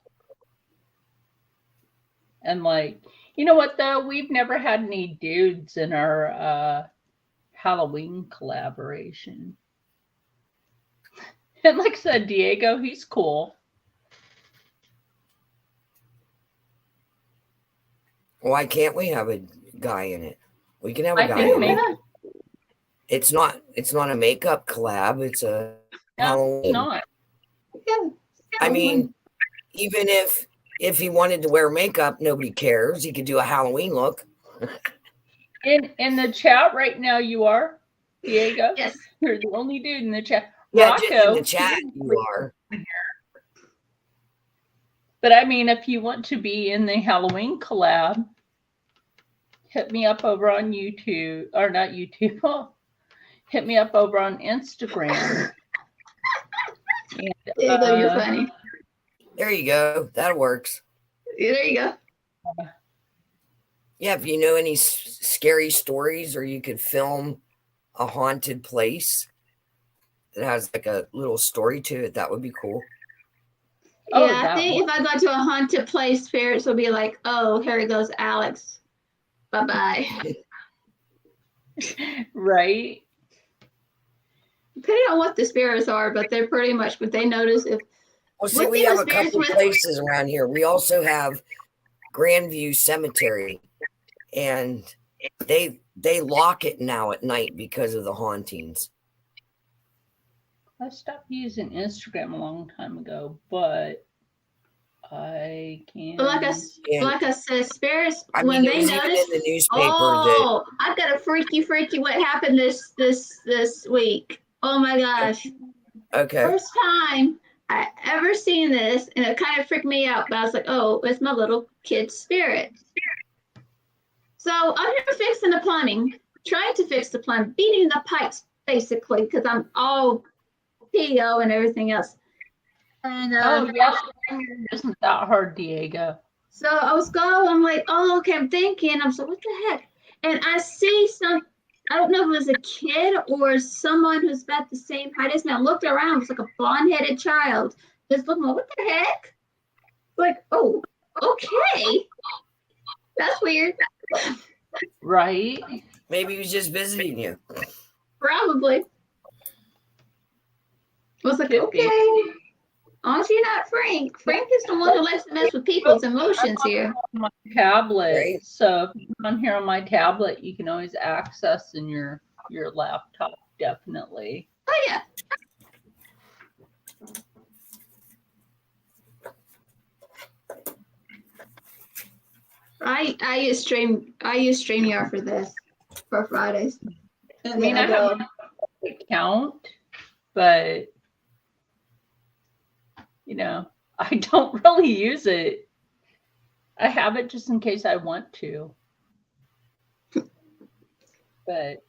And you know what though? We've never had any dudes in our Halloween collaboration. And like I said, Diego, he's cool. Why can't we have a guy in it? We can have a guy in it. It's not a makeup collab. It's a Halloween. It's not. I mean, even if he wanted to wear makeup, nobody cares. He could do a Halloween look. In the chat right now, you are, Diego? Yes. You're the only dude in the chat. Yeah, Rocco, in the chat you are. But I mean, if you want to be in the Halloween collab, hit me up over on YouTube, or not YouTube. Hit me up over on Instagram. And, You're funny. There you go. That works. There you go. Yeah, if you know any scary stories, or you could film a haunted place that has like a little story to it, that would be cool. Yeah, I think if I go to a haunted place, spirits will be like, "Oh, here goes Alex. Bye-bye." Right. Depending on what the spirits are, but they're pretty much what they notice. If Well, see, we have a couple places around here. We also have Grandview Cemetery, and they lock it now at night because of the hauntings. I stopped using Instagram a long time ago, but I can. But like I said, spirits, I when mean, they it was notice, even in the newspaper I've got a freaky what happened this week. Oh my gosh. Okay. First time I ever seen this, and it kind of freaked me out, but I was like, oh, it's my little kid's spirit. So I'm here fixing the plumbing, trying to fix the plumbing, beating the pipes basically, because I'm all PO and everything else. And yes, isn't that hard, Diego? So I was going, I'm like, oh, okay, I'm thinking, I'm like, what the heck? And I see I don't know if it was a kid or someone who's about the same height as me. I looked around, it was like a blonde-headed child. Just looking, what the heck? Like, oh, okay. That's weird. Right. Maybe he was just visiting you. Probably. was like, Could be. okay. As long as you're not Frank. Frank is the one who likes to mess with people's emotions here. On my tablet. Right. So if you're on here on my tablet, you can always access in your laptop, definitely. Oh yeah. I use StreamYard for this for Fridays. I mean, I have an account, but you know, I don't really use it. I have it just in case I want to. But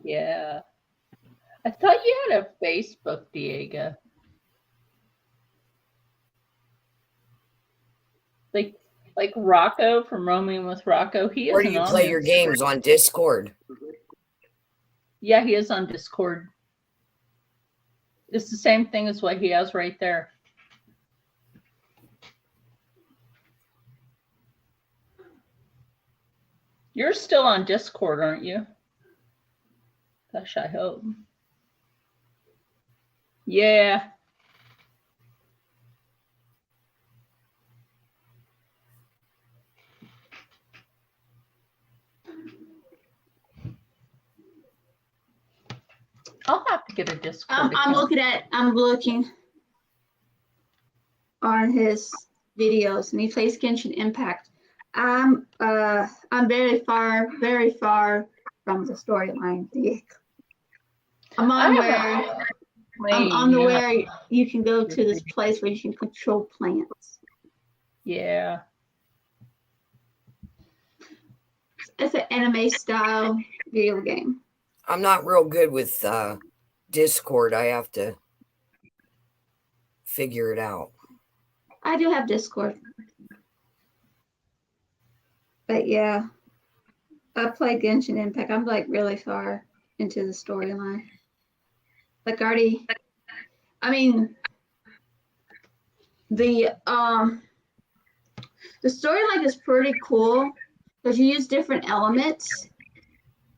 yeah. I thought you had a Facebook, Diego. Like Rocco from Roaming with Rocco. He Where do isn't you on play this. your games? On Discord? Yeah, he is on Discord. It's the same thing as what he has right there. You're still on Discord, aren't you? Gosh, I hope. Yeah. I'll have to get a Discord I'm account. looking on his videos, and he plays Genshin Impact. I'm very far from the storyline. I'm on where you can go to this place where you can control plants. Yeah. It's an anime style video game. I'm not real good with Discord. I have to figure it out. I do have Discord. But yeah, I play Genshin Impact. I'm like really far into the storyline. Like already, I mean, the storyline is pretty cool because you use different elements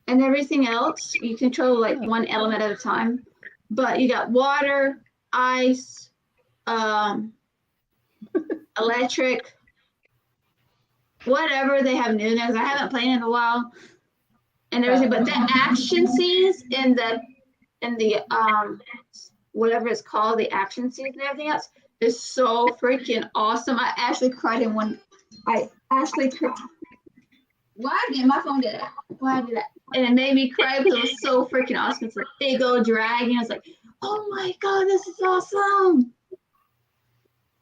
and everything else. You control like one element at a time, but you got water, ice, electric, whatever they have new names. I haven't played in a while and everything, but the action scenes in the whatever it's called, the action scenes and everything else is so freaking awesome. I actually cried in one. I actually cried. Why did my phone do that? Why did that? And it made me cry because it was so freaking awesome. It's a big old dragon. I was like, oh my god, this is awesome.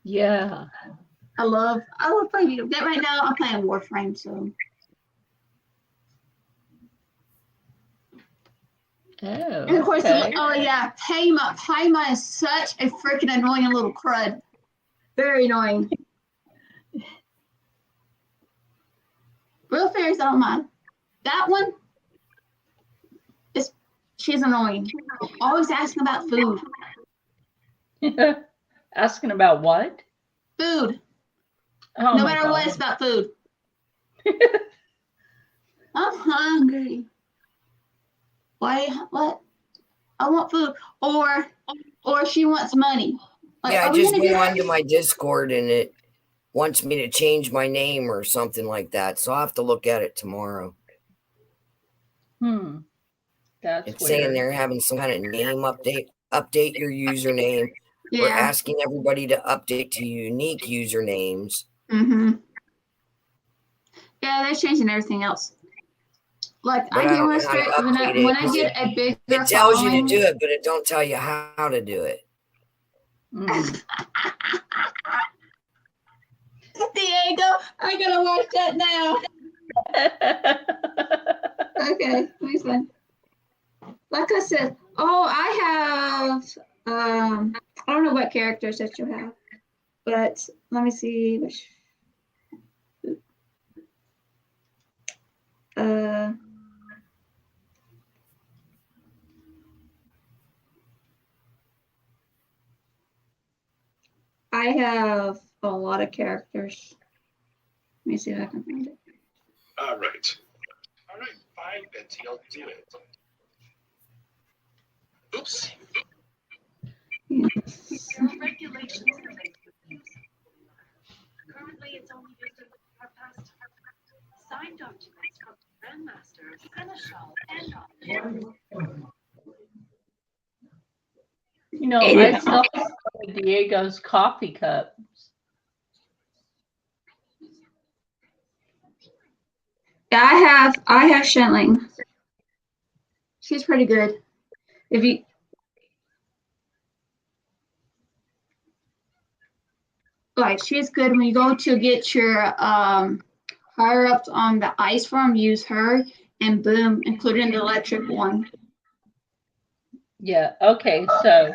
Yeah. I love playing video game. Right now I'm playing Warframe, so and of course, okay. oh yeah, Paima is such a freaking annoying little crud. Very annoying. Real fairies, I don't mind. That one she's annoying. Always asking about food. Asking about what? Food. Oh No my matter God. what, it's about food. I'm hungry. Why? What? I want food. Or she wants money. Like, Yeah, I are we just gonna went get onto my Discord and it wants me to change my name or something like that. So I'll have to look at it tomorrow. That's It's weird. saying they're having some kind of name update. Update your username. We're Yeah. asking everybody to update to unique usernames. Mm-hmm. Yeah, they're changing everything else. Like But I I do don't want know to how to start update when it, I 'cause get a bigger It tells you to following. do it, but it don't tell you how to do it. Diego, I gotta watch that now. Okay, nice one. Like I said, I have I don't know what characters that you have, but let me see which I have a lot of characters. Let me see if I can find it. All right, fine, Betty, I'll do it. Oops. There are regulations that make it use. Currently, it's only used in our past. Signed documents from the Grandmaster, Seneschal, and You know, I still have some of Diego's coffee cups. Yeah, I have Shentling. She's pretty good. If you like, she's good when you go to get your higher ups on the ice farm, use her, and boom, including the electric one. Yeah, okay, so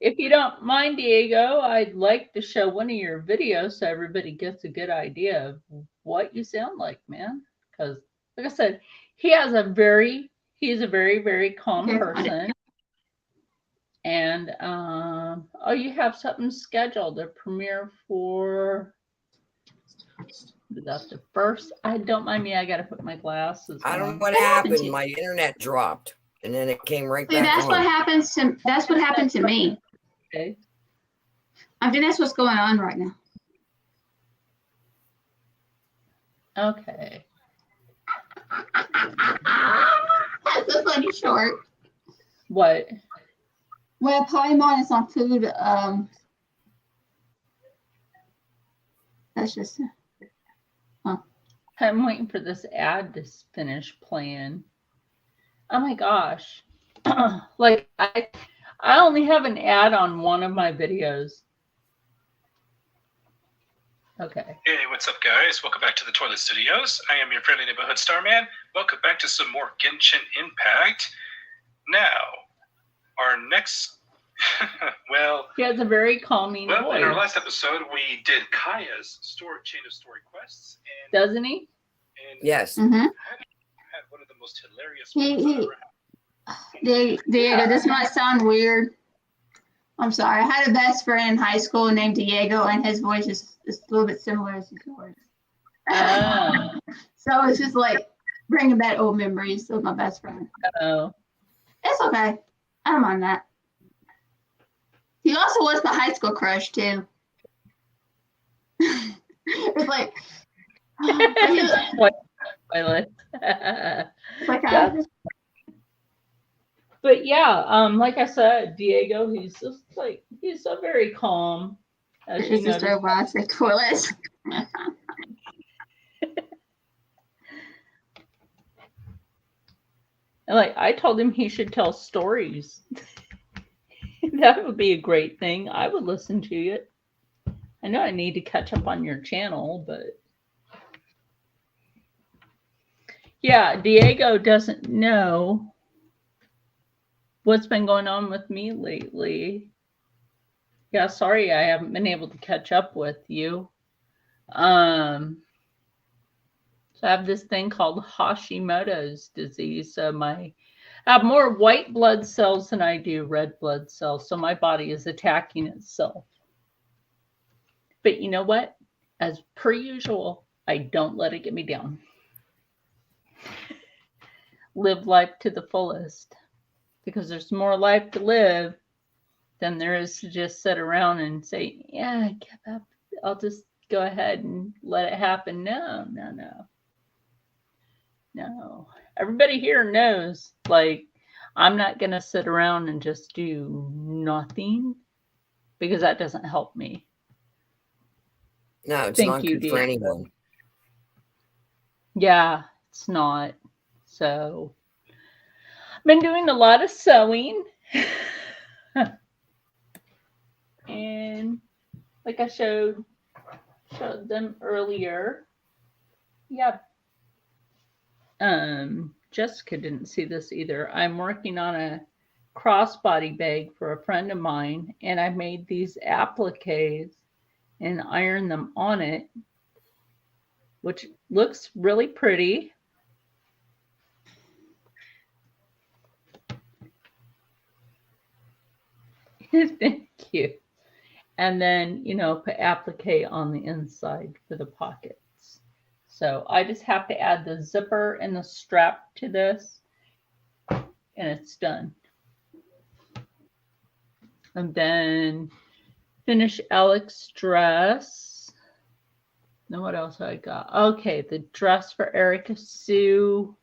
if you don't mind, Diego, I'd like to show one of your videos so everybody gets a good idea of what you sound like, man. Because, like I said, he's a very, very calm Okay. person. And oh, you have something scheduled, a premiere for that's the first. I don't mind me, I gotta put my glasses I don't on. know what happened. My internet dropped, and then it came right See, back that's on. what happens to. That's what happened to me. Okay. I think that's what's going on right now. Okay. That's a funny short. What? Well, Paimon is on food. That's just. I'm waiting for this ad to finish playing. Oh my gosh. Like I only have an ad on one of my videos. Okay. Hey, what's up, guys? Welcome back to the Toilet Studios. I am your friendly neighborhood Starman. Welcome back to some more Genshin Impact. Now, our next, well, She has a very calming in our voice, last episode, we did Kaya's chain of story quests, and doesn't he? Yes. Mm-hmm. had one of the most hilarious ones I've ever had. Diego, this might sound weird. I'm sorry. I had a best friend in high school named Diego, and his voice is a little bit similar as yours. Oh. So it's just like bringing back old memories of my best friend. Oh. It's okay. I don't mind that. He also was the high school crush too. It's like, Toilet. it's like But yeah, like I said, Diego, he's just like he's so very calm. As you it's just notice. a why I say toilets. And like I told him he should tell stories. That would be a great thing. I would listen to it. I know I need to catch up on your channel, but yeah, Diego doesn't know what's been going on with me lately. Yeah, sorry I haven't been able to catch up with you. So I have this thing called Hashimoto's disease. So I have more white blood cells than I do red blood cells. So my body is attacking itself. But you know what? As per usual, I don't let it get me down. Live life to the fullest. Because there's more life to live than there is to just sit around and say, yeah, I give up. I'll just go ahead and let it happen. No. Everybody here knows, like, I'm not going to sit around and just do nothing because that doesn't help me. No, it's Thank not you, good for Diego. anyone. Yeah, it's not. So, I've been doing a lot of sewing. And like I showed them earlier. Yeah. Jessica didn't see this either. I'm working on a crossbody bag for a friend of mine, and I made these appliques and ironed them on it, which looks really pretty. Thank you. And then, put applique on the inside for the pockets. So I just have to add the zipper and the strap to this, and it's done. And then finish Alex's dress. Then what else I got? Okay, the dress for Erica Sue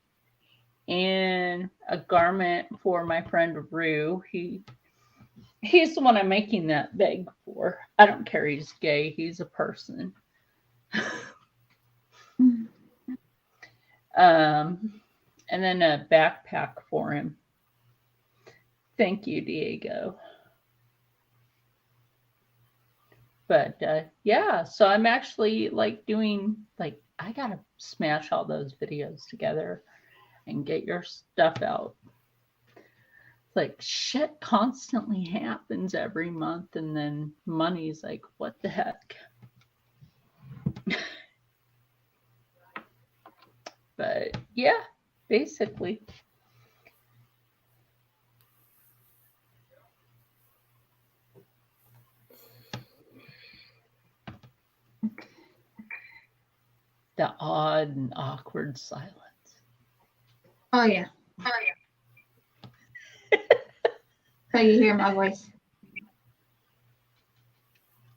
and a garment for my friend Rue. He's the one I'm making that bag for. I don't care he's gay. He's a person. And then a backpack for him. Thank you, Diego. But yeah, so I'm actually like doing, like, I gotta smash all those videos together and get your stuff out. Like, shit constantly happens every month, and then money's like, what the heck? But yeah, basically. The odd and awkward silence. Oh yeah. So you hear my voice.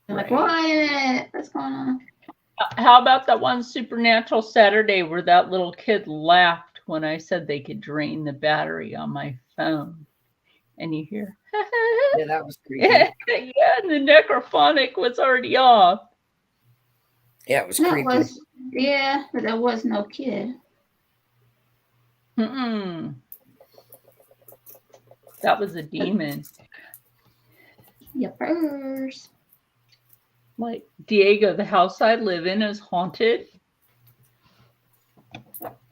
I'm like, what? What's going on? How about that one Supernatural Saturday where that little kid laughed when I said they could drain the battery on my phone? And you hear, Yeah, that was creepy. yeah, and the necrophonic was already off. Yeah, it was That creepy. was, yeah, but there was no kid. Mm-mm. That was a demon. Yippers. Like, Diego, the house I live in is haunted.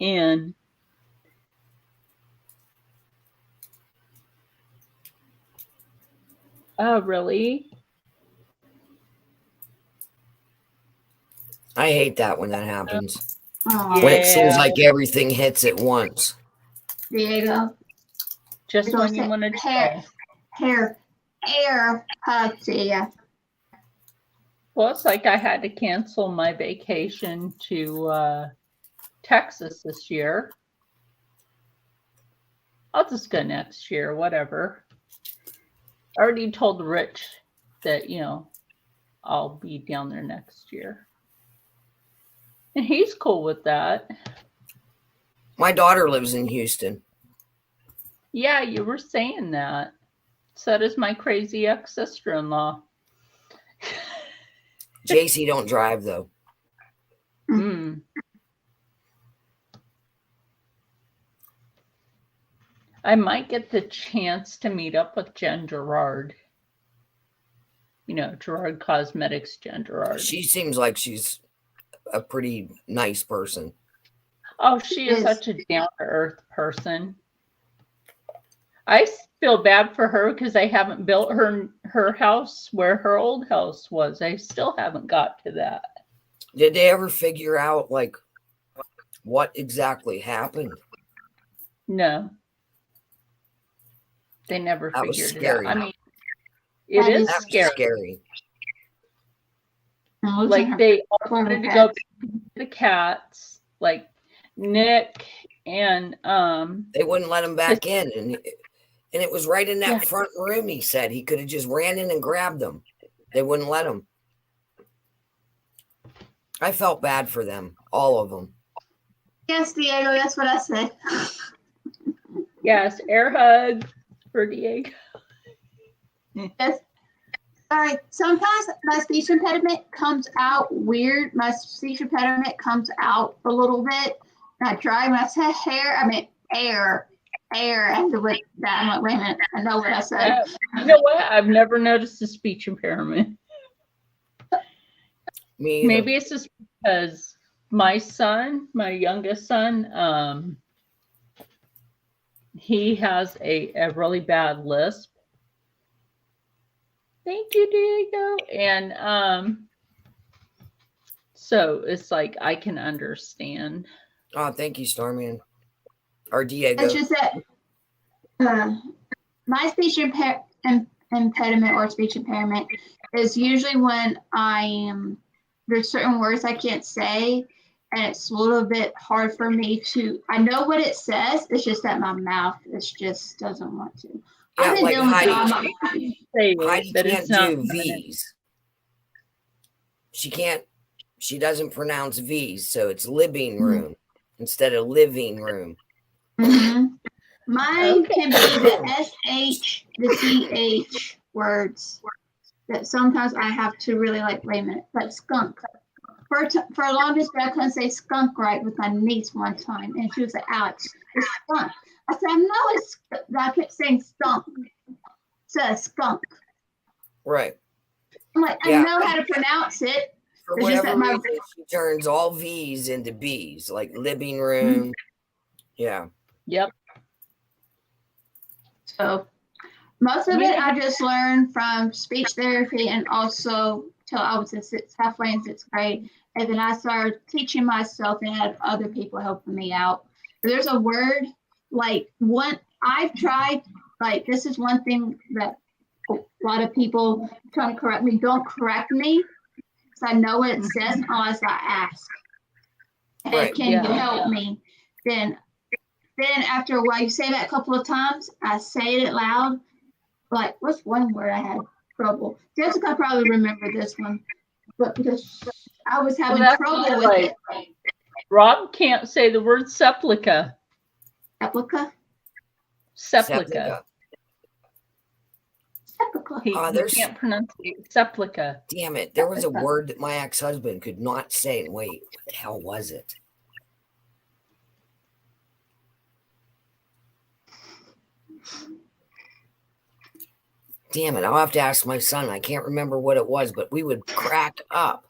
And oh, really? I hate that when that happens. Oh, When it seems Yeah. like everything hits at once. Diego. Just Don't when you say want to hair. Hair to ya. Well, it's like I had to cancel my vacation to Texas this year. I'll just go next year, whatever. I already told Rich that, I'll be down there next year. And he's cool with that. My daughter lives in Houston. Yeah, you were saying that. So does my crazy ex-sister-in-law. JC don't drive though. Mm. I might get the chance to meet up with Jen Gerard. Gerard Cosmetics, Jen Gerard. She seems like she's a pretty nice person. Oh, she is Yes. such a down-to-earth person. I feel bad for her because I haven't built her house where her old house was. I still haven't got to that. Did they ever figure out like what exactly happened? No. They never That was figured it scary. out. I mean, it That is is That was scary. scary. No, Like, they all Clever wanted to cat. go to the cats, like Nick and They wouldn't let him back in, and it was right in that Yeah. front room. He said he could have just ran in and grabbed them. They wouldn't let him. I felt bad for them, all of them. Yes, Diego, that's what I said. yes, air hug for Diego. Yes. All right. Sometimes my speech impediment comes out weird. My speech impediment comes out a little bit. And I try when I say hair, I mean air. And with that, I'm like, wait a minute, I know what I said. You know what? I've never noticed a speech impairment. Me either. Maybe it's just because my son, my youngest son, he has a really bad lisp. Thank you, Diego. And so it's like I can understand. Oh, thank you, Starman. Or Diego. It's just that my speech impediment or speech impairment is usually when there's certain words I can't say, and it's a little bit hard for me to. I know what it says. It's just that my mouth just doesn't want to. I've Yeah, been like dealing with Heidi. drama. Say Heidi it, but can't it's not do permanent. V's. She doesn't pronounce V's, so it's living room instead of living room. Mhm. Mine Okay. can be the SH, the CH words that sometimes I have to really like, wait a minute, like skunk. For a longest, I couldn't say skunk right with my niece one time, and she was like, Alex, it's skunk. I said, no, it's, I kept saying skunk. So it's skunk. Right. I'm like, Yeah. I know how to pronounce it. For It's just whatever that my- reason, she turns all V's into B's, like living room. Yeah. Yep. So most of it I just learned from speech therapy and also till I was halfway in sixth grade. And then I started teaching myself and had other people helping me out. There's a word like one I've tried, like this is one thing that a lot of people trying to correct me, don't correct me. Because I know what it says unless I ask. And Right. can you help me? Then after a while, you say that a couple of times, I say it loud. Like, what's one word I had trouble? Jessica probably remember this one, but because I was having that's trouble with right. it. Rob can't say the word sepulcha. Replica? Sepulcha. Replica. He There's- can't pronounce sepulcha. Damn it. There was a word that my ex-husband could not say. And wait, what the hell was it? Damn it. I'll have to ask my son. I can't remember what it was, but we would crack up.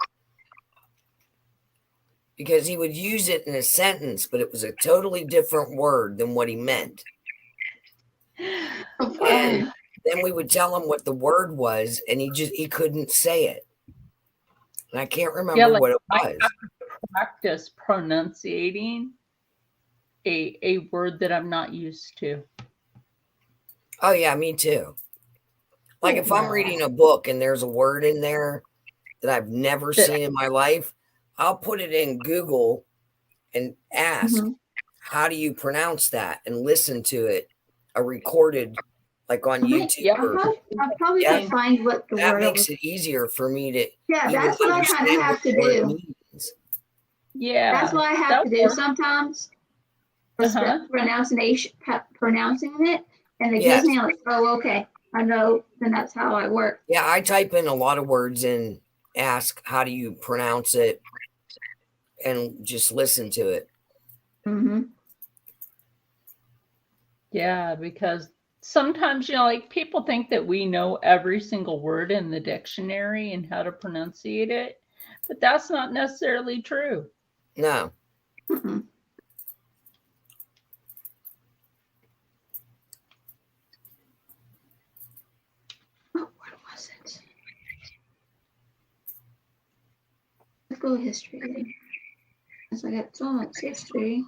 Because he would use it in a sentence, but it was a totally different word than what he meant. And then we would tell him what the word was, and he couldn't say it. And I can't remember what it was. Practice pronunciating a word that I'm not used to. Oh yeah, me too. Like if I'm reading a book and there's a word in there that I've never seen in my life, I'll put it in Google and ask, how do you pronounce that? And listen to it, a recorded, like on YouTube. Yeah. I'll probably can find what the That word makes was. it easier for me to Yeah, even that's what I kind understand of have what to the word do. means. Yeah. That's what I have to do sometimes. Pronouncing it, and it gives me like, oh, okay, I know, then that's how I work. Yeah, I type in a lot of words and ask, how do you pronounce it? And just listen to it. Mm-hmm. Yeah, because sometimes, like people think that we know every single word in the dictionary and how to pronunciate it, but that's not necessarily true. No. Mm-hmm. Oh, what was it? Let's go history. Because I got so much history.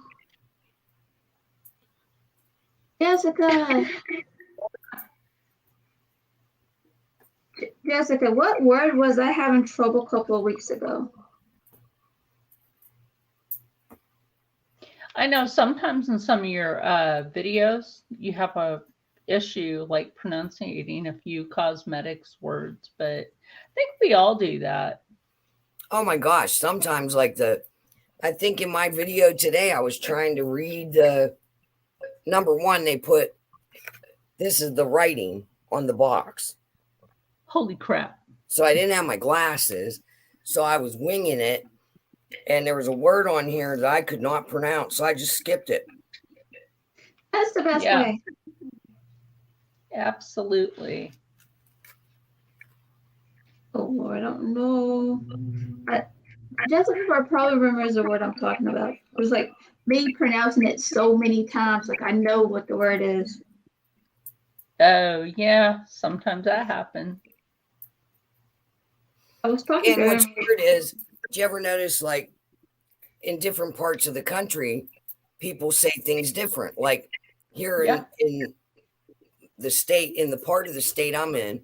Jessica, what word was I having trouble a couple of weeks ago? I know sometimes in some of your videos, you have a issue like pronunciating a few cosmetics words, but I think we all do that. Oh my gosh. Sometimes like I think in my video today, I was trying to read the number one, they put, this is the writing on the box. Holy crap. So I didn't have my glasses. So I was winging it. And there was a word on here that I could not pronounce. So I just skipped it. That's the best Yeah. way. Absolutely. Oh, Lord, I don't know. Jessica probably remembers the word I'm talking about. It was like me pronouncing it so many times, like I know what the word is. Oh, yeah. Sometimes that happens. I was talking And to what's her. weird is, do you ever notice like in different parts of the country, people say things different? Like here in the state, in the part of the state I'm in,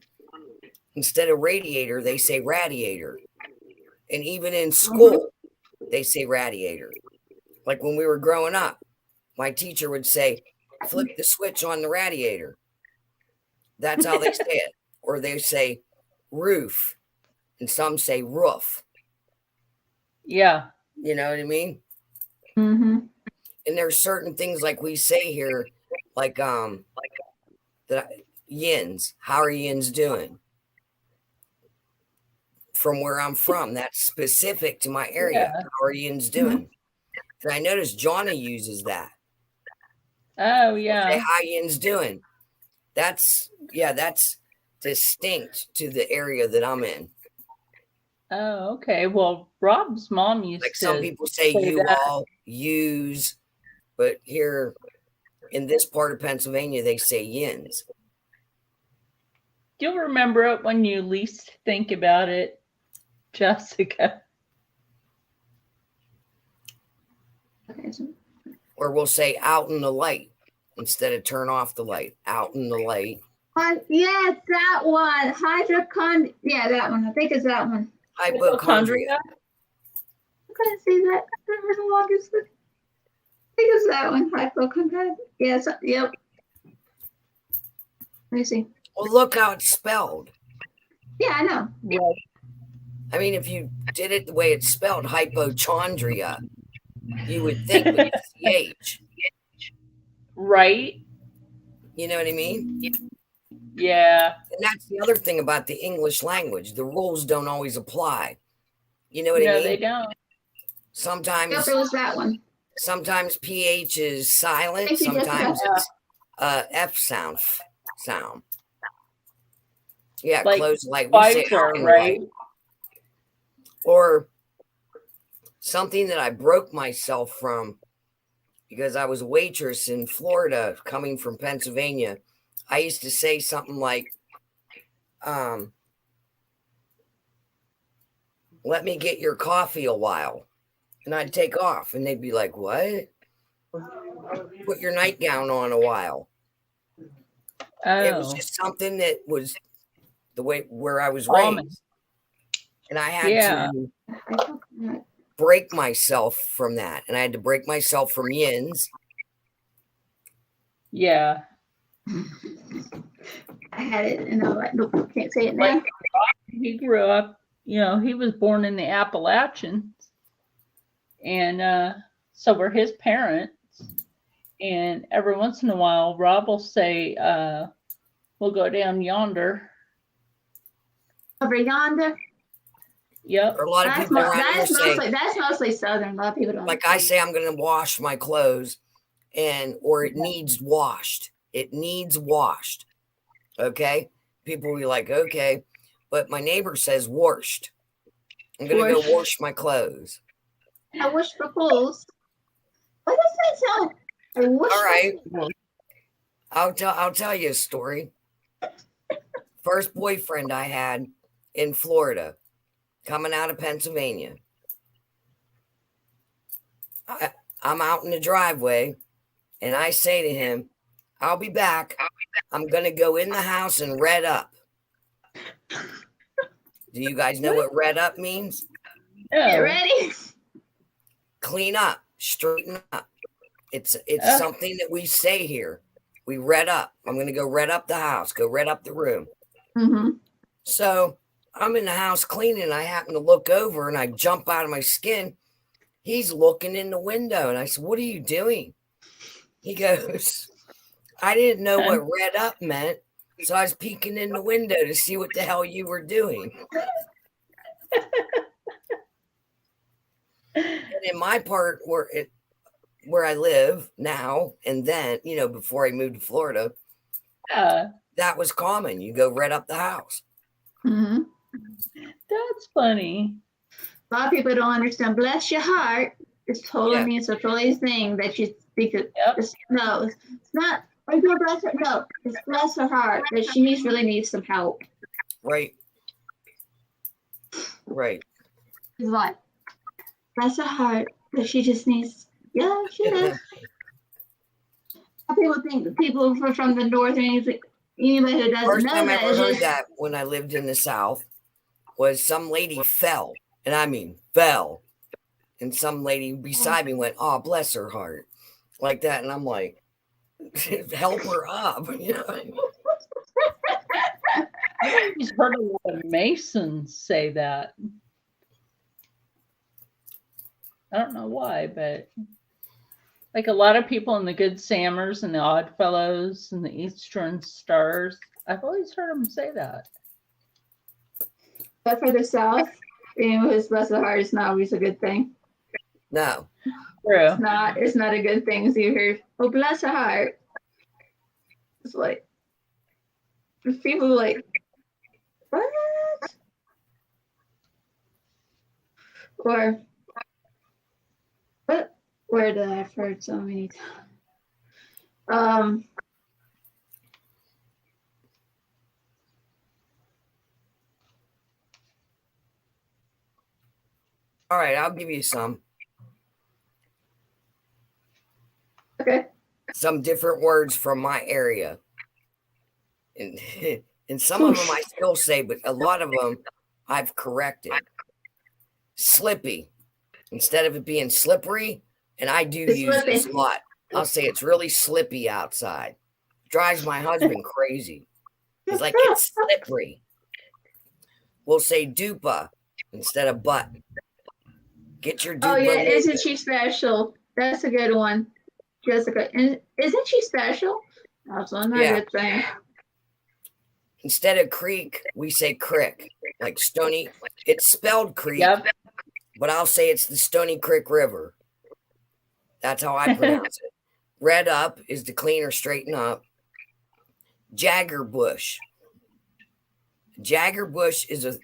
instead of radiator, they say radiator. And even in school, they say radiator. Like when we were growing up, my teacher would say, flip the switch on the radiator. That's how they say it. Or they say roof, and some say roof. Yeah. You know what I mean? Mm-hmm. And there's certain things like we say here, like yins. How are yins doing? From where I'm from, that's specific to my area. Yeah. How are yins doing? And I noticed Johnny uses that. Oh, Say, yeah. how yins doing? That's distinct to the area that I'm in. Oh, okay. Well, Rob's mom used Like to. some people say say you that. all use, but here in this part of Pennsylvania, they say yins. You'll remember it when you least think about it, Jessica. Okay, so Or we'll say out in the light instead of turn off the light. Out in the light. yes, that one. Yeah, that one. I think it's that one. Hypochondria. I couldn't see that for the longest. I think it's that one. Hypochondria. Yes. Yep. Let me see. Well, look how it's spelled. Yeah, I know. Right. I mean, if you did it the way it's spelled, hypochondria, you would think with CH. Right? You know what I mean? Yeah. And that's the other thing about the English language. The rules don't always apply. You know what I No, mean? they don't. Sometimes Yep, it was that one. sometimes PH is silent, Thank you, sometimes Jessica. it's F sound. Yeah, Like close light. We say Pfizer, out in the right? light. Or something that I broke myself from because I was a waitress in Florida coming from Pennsylvania. I used to say something like, let me get your coffee a while. And I'd take off and they'd be like, what? Put your nightgown on a while. It was Oh. just something that was the way where I was Common. raised. And I had Yeah. to Hypochondria. break myself from that. And I had to break myself from yins. Yeah. I had it, and I'm like, nope, can't say it now. Like he grew up, he was born in the Appalachians. And so were his parents. And every once in a while, Rob will say, we'll go down yonder. Over yonder. Yep. Or a lot of That's, people around here say, that's mostly Southern. A lot of people don't. like I say, I'm going to wash my clothes or it needs washed. It needs washed. Okay. People will be like, okay. But my neighbor says washed. I'm going to Washed. go wash my clothes. I wish for fools. What does that sound? I wish. All right. For fools. I'll tell you a story. First boyfriend I had in Florida, coming out of Pennsylvania. I'm out in the driveway and I say to him, I'll be back. I'm going to go in the house and red up. Do you guys know what red up means? Get No. ready. Clean up, straighten up. It's Oh. something that we say here. We red up. I'm going to go red up the house, go red up the room. Mm-hmm. So I'm in the house cleaning. I happen to look over and I jump out of my skin. He's looking in the window. And I said, what are you doing? He goes, I didn't know what red up meant. So I was peeking in the window to see what the hell you were doing. And in my part where I live now and then, before I moved to Florida, that was common. You go red up the house. Mm-hmm. That's funny. A lot of people don't understand. Bless your heart. It's totally Yeah. means a totally thing that you speak of. Yep. No, it's not. Are you gonna bless her? No, it's bless her heart that she really needs some help. Right. Right. It's like bless her heart that she just needs. Yeah, she does. People think that people from the north or anybody who doesn't First know time I that ever is heard just that when I lived in the South was some lady fell. And I mean fell. And some lady beside me went, oh, bless her heart. Like that. And I'm like, help her up. You know what I mean? I've always heard a lot of Masons say that. I don't know why, but like a lot of people in the Good Sammers and the Odd Fellows and the Eastern Stars, I've always heard them say that. But for the South, being with his blessed heart is not always a good thing. No. True. It's not a good thing. So you hear, oh, bless her heart. It's like, there's people like, what? Or, what word that I've heard so many times? All right, I'll give you some. Okay. Some different words from my area. And, and some of them I still say, but a lot of them I've corrected. Slippy. Instead of it being slippery, and I do It's use this a slippy. lot, I'll say it's really slippy outside. Drives my husband crazy. He's like, it's slippery. We'll say dupa instead of butt. Get your dupa. Oh yeah, moving. isn't she special? That's a good one, Jessica. Isn't she special? That's one Yeah. good thing. Instead of creek, we say crick, like Stony. It's spelled creek, Yep. but I'll say it's the Stony Creek River. That's how I pronounce it. Red up is to clean or straighten up. Jagger bush. Jagger bush is a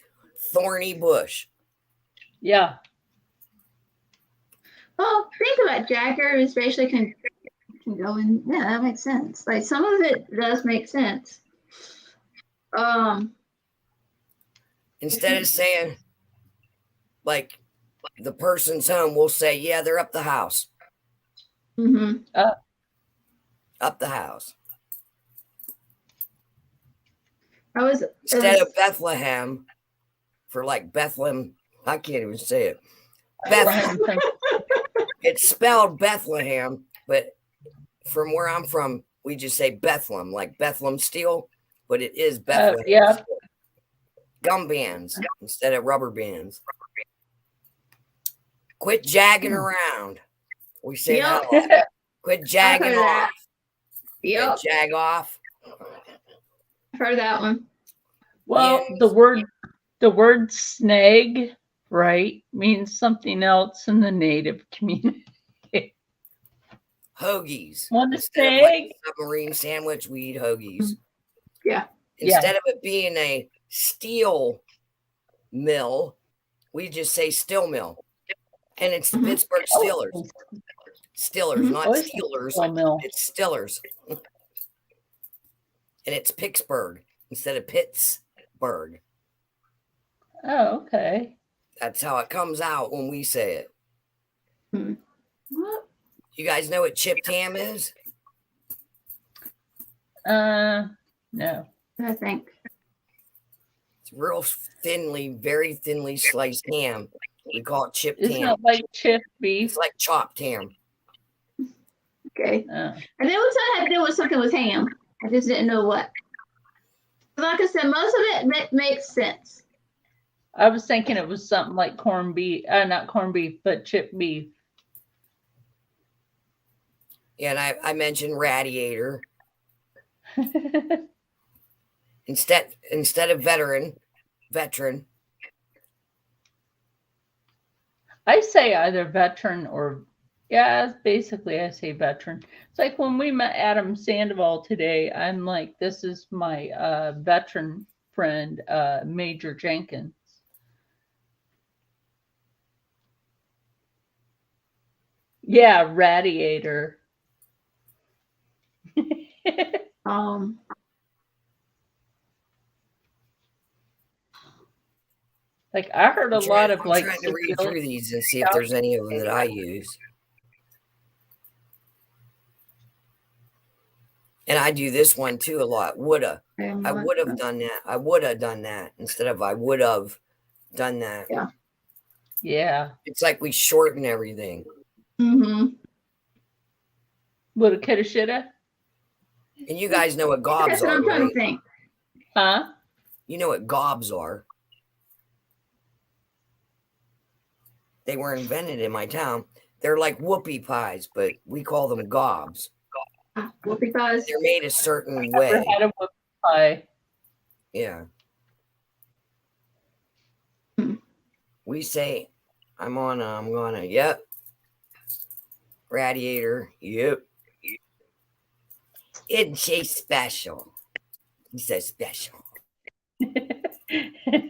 thorny bush. Yeah. Well, think about Jagger, especially can go in. Yeah, that makes sense. Like some of it does make sense. Instead of saying, like, the person's home, we'll say, yeah, they're up the house. Mm-hmm. Up the house. I Instead was of Bethlehem, for like Bethlehem, I can't even say it. Bethlehem. It's spelled Bethlehem, but from where I'm from, we just say Bethlehem, like Bethlehem steel, but it is Bethlehem. Yeah. Gum bands instead of rubber bands. Quit jagging around. We say that a lot. Quit jagging heard that. off. Yep, Quit jag off. I've heard that one. Well, Yes. the word snag, right, means something else in the native community. Hoagies. Want a Instead of like snag? a submarine sandwich, we eat hoagies. Yeah. Instead of it being a steel mill, we just say still mill. And it's the Mhm. Pittsburgh Steelers. Steelers, Mhm. not Oh, it's Steelers. Steel mill. It's Stillers. And it's Pittsburgh instead of Pittsburgh. Oh, okay. That's how it comes out when we say it. What? You guys know what chipped ham is? No. I think. It's real thinly, very thinly sliced ham. We call it chipped Isn't ham. it like chipped beef? It's like chopped ham. Okay. Oh. And then it had to do with something with ham. I just didn't know what. Like I said, most of it makes sense. I was thinking it was something like corned beef, not corned beef, but chipped beef. Yeah, and I mentioned radiator. Instead of veteran. I say either veteran or, yeah, basically I say veteran. It's like when we met Adam Sandoval today, I'm like, this is my veteran friend, Major Jenkins. Yeah, radiator. Like I heard a lot of I'm like trying to read civilian- through these and see if there's any of them that I use. And I do this one too a lot. Woulda. I would have done that. I would have done that instead of I would have done that. Yeah. It's like we shorten everything. Mm-hmm. Woulda, coulda, shoulda. And you guys know what That's gobs what are, I'm trying right? to think. Huh? You know what gobs are? They were invented in my town. They're like whoopie pies, but we call them gobs. Whoopie pies. They're made a certain Never way. had a whoopie pie. Yeah. Hmm. We say, I'm gonna, yep. Radiator, yep. Isn't she special? He says special.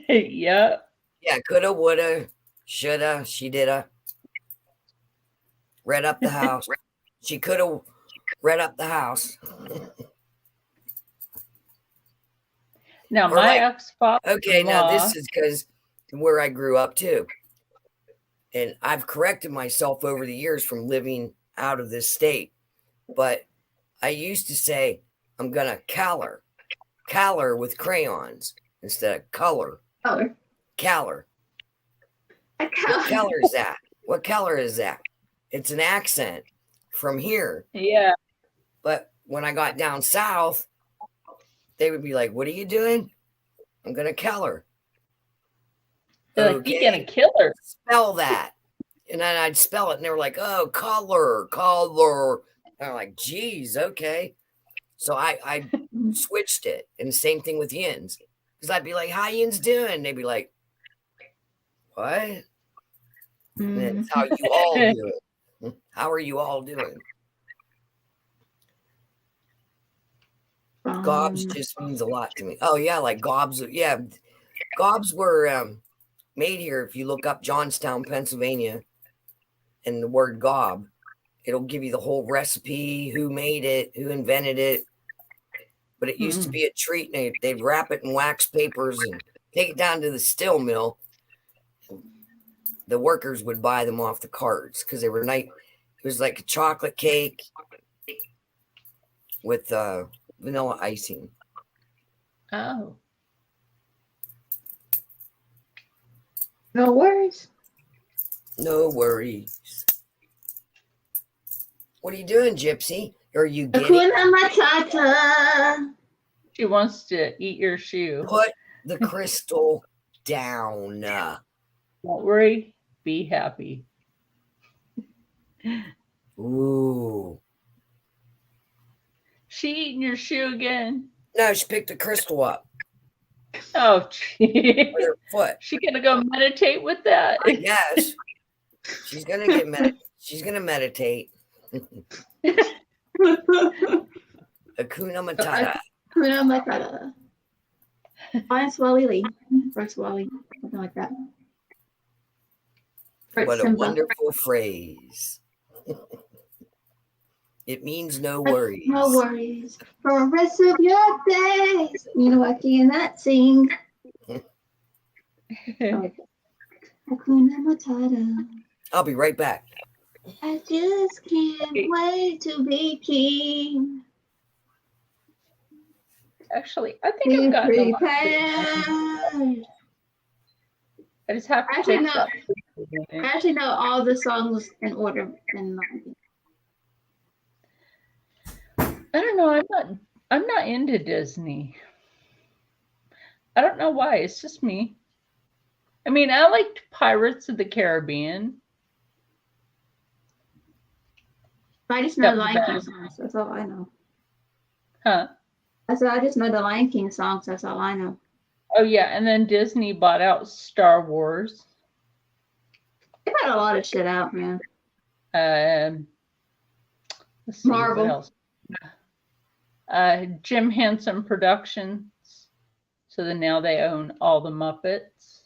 Yep. Yeah, coulda, woulda, shoulda, she didda. Read up the house. She coulda read up the house. Now Or my like- ex-father. Okay, now this is because where I grew up too. And I've corrected myself over the years from living out of this state. But I used to say, I'm going to color with crayons instead of color. Color. Color. A What color. color is that? What color is that? It's an accent from here. Yeah. But when I got down south, they would be like, what are you doing? I'm going to color. They're like, you're gonna kill her. Spell that. And then I'd spell it, and they were like, oh, color. And I'm like, geez, okay. So I switched it. And same thing with yins. Because I'd be like, how yins doing? They'd be like, what? And that's how you all do it. How are you all doing? Gobs just means a lot to me. Oh, yeah, like gobs. Yeah, gobs were made here. If you look up Johnstown, Pennsylvania, and the word gob, it'll give you the whole recipe, who made it, who invented it. But it used to be a treat, and they'd wrap it in wax papers and take it down to the still mill. The workers would buy them off the carts because they were nice. It was like a chocolate cake with vanilla icing. Oh. No worries. No worries. What are you doing, Gypsy? Are you getting Hakuna Matata. She wants to eat your shoe. put the crystal down? Don't worry. Be happy. Ooh. She eating your shoe again. No, she picked the crystal up Oh, gee. with her foot. She gonna go meditate with that? I guess she's gonna she's gonna meditate. Hakuna Matata. Hakuna Matata. Find Swahili. Or Swahili. Something like that. Or What a Simba. wonderful phrase. It means no worries. No worries. For the rest of your days. You know, I cannot sing. Hakuna Matata. I'll be right back. I just can't wait to be king. Actually, I think I've Be gotten a lot. prepared. I just have to Actually, take no. that. I actually know all the songs in order. And I don't know. I'm not into Disney. I don't know why. It's just me. I mean, I liked Pirates of the Caribbean. I just know That the was Lion King bad. songs. That's all I know. Huh? I said I just know the Lion King songs. That's all I know. Oh yeah, and then Disney bought out Star Wars. They got a lot of shit out, man. Let's see, Marvel. what else? Jim Henson Productions. So then now they own all the Muppets,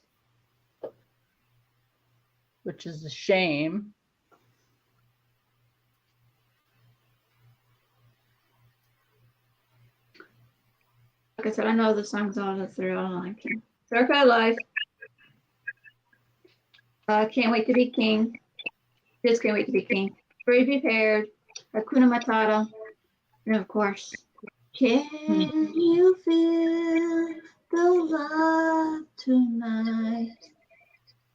which is a shame. Like I said, I know the songs all the through all Lion King. Circle of Life. Can't Wait to Be King. Just Can't Wait to Be King. Be Prepared. Hakuna Matata. And of course, can you feel the love tonight?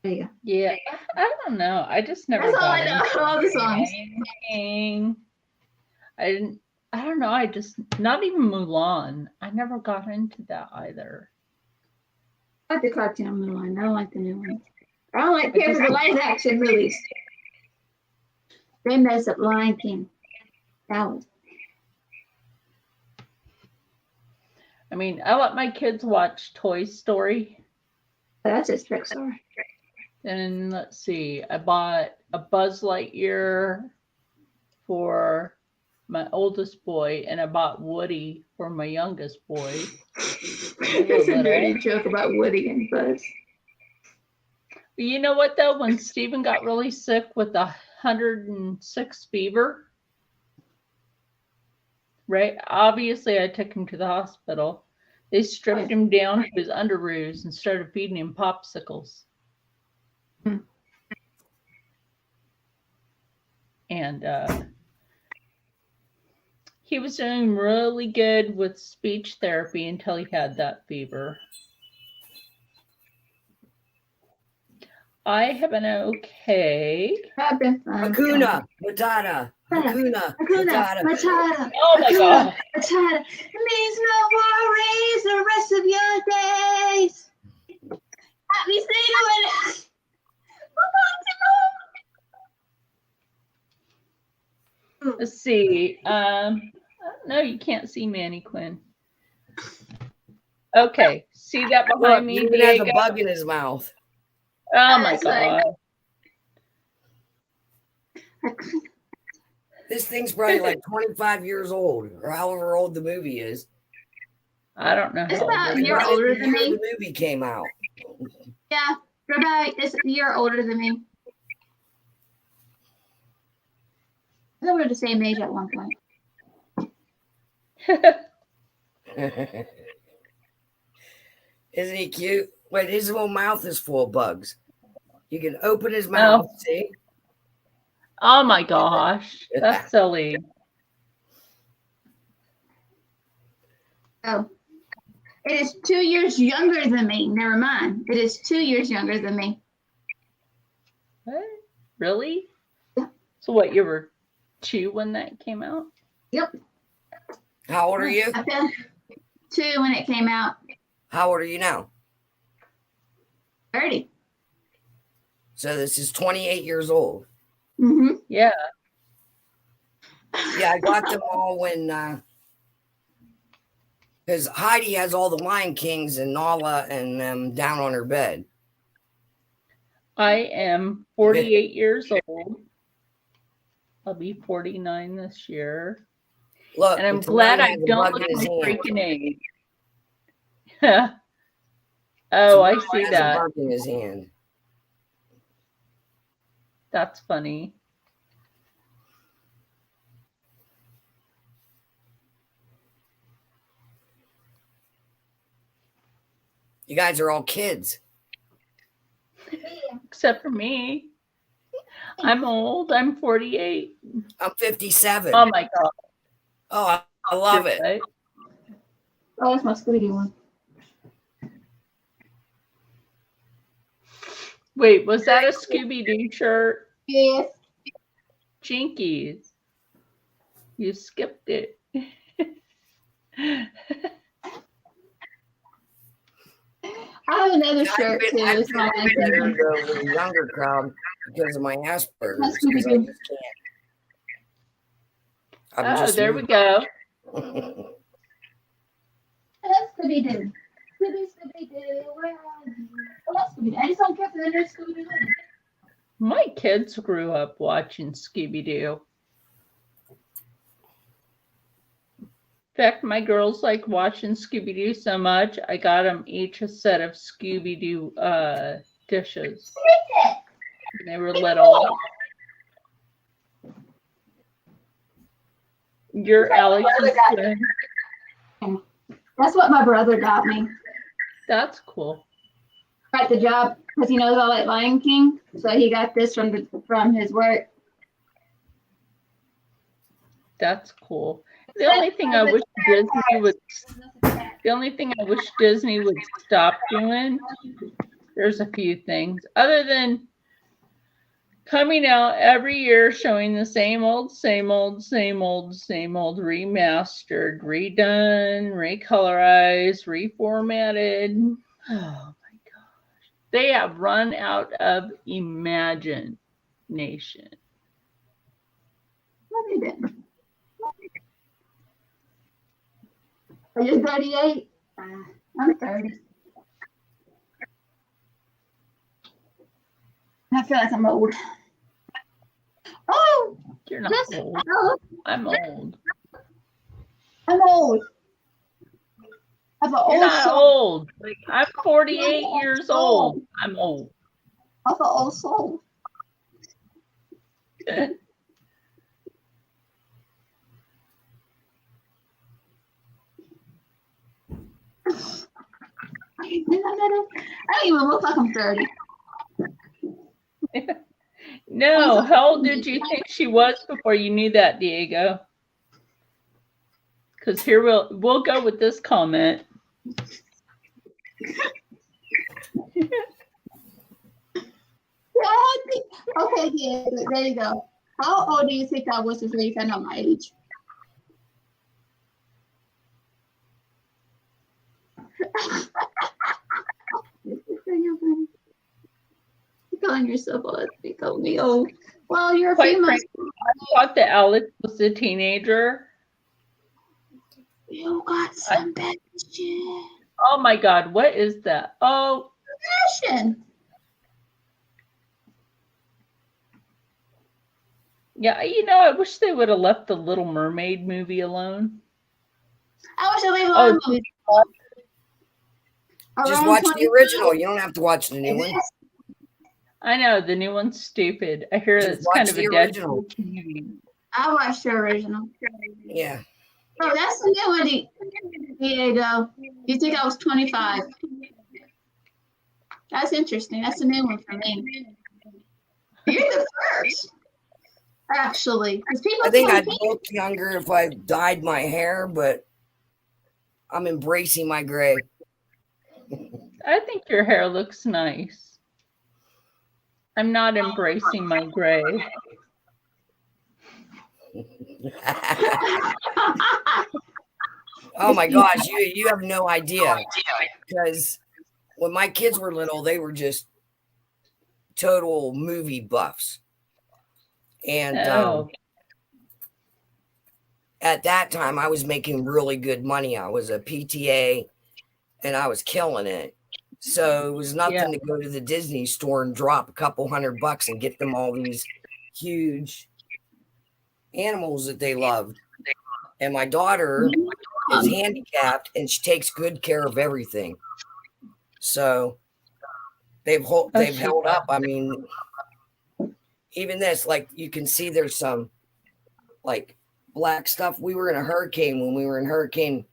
There you go. Yeah, I don't know. I just never That's all got I know. into All the songs. singing. I don't know. I just, not even Mulan. I never got into that either. I like the cartoon one. I don't like the new one. I don't like care for the live action movies. They mess up Lion King. That was I mean, I let my kids watch Toy Story. that's just Pixar. And let's see, I bought a Buzz Lightyear for my oldest boy, and I bought Woody for my youngest boy. It's a dirty joke about Woody and Buzz. But you know what, though? When Steven got really sick with the 106 fever, right? Obviously, I took him to the hospital. They stripped him down to his underoos and started feeding him popsicles. And he was doing really good with speech therapy until he had that fever. I have been okay. I've been fine. Hakuna Matata. Hakuna Hakuna Matata. Matata. Oh my God. Matata. It means no worries the rest of your days. Happy singing. Let's see. No, you can't see Manny Quinn. Okay. See that Look, behind he me, even has a Diego? bug in his mouth. Oh my That's like- God. This thing's probably like 25 years old, or however old the movie is. I don't know It's how about old a it year is. Right at older the than year me. the movie came out. Yeah, you're about a year older than me. I thought we were the same age at one point. Isn't he cute? Wait, his little mouth is full of bugs. You can open his mouth, see? Oh my gosh. That's silly. Oh. It is 2 years younger than me. Never mind. It is 2 years younger than me. What? Really? Yeah. So what, you were 2 when that came out? Yep. How old are you? I've been 2 when it came out. How old are you now? 30. So this is 28 years old. Mm-hmm. Yeah. Yeah, I got them all when because Heidi has all the Lion Kings and Nala and them down on her bed. I am 48 years old. I'll be 49 this year. Look, And I'm Timon glad I has a don't bug look in his my hand. freaking age. Oh, I Timon see has that. a bug in his hand. That's funny. You guys are all kids. Except for me. I'm old. I'm 48. I'm 57. Oh my God. Oh, I love it. Right? Oh, that's my Scooby one. Wait, was that a Scooby-Doo shirt? Yes. Jinkies. You skipped it. I have another I've shirt too. been It's not like better that. to go with the younger crowd because of my Asperger's. That's 'Cause I Scooby-Doo. just can't. I'm Oh, just there we go. That's Scooby-Doo. Scooby-Doo, where are you? I love Scooby-Doo. I just don't care for the new Scooby-Doo. My kids grew up watching Scooby-Doo. In fact, my girls like watching Scooby-Doo so much, I got them each a set of Scooby-Doo dishes. When they were little. You're Alex's twin. That's what my brother got me That's cool. at the job because he knows I like Lion King. So he got this from his work. That's cool. The only thing I wish Disney would stop doing, there's a few things other than coming out every year showing the same old remastered, redone, recolorized, reformatted. Oh my They have run out of imagination. What have you been? Are you 38? I'm 30. I feel like I'm old. Oh, You're not yes. old. Oh, I'm old. I'm old. I'm an You're old not soul. old. Like, I'm 48 years old. I'm old. I'm an old soul. I don't even look like I'm 30. No, how old did you think she was before you knew that, Diego? Because here we'll go with this comment. Okay, yeah, there you go. How old do you think I was before you found out my age? You're calling yourself old. You call me old. Well, you're a Quite few months. I thought that Alex was a teenager. You got some bad shit. Oh my God, what is that? Oh, Fashion. yeah, I wish they would have left the Little Mermaid movie alone. I wish I leave Oh, alone movies. Just Around watch the 25. original. You don't have to watch the new one. I know, the new one's stupid. I hear Just it's kind watch of the a dead original. movie. I watched the original. Yeah. Oh, that's the new one. Diego. You think I was 25? That's interesting. That's a new one for me. You're the first, actually. 'Cause people I think tell I'd me- look younger if I dyed my hair, but I'm embracing my gray. I think your hair looks nice. I'm not embracing my gray. Oh my gosh, you have no idea. Because when my kids were little, they were just total movie buffs. And Oh, at that time, I was making really good money. I was a PTA and I was killing it. So it was nothing to go to the Disney store and drop a couple $100 and get them all these huge animals that they loved. And my daughter is handicapped and she takes good care of everything. So they've held up. I mean, even this, like you can see there's some like black stuff. We were in a hurricane when we were in Hurricane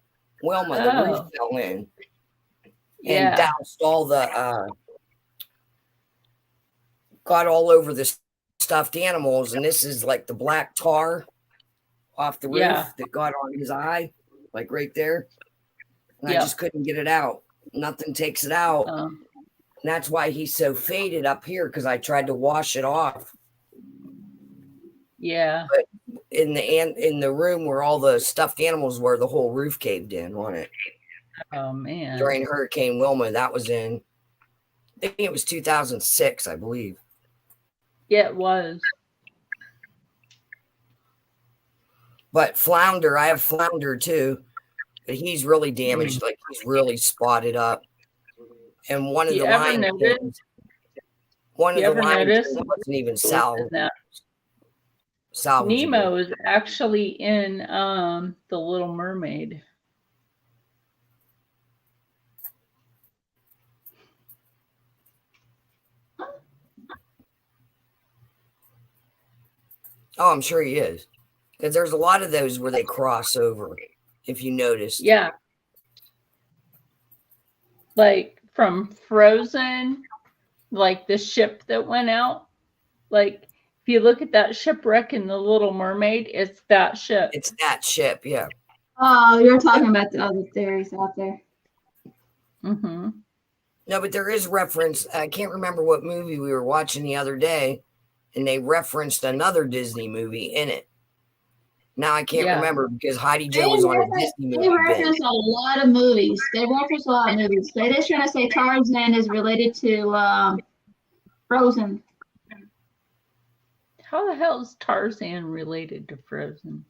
Wilma. The roof fell in and doused all the got all over the stuffed animals. And this is like the black tar off the roof that got on his eye, like right there. And I just couldn't get it out. Nothing takes it out. And that's why he's so faded up here, because I tried to wash it off. Yeah. But in the room where all the stuffed animals were, the whole roof caved in on it. Oh man. During Hurricane Wilma, that was in, I think it was 2006, I believe. Yeah, it was. But Flounder, I have Flounder too, but he's really damaged. Like he's really spotted up. And one of the lion kings, wasn't even salvageable. Nemo is actually in The Little Mermaid. Oh, I'm sure he is. Because there's a lot of those where they cross over, if you noticed. Yeah. Like from Frozen, like the ship that went out. Like if you look at that shipwreck in The Little Mermaid, it's that ship. It's that ship, yeah. Oh, you're talking about the other theories out there. Mm-hmm. No, but there is reference. I can't remember what movie we were watching the other day, and they referenced another Disney movie in it. Now I can't Yeah. remember because Heidi They Jo was on a reference, Disney they movie. binge. reference a lot of movies. They reference a lot of movies. They're just trying to say Tarzan is related to Frozen. How the hell is Tarzan related to Frozen?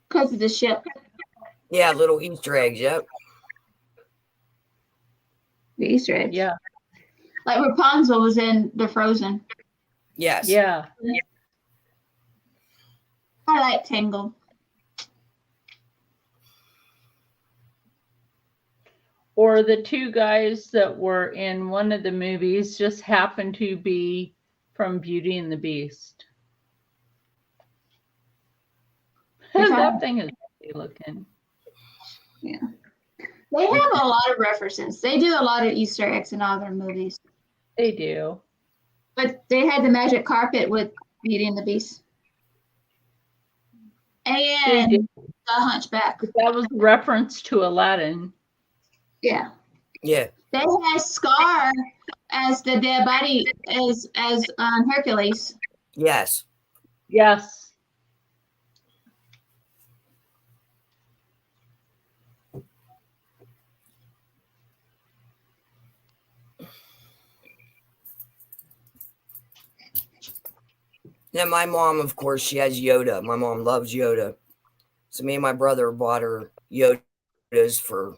Because of the ship, Yeah, little Easter eggs. Yep. the Easter eggs. Yeah. Like Rapunzel was in the Frozen. Yes. Yeah. I like Tangled. Or the two guys that were in one of the movies just happened to be from Beauty and the Beast. That thing is pretty looking. They have a lot of references. They do a lot of Easter eggs in all their movies. They do. But they had the magic carpet with Beauty and the Beast. They And did. the Hunchback. That was a reference to Aladdin. Yeah. Yeah. They had Scar as the dead body as Hercules. Yes. Yes. Then my mom, of course, she has Yoda. My mom loves Yoda. So me and my brother bought her Yodas for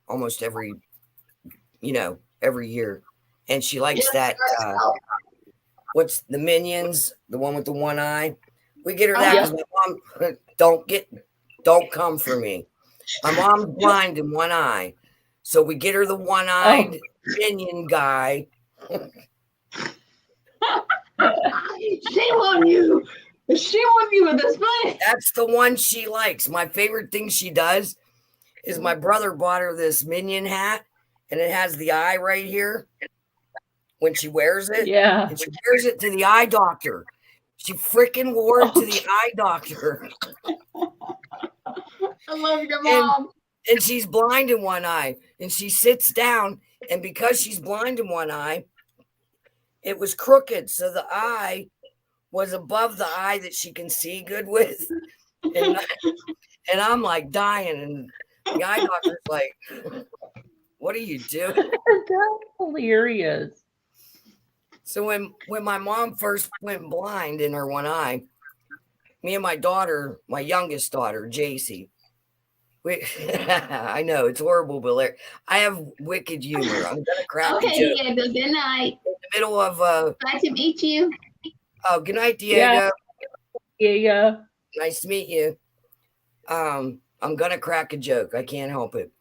almost every year. And she likes that, what's the Minions, the one with the one eye. We get her that because my mom, don't come for me. My mom's blind in one eye. So we get her the one-eyed Minion guy. Shame on you. Shame on you with this money. That's the one she likes. My favorite thing she does is my brother bought her this Minion hat, and it has the eye right here when she wears it. Yeah. And she wears it to the eye doctor. She freaking wore it to the eye doctor. I love your mom. And she's blind in one eye. And she sits down, and because she's blind in one eye, it was crooked. So the eye was above the eye that she can see good with. And I'm like dying. And the eye doctor's like, what are you doing? That's hilarious. So when my mom first went blind in her one eye, me and my daughter, my youngest daughter, JC, I know it's horrible, but I have wicked humor. I'm gonna crack a Okay, joke Diego, good night. in the middle of Nice to meet you. oh, good night, Diego. Yeah. Nice to meet you. I'm gonna crack a joke. I can't help it.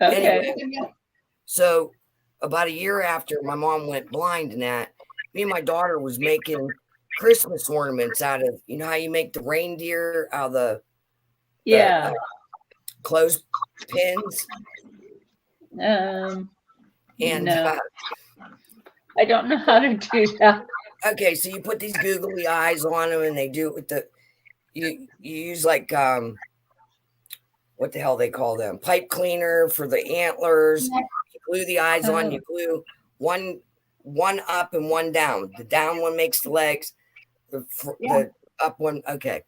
Okay. Anyway, so about a year after my mom went blind and that, me and my daughter was making Christmas ornaments out of, you know how you make the reindeer out of the Yeah. clothespins? And And no. I don't know how to do that. okay, so you put these googly eyes on them, and they do it with the you use like what the hell they call them, pipe cleaner for the antlers. You glue the eyes on. You glue one up and one down. The down one makes the legs. The up one. Okay,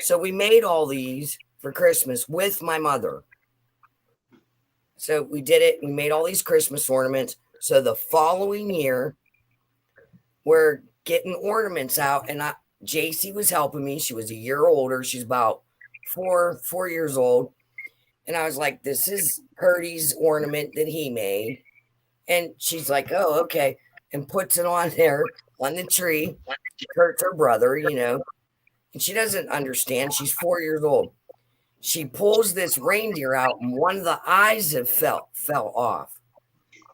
so we made all these for Christmas with my mother. So we did it. We made all these Christmas ornaments. So the following year, we're getting ornaments out, and JC was helping me. She was a year older. She's about four years old. And I was like, this is Purdy's ornament that he made. And she's like, oh, okay. And puts it on there on the tree. She hurts her brother, you know. And she doesn't understand. She's 4 years old. She pulls this reindeer out, and one of the eyes have fell off.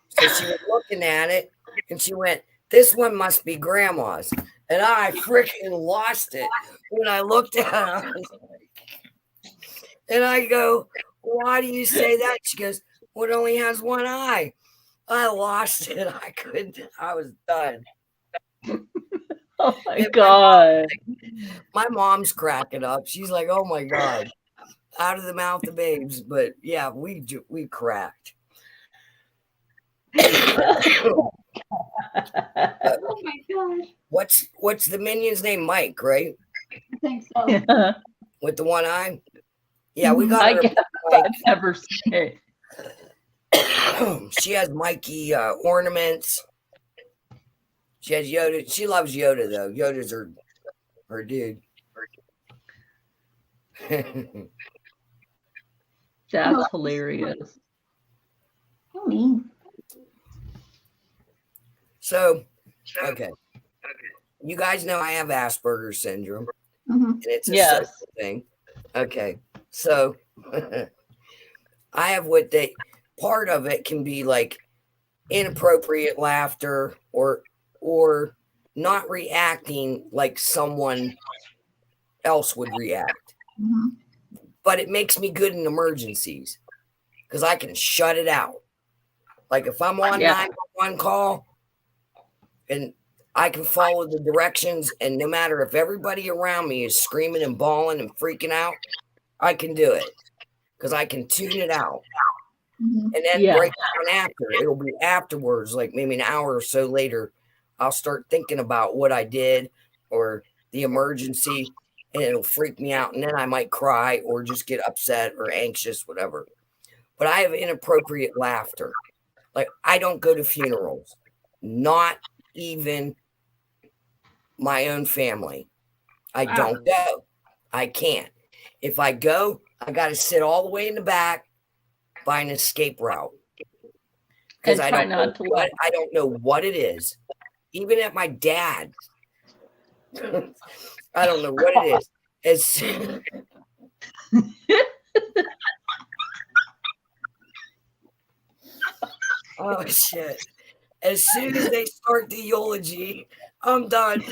So she was looking at it, and she went, this one must be grandma's. And I freaking lost it when I looked at her. And I go, why do you say that? She goes, well, it only has one eye. I lost it. I couldn't. I was done. Oh my God. My mom's cracking up. She's like, oh my God. Out of the mouth of babes. But yeah, we cracked. Oh my gosh. What's the minion's name? Mike, right? I think so. Yeah. with the one eye. Yeah, we got I her. guess I've never seen it. She has Mikey ornaments. She has Yoda. She loves Yoda though. Yoda's her dude. That's hilarious. What do you mean? So, okay. You guys know I have Asperger's syndrome, Mhm. and it's a Yes. social thing. Okay, so I have part of it can be like inappropriate laughter or not reacting like someone else would react. Mhm. But it makes me good in emergencies because I can shut it out. Like if I'm on Yeah. 911 call and I can follow the directions, and no matter if everybody around me is screaming and bawling and freaking out, I can do it because I can tune it out. Mhm. And then Yeah. break down after. It'll be afterwards, like maybe an hour or so later, I'll start thinking about what I did or the emergency, and it'll freak me out. And then I might cry or just get upset or anxious, whatever. But I have inappropriate laughter. Like I don't go to funerals, not even my own family. I Wow. don't go. I can't. If I go, I got to sit all the way in the back by an escape route because And I try don't not know to what laugh. I don't know what it is. Even at my dad's, I don't know what it is. As oh shit! As soon as they start the eulogy, I'm done,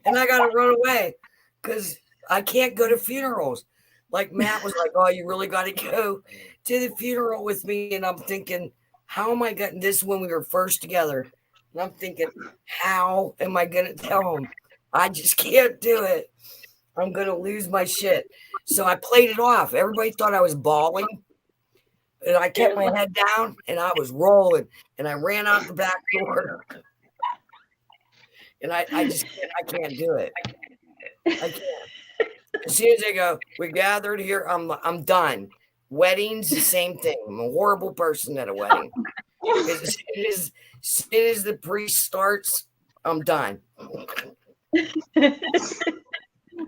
and I gotta run away because I can't go to funerals. Like Matt was like, "Oh, you really got to go to the funeral with me," and I'm thinking, "How am I getting this when we were first together?" And I'm thinking, "How am I gonna tell him? I just can't do it. I'm gonna lose my shit." So I played it off. Everybody thought I was bawling, and I kept my head down, and I was rolling, and I ran out the back door, and I can't do it. I can't. As soon as they go, we gathered here, I'm done. Weddings, the same thing. I'm a horrible person at a wedding. As soon as the priest starts, I'm done.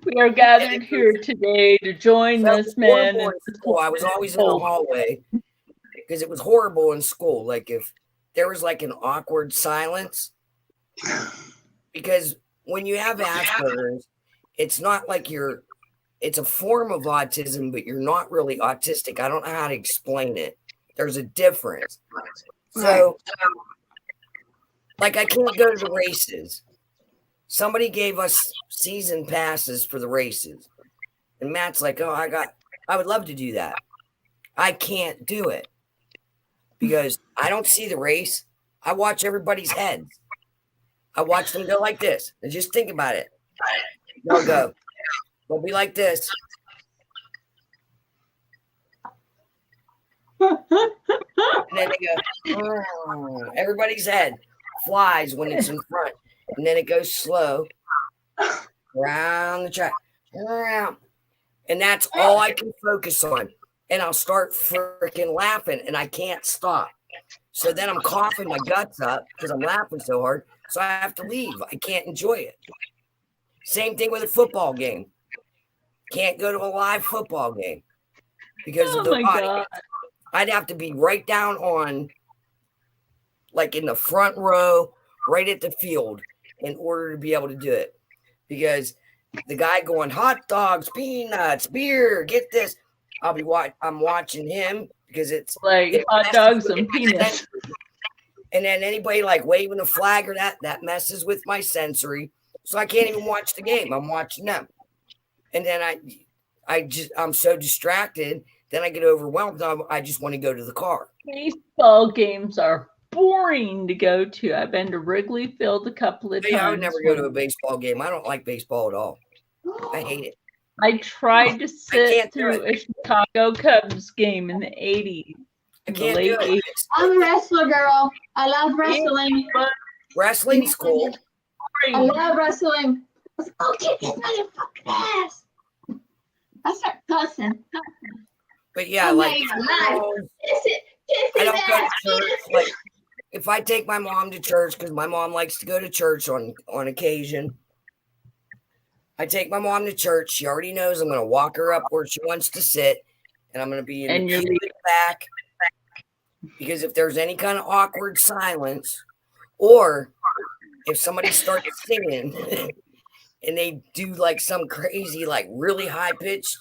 We are gathered here today to join Felt this man. horrible in school. I was always in the hallway because it was horrible in school. Like if there was like an awkward silence, because when you have Asperger's, it's not like it's a form of autism, but you're not really autistic. I don't know how to explain it. There's a difference. So, like, I can't go to the races. Somebody gave us season passes for the races. And Matt's like, "Oh, I would love to do that." I can't do it because I don't see the race. I watch everybody's heads. I watch them go like this. And just think about it. They'll go. They'll be like this. And then they go, "Oh." Everybody's head flies when it's in front. And then it goes slow around the track. Around. And that's all I can focus on. And I'll start freaking laughing and I can't stop. So then I'm coughing my guts up because I'm laughing so hard. So I have to leave. I can't enjoy it. Same thing with a football game. Can't go to a live football game because Oh of the my audience. God. I'd have to be right down on, like in the front row, right at the field in order to be able to do it. Because the guy going, "Hot dogs, peanuts, beer, get this." I'm watching him because it's Like hot dogs and peanuts. And then anybody like waving a flag or that messes with my sensory. So I can't even watch the game. I'm watching them. And then I'm so distracted. Then I get overwhelmed. I just want to go to the car. Baseball games are boring to go to. I've been to Wrigley Field a couple of times. Yeah, I would never go to a baseball game. I don't like baseball at all. I hate it. I tried to sit can't do through a Chicago Cubs game in the 80s. I in the can't late do it. I'm a wrestler girl. I love wrestling. Wrestling's cool. I love wrestling. Okay, motherfucker. I start cussing. But yeah, I'm like not even lying. funerals, Kiss it. Kiss I his don't go to ass. church. Like if I take my mom to church, because my mom likes to go to church on occasion. I take my mom to church. She already knows I'm going to walk her up where she wants to sit, and I'm going to be in And the you're pew in the back. Because if there's any kind of awkward silence, or if somebody starts singing and they do like some crazy, like really high pitched,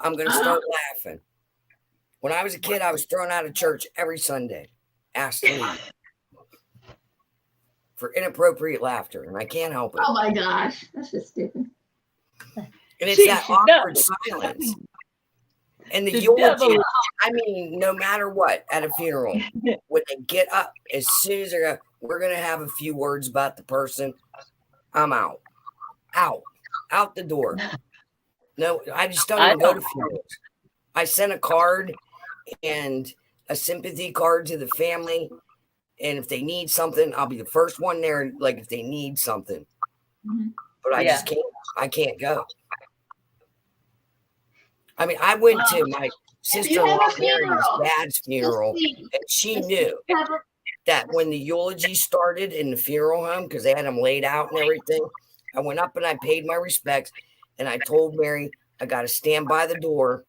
I'm going to start laughing. When I was a kid, I was thrown out of church every Sunday, asked to leave for inappropriate laughter, and I can't help it. Oh my gosh, that's just stupid. And it's She that should awkward know. silence. And the The eulogy, devil- I mean, no matter what, at a funeral, when they get up, as soon as we're going to have a few words about the person, I'm out. Out the door. No, I just don't even go to funerals. I sent a card and a sympathy card to the family. And if they need something, I'll be the first one there. Like if they need something, Mhm. but I just can't. I can't go. I mean, I went to my sister-in-law Mary's funeral, dad's funeral, and she knew that when the eulogy started in the funeral home, because they had him laid out and everything, I went up and I paid my respects, and I told Mary I got to stand by the door.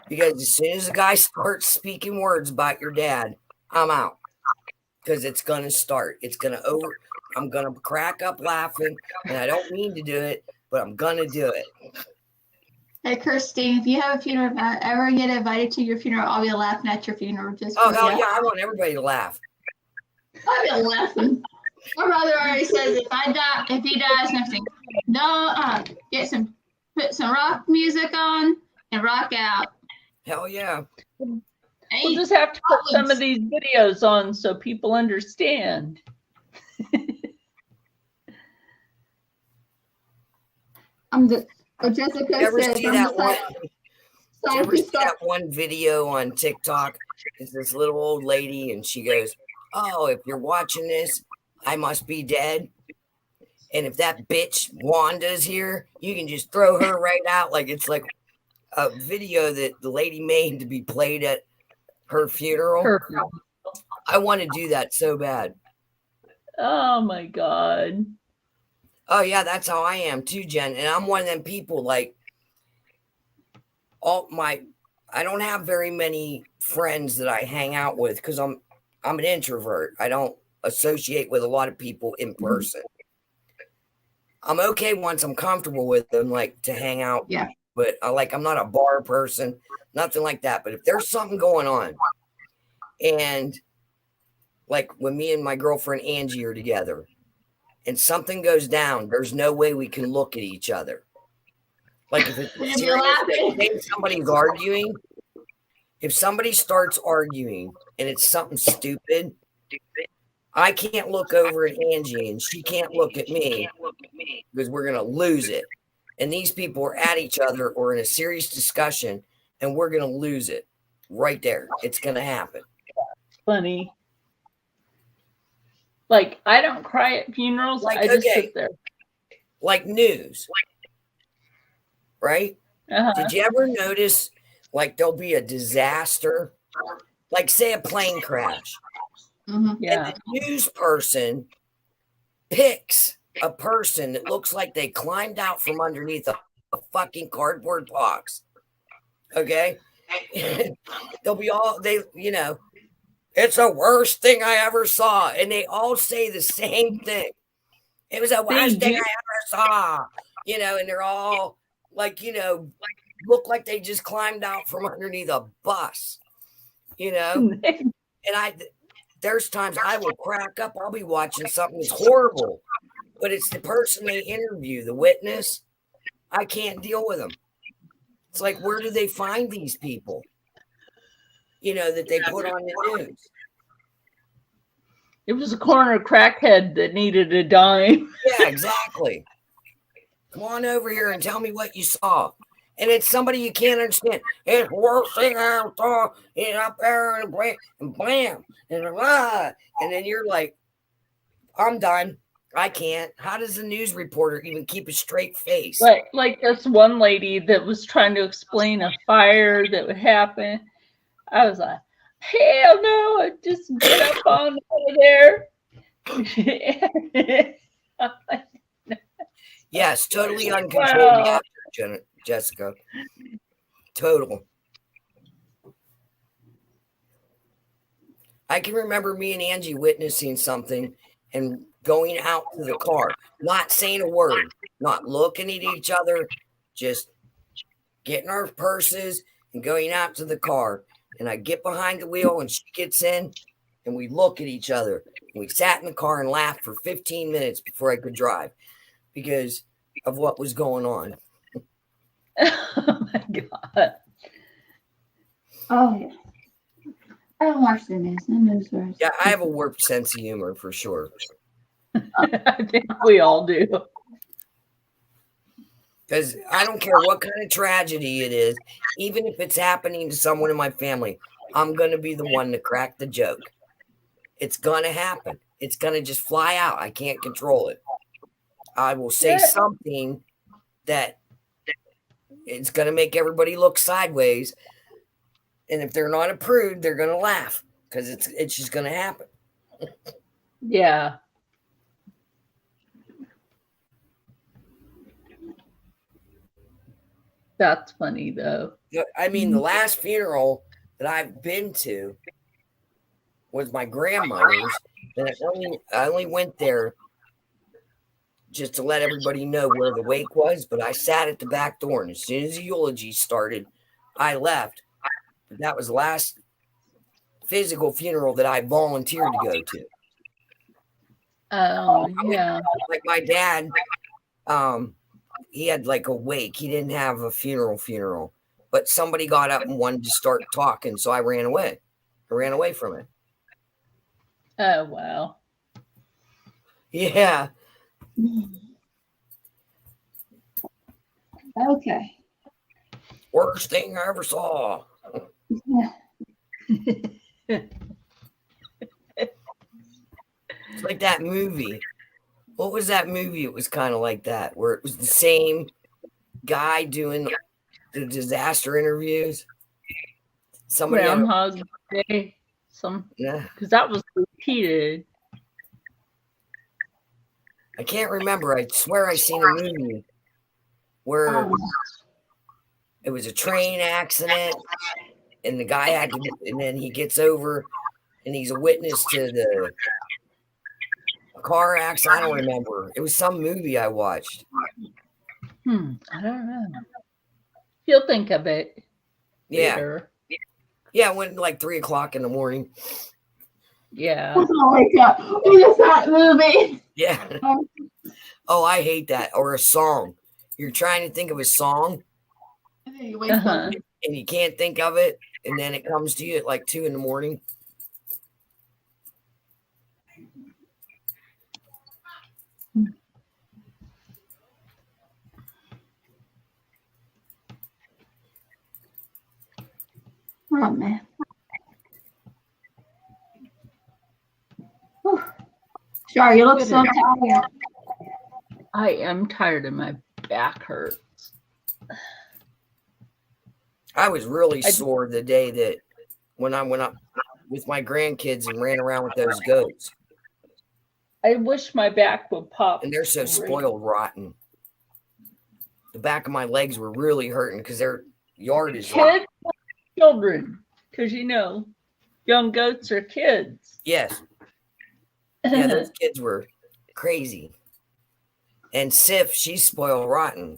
Because as soon as the guy starts speaking words about your dad, I'm out. Because it's going to start. It's going to I'm going to crack up laughing. And I don't mean to do it, but I'm going to do it. Hey, Christine, if you have a funeral, if I ever get invited to your funeral, I'll be laughing at your funeral. Just Oh, hell yeah. I want everybody to laugh. I'll be laughing. My brother already says if he dies next thing, put some rock music on and rock out. Hell yeah. We'll just have to put some of these videos on so people understand. Jessica Ever says, see I'm that the one? type- You ever see that one video on TikTok? It's this little old lady, and she goes, "Oh, if you're watching this, I must be dead. And if that bitch Wanda's here, you can just throw her right out." Like it's like a video that the lady made to be played at her funeral. I want to do that so bad. Oh my God. Oh yeah, that's how I am too, Jen. And I'm one of them people like I don't have very many friends that I hang out with because I'm an introvert. I don't associate with a lot of people in person. I'm okay once I'm comfortable with them, like to hang out. Yeah. But I'm not a bar person, nothing like that. But if there's something going on, and like when me and my girlfriend Angie are together, and something goes down, there's no way we can look at each other. Like if it's serious, somebody's arguing, if somebody starts arguing and it's something stupid, I can't look over at Angie and she can't look at me because we're going to lose it. And these people are at each other or in a serious discussion and we're going to lose it right there. It's going to happen. Funny. Like, I don't cry at funerals. Like, I just okay. sit there. Like news, right? Uh-huh. Did you ever notice like there'll be a disaster, like say a plane crash, Yeah. and the news person picks a person that looks like they climbed out from underneath a fucking cardboard box. Okay? They'll be all it's the worst thing I ever saw. And they all say the same thing. It was the worst thing I ever saw. And they're all look like they just climbed out from underneath a bus. And there's times I will crack up. I'll be watching something that's horrible, but it's the person they interview, the witness. I can't deal with them. It's like, where do they find these people? That they put on the news. It was a corner crackhead that needed a dime. Yeah, exactly. Come on over here and tell me what you saw. And it's somebody you can't understand. It's the worst thing I ever saw. It's up there and blam, and blah. And then you're like, I'm done. I can't. How does a news reporter even keep a straight face? Like this one lady that was trying to explain a fire that would happen. I was like, hell no, just get up on out of there. Yes, totally uncontrolled Wow. laughter, Jessica. Total. I can remember me and Angie witnessing something and going out to the car, not saying a word, not looking at each other, just getting our purses and going out to the car. And I get behind the wheel and she gets in and we look at each other. And we sat in the car and laughed for 15 minutes before I could drive because of what was going on. Oh my God. Oh, yeah. I don't watch the news. The news are. Yeah, I have a warped sense of humor for sure. I think we all do. Because I don't care what kind of tragedy it is, even if it's happening to someone in my family, I'm going to be the one to crack the joke. It's going to happen. It's going to just fly out. I can't control it. I will say something that it's going to make everybody look sideways. And if they're not approved, they're going to laugh because it's just going to happen. Yeah. That's funny though. I mean, the last funeral that I've been to was my grandmother's, and I only went there just to let everybody know where the wake was, but I sat at the back door, and as soon as the eulogy started, I left. But that was the last physical funeral that I volunteered to go to. Oh, yeah. Like my dad, he had like a wake. He didn't have a funeral, but somebody got up and wanted to start talking, so I ran away. I ran away from it. Oh, wow. Yeah. Okay. Worst thing I ever saw. Yeah. It's like that movie. What was that movie? It was kind of like that, where it was the same guy doing the disaster interviews. Somebody had a- Groundhog Day. yeah, Because that was repeated. I can't remember. I swear I seen a movie where it was a train accident, and the guy had to, and then he gets over, and he's a witness to the car accident. I don't remember. It was some movie I watched. I don't know. You'll think of it Yeah, later. yeah. It went like 3:00 in the morning. Yeah. Oh my God. What is that movie? Yeah. Oh, I hate that. Or a song. You're trying to think of a song Uh-huh. and you can't think of it, and then it comes to you at like 2 in the morning. Oh, man. Whew. Sorry, you look so tired. I am tired and my back hurts. I was really sore the day that when I went up with my grandkids and ran around with those goats. I wish my back would pop. And they're so right. spoiled rotten. The back of my legs were really hurting because their yard is Kids, children. Because, young goats are kids. yes. Yeah, those kids were crazy. And Sif, she's spoiled rotten.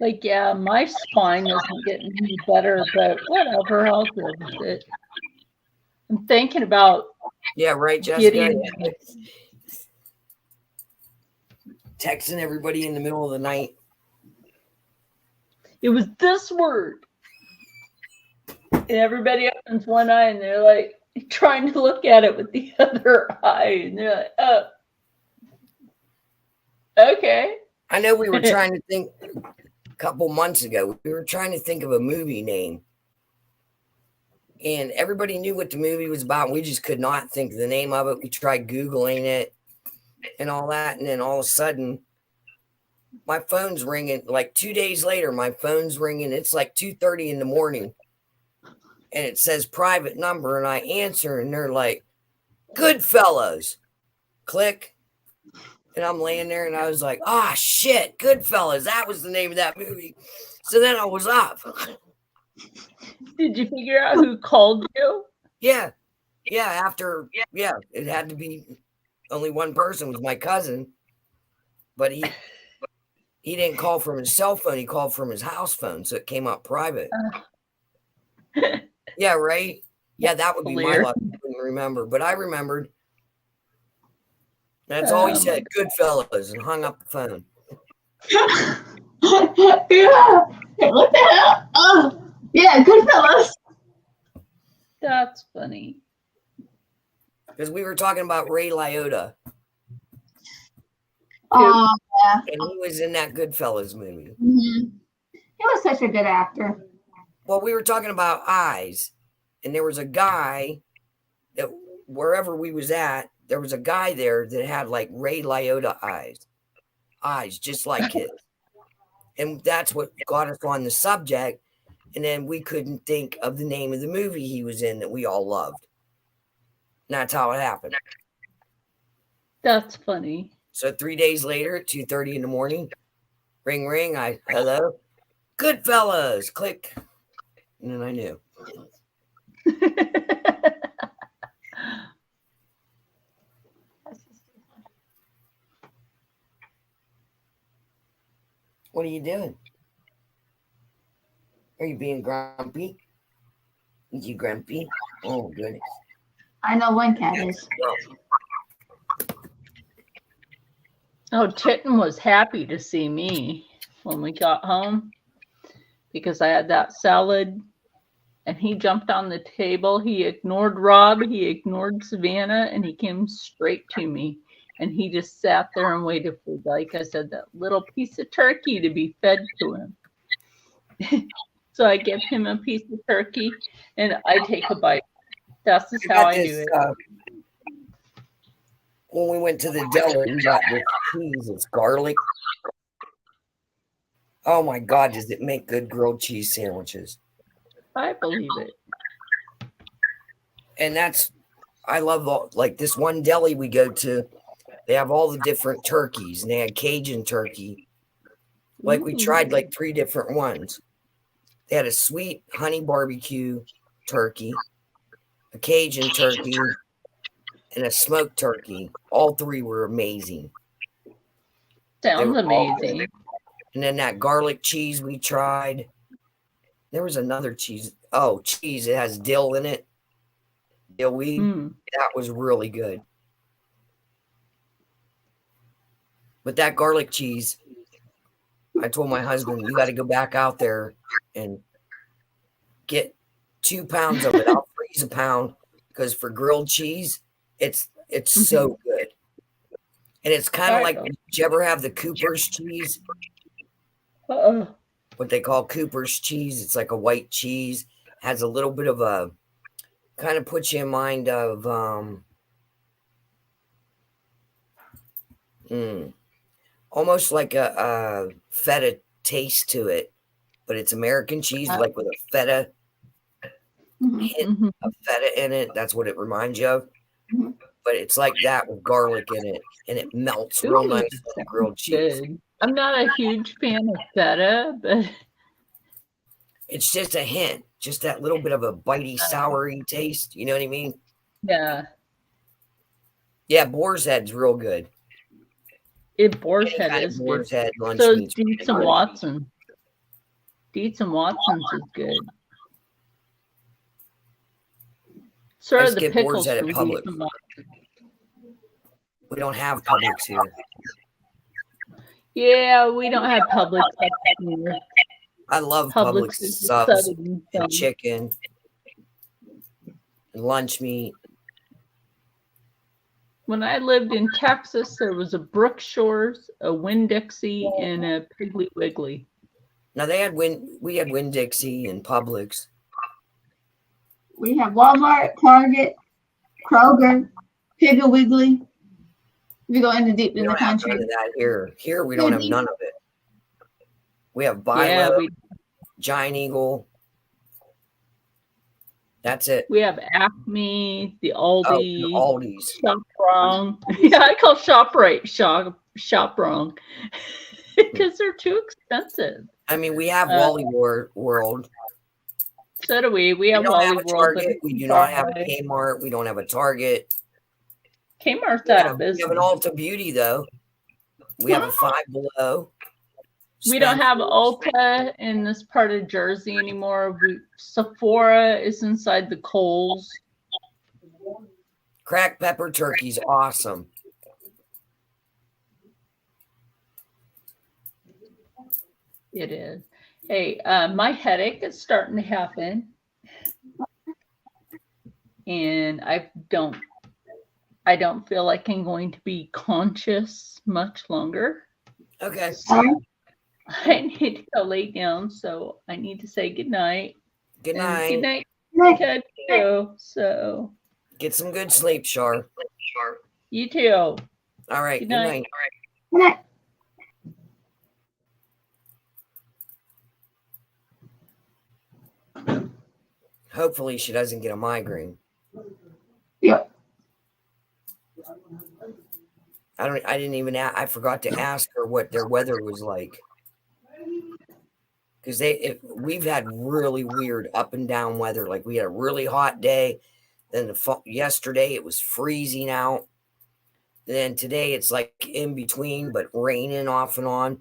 Like, yeah, my spine isn't getting any better, but whatever, I'll deal with it. I'm thinking about Yeah, right, Jessica. getting. Texting everybody in the middle of the night. It was this word. And everybody opens one eye and they're like trying to look at it with the other eye. And they're like, oh, okay. I know we were trying to think a couple months ago. We were trying to think of a movie name, and everybody knew what the movie was about. And we just could not think of the name of it. We tried Googling it and all that, and then all of a sudden, my phone's ringing. Like 2 days later, my phone's ringing. It's like 2:30 in the morning, and it says private number, and I answer, and they're like, Goodfellas. Click. And I'm laying there, and I was like, ah, shit, Goodfellas. That was the name of that movie. So then I was off. Did you figure out who called you? Yeah. Yeah, it had to be only one person, was my cousin. But he didn't call from his cell phone. He called from his house phone, so it came up private. Yeah, right? Yeah, that would be my Clear. luck. I couldn't remember, but I remembered. That's all he said, Goodfellas, and hung up the phone. Yeah. What the hell? Oh, yeah, Goodfellas. That's funny. Because we were talking about Ray Liotta, Oh, and he was in that Goodfellas movie. mhm. He was such a good actor. Well, we were talking about eyes, and there was a guy that wherever we was at, there was a guy there that had like Ray Liotta eyes just like his. And that's what got us on the subject. And then we couldn't think of the name of the movie he was in that we all loved. And that's how it happened. That's funny. So 3 days later at 2:30 in the morning, ring, ring, hello, Goodfellas, click. And then I knew. What are you doing? Are you being grumpy? Is you grumpy? Oh, goodness. I know one cat is. Oh, Titten was happy to see me when we got home because I had that salad and he jumped on the table. He ignored Rob, he ignored Savannah, and he came straight to me. And he just sat there and waited for, like I said, that little piece of turkey to be fed to him. So I give him a piece of turkey and I take a bite. That's just how I do it. When we went to the deli, we got this cheese. It's garlic. Oh my God, does it make good grilled cheese sandwiches? I believe it. And I love like this one deli we go to. They have all the different turkeys, and they had Cajun turkey. Like we tried like 3 different ones. They had a sweet honey barbecue turkey, a Cajun turkey, and a smoked turkey. All 3 were amazing. Sounds They were all amazing. good. And then that garlic cheese we tried. There was another cheese. Oh, cheese. It has dill in it. Dill weed. That was really good. But that garlic cheese, I told my husband, you got to go back out there and get 2 pounds of it. I'll freeze a pound because for grilled cheese, it's so good. And it's kind of like, did you ever have the Cooper's cheese? What they call Cooper's cheese. It's like a white cheese. Has a little bit of a, kind of puts you in mind of, almost like a feta taste to it, but it's American cheese, like with a feta hint of feta in it. That's what it reminds you of. But it's like that with garlic in it, and it melts real nice on the grilled cheese. Good. I'm not a huge fan of feta, but it's just a hint, just that little bit of a bitey, soury taste. You know what I mean? Yeah. Yeah, boar's head's real good. Boar's head is boar's good. head, lunch So meat's is Dietz and Watson. Dietz and Watson's is good. So I are just the get boar's pickles head at from Publix. Dietz and Watson. We don't have Publix here. Yeah, we don't have Publix up here. I love Publix Publix is subs southern and thing. chicken and lunch meat. When I lived in Texas, there was a Brook Shores, a Winn-Dixie, and a Piggly Wiggly. Now we had Winn-Dixie and Publix. We have Walmart, Target, Kroger, Piggly Wiggly. We go into deep We in the don't have country. none of that here. Here we don't have none of it. We have Bilo, Yeah, Giant Eagle. That's it. we have Acme, the Oh, Aldi, and Aldi's. Shop Wrong. Yeah, I call ShopRite Shop Wrong because they're too expensive. I mean, we have Wally World. So do we. We We have don't have Wally a World, but Target. it's We do too not far have a away. Kmart. We don't have a Target. Kmart's We out have, of we business. have an Ulta Beauty though. We have a Five Below. We don't have Spencer's. Ulta in this part of Jersey anymore. Sephora is inside the Kohl's. Cracked pepper turkey's awesome. It is. Hey, my headache is starting to happen, and I don't feel like I'm going to be conscious much longer. Okay. Sorry. I need to go lay down, so I need to say goodnight. Good And night. good night, Good Ted, too. So Get some good sleep, Shar. you too. All right. Good Good night. night. night. Hopefully she doesn't get a migraine. Yep. I didn't even I forgot to ask her what their weather was like. Because we've had really weird up and down weather. Like we had a really hot day. Then yesterday it was freezing out. Then today it's like in between, but raining off and on.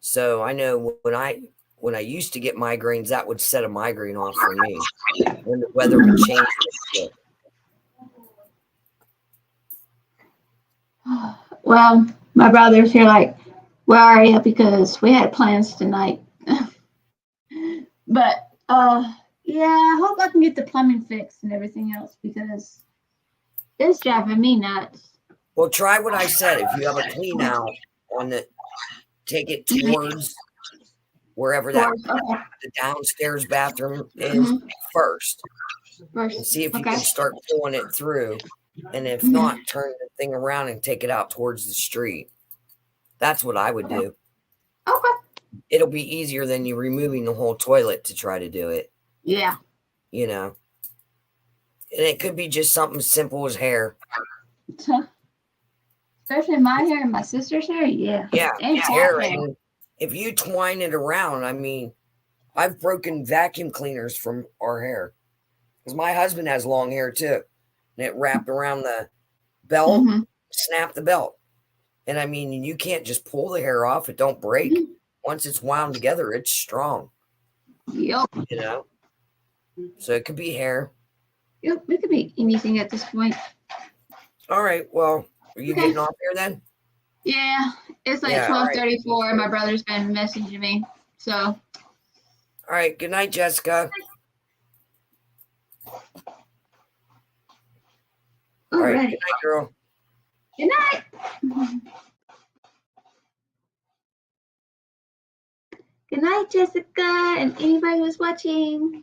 So I know when I used to get migraines, that would set a migraine off for me. When the weather would change. Well, my brother's here like, where are you? Because we had plans tonight. But yeah, I hope I can get the plumbing fixed and everything else because it's driving me nuts. Well, try what I said. If you have a clean out on take it towards wherever that Okay. the downstairs bathroom is first. And see if you can start pulling it through. And if not, turn the thing around and take it out towards the street. That's what I would do. Okay. It'll be easier than you removing the whole toilet to try to do it, Yeah. you know. And it could be just something simple as hair. Especially my hair and my sister's hair. Yeah. Yeah, And it's cat hair. hair. And if you twine it around, I mean, I've broken vacuum cleaners from our hair. Because my husband has long hair too. And it wrapped around the belt, snap the belt. And I mean, you can't just pull the hair off. It don't break. Once it's wound together, it's strong. Yep. You know? So it could be hair. Yep. It could be anything at this point. All right. Well, are you getting off here then? Yeah. It's like Yeah, all right. 12:34 and my brother's been messaging me. So. All right. Good night, Jessica. All right. Alright. Good night, girl. Good night. Good night, Jessica, and anybody who's watching.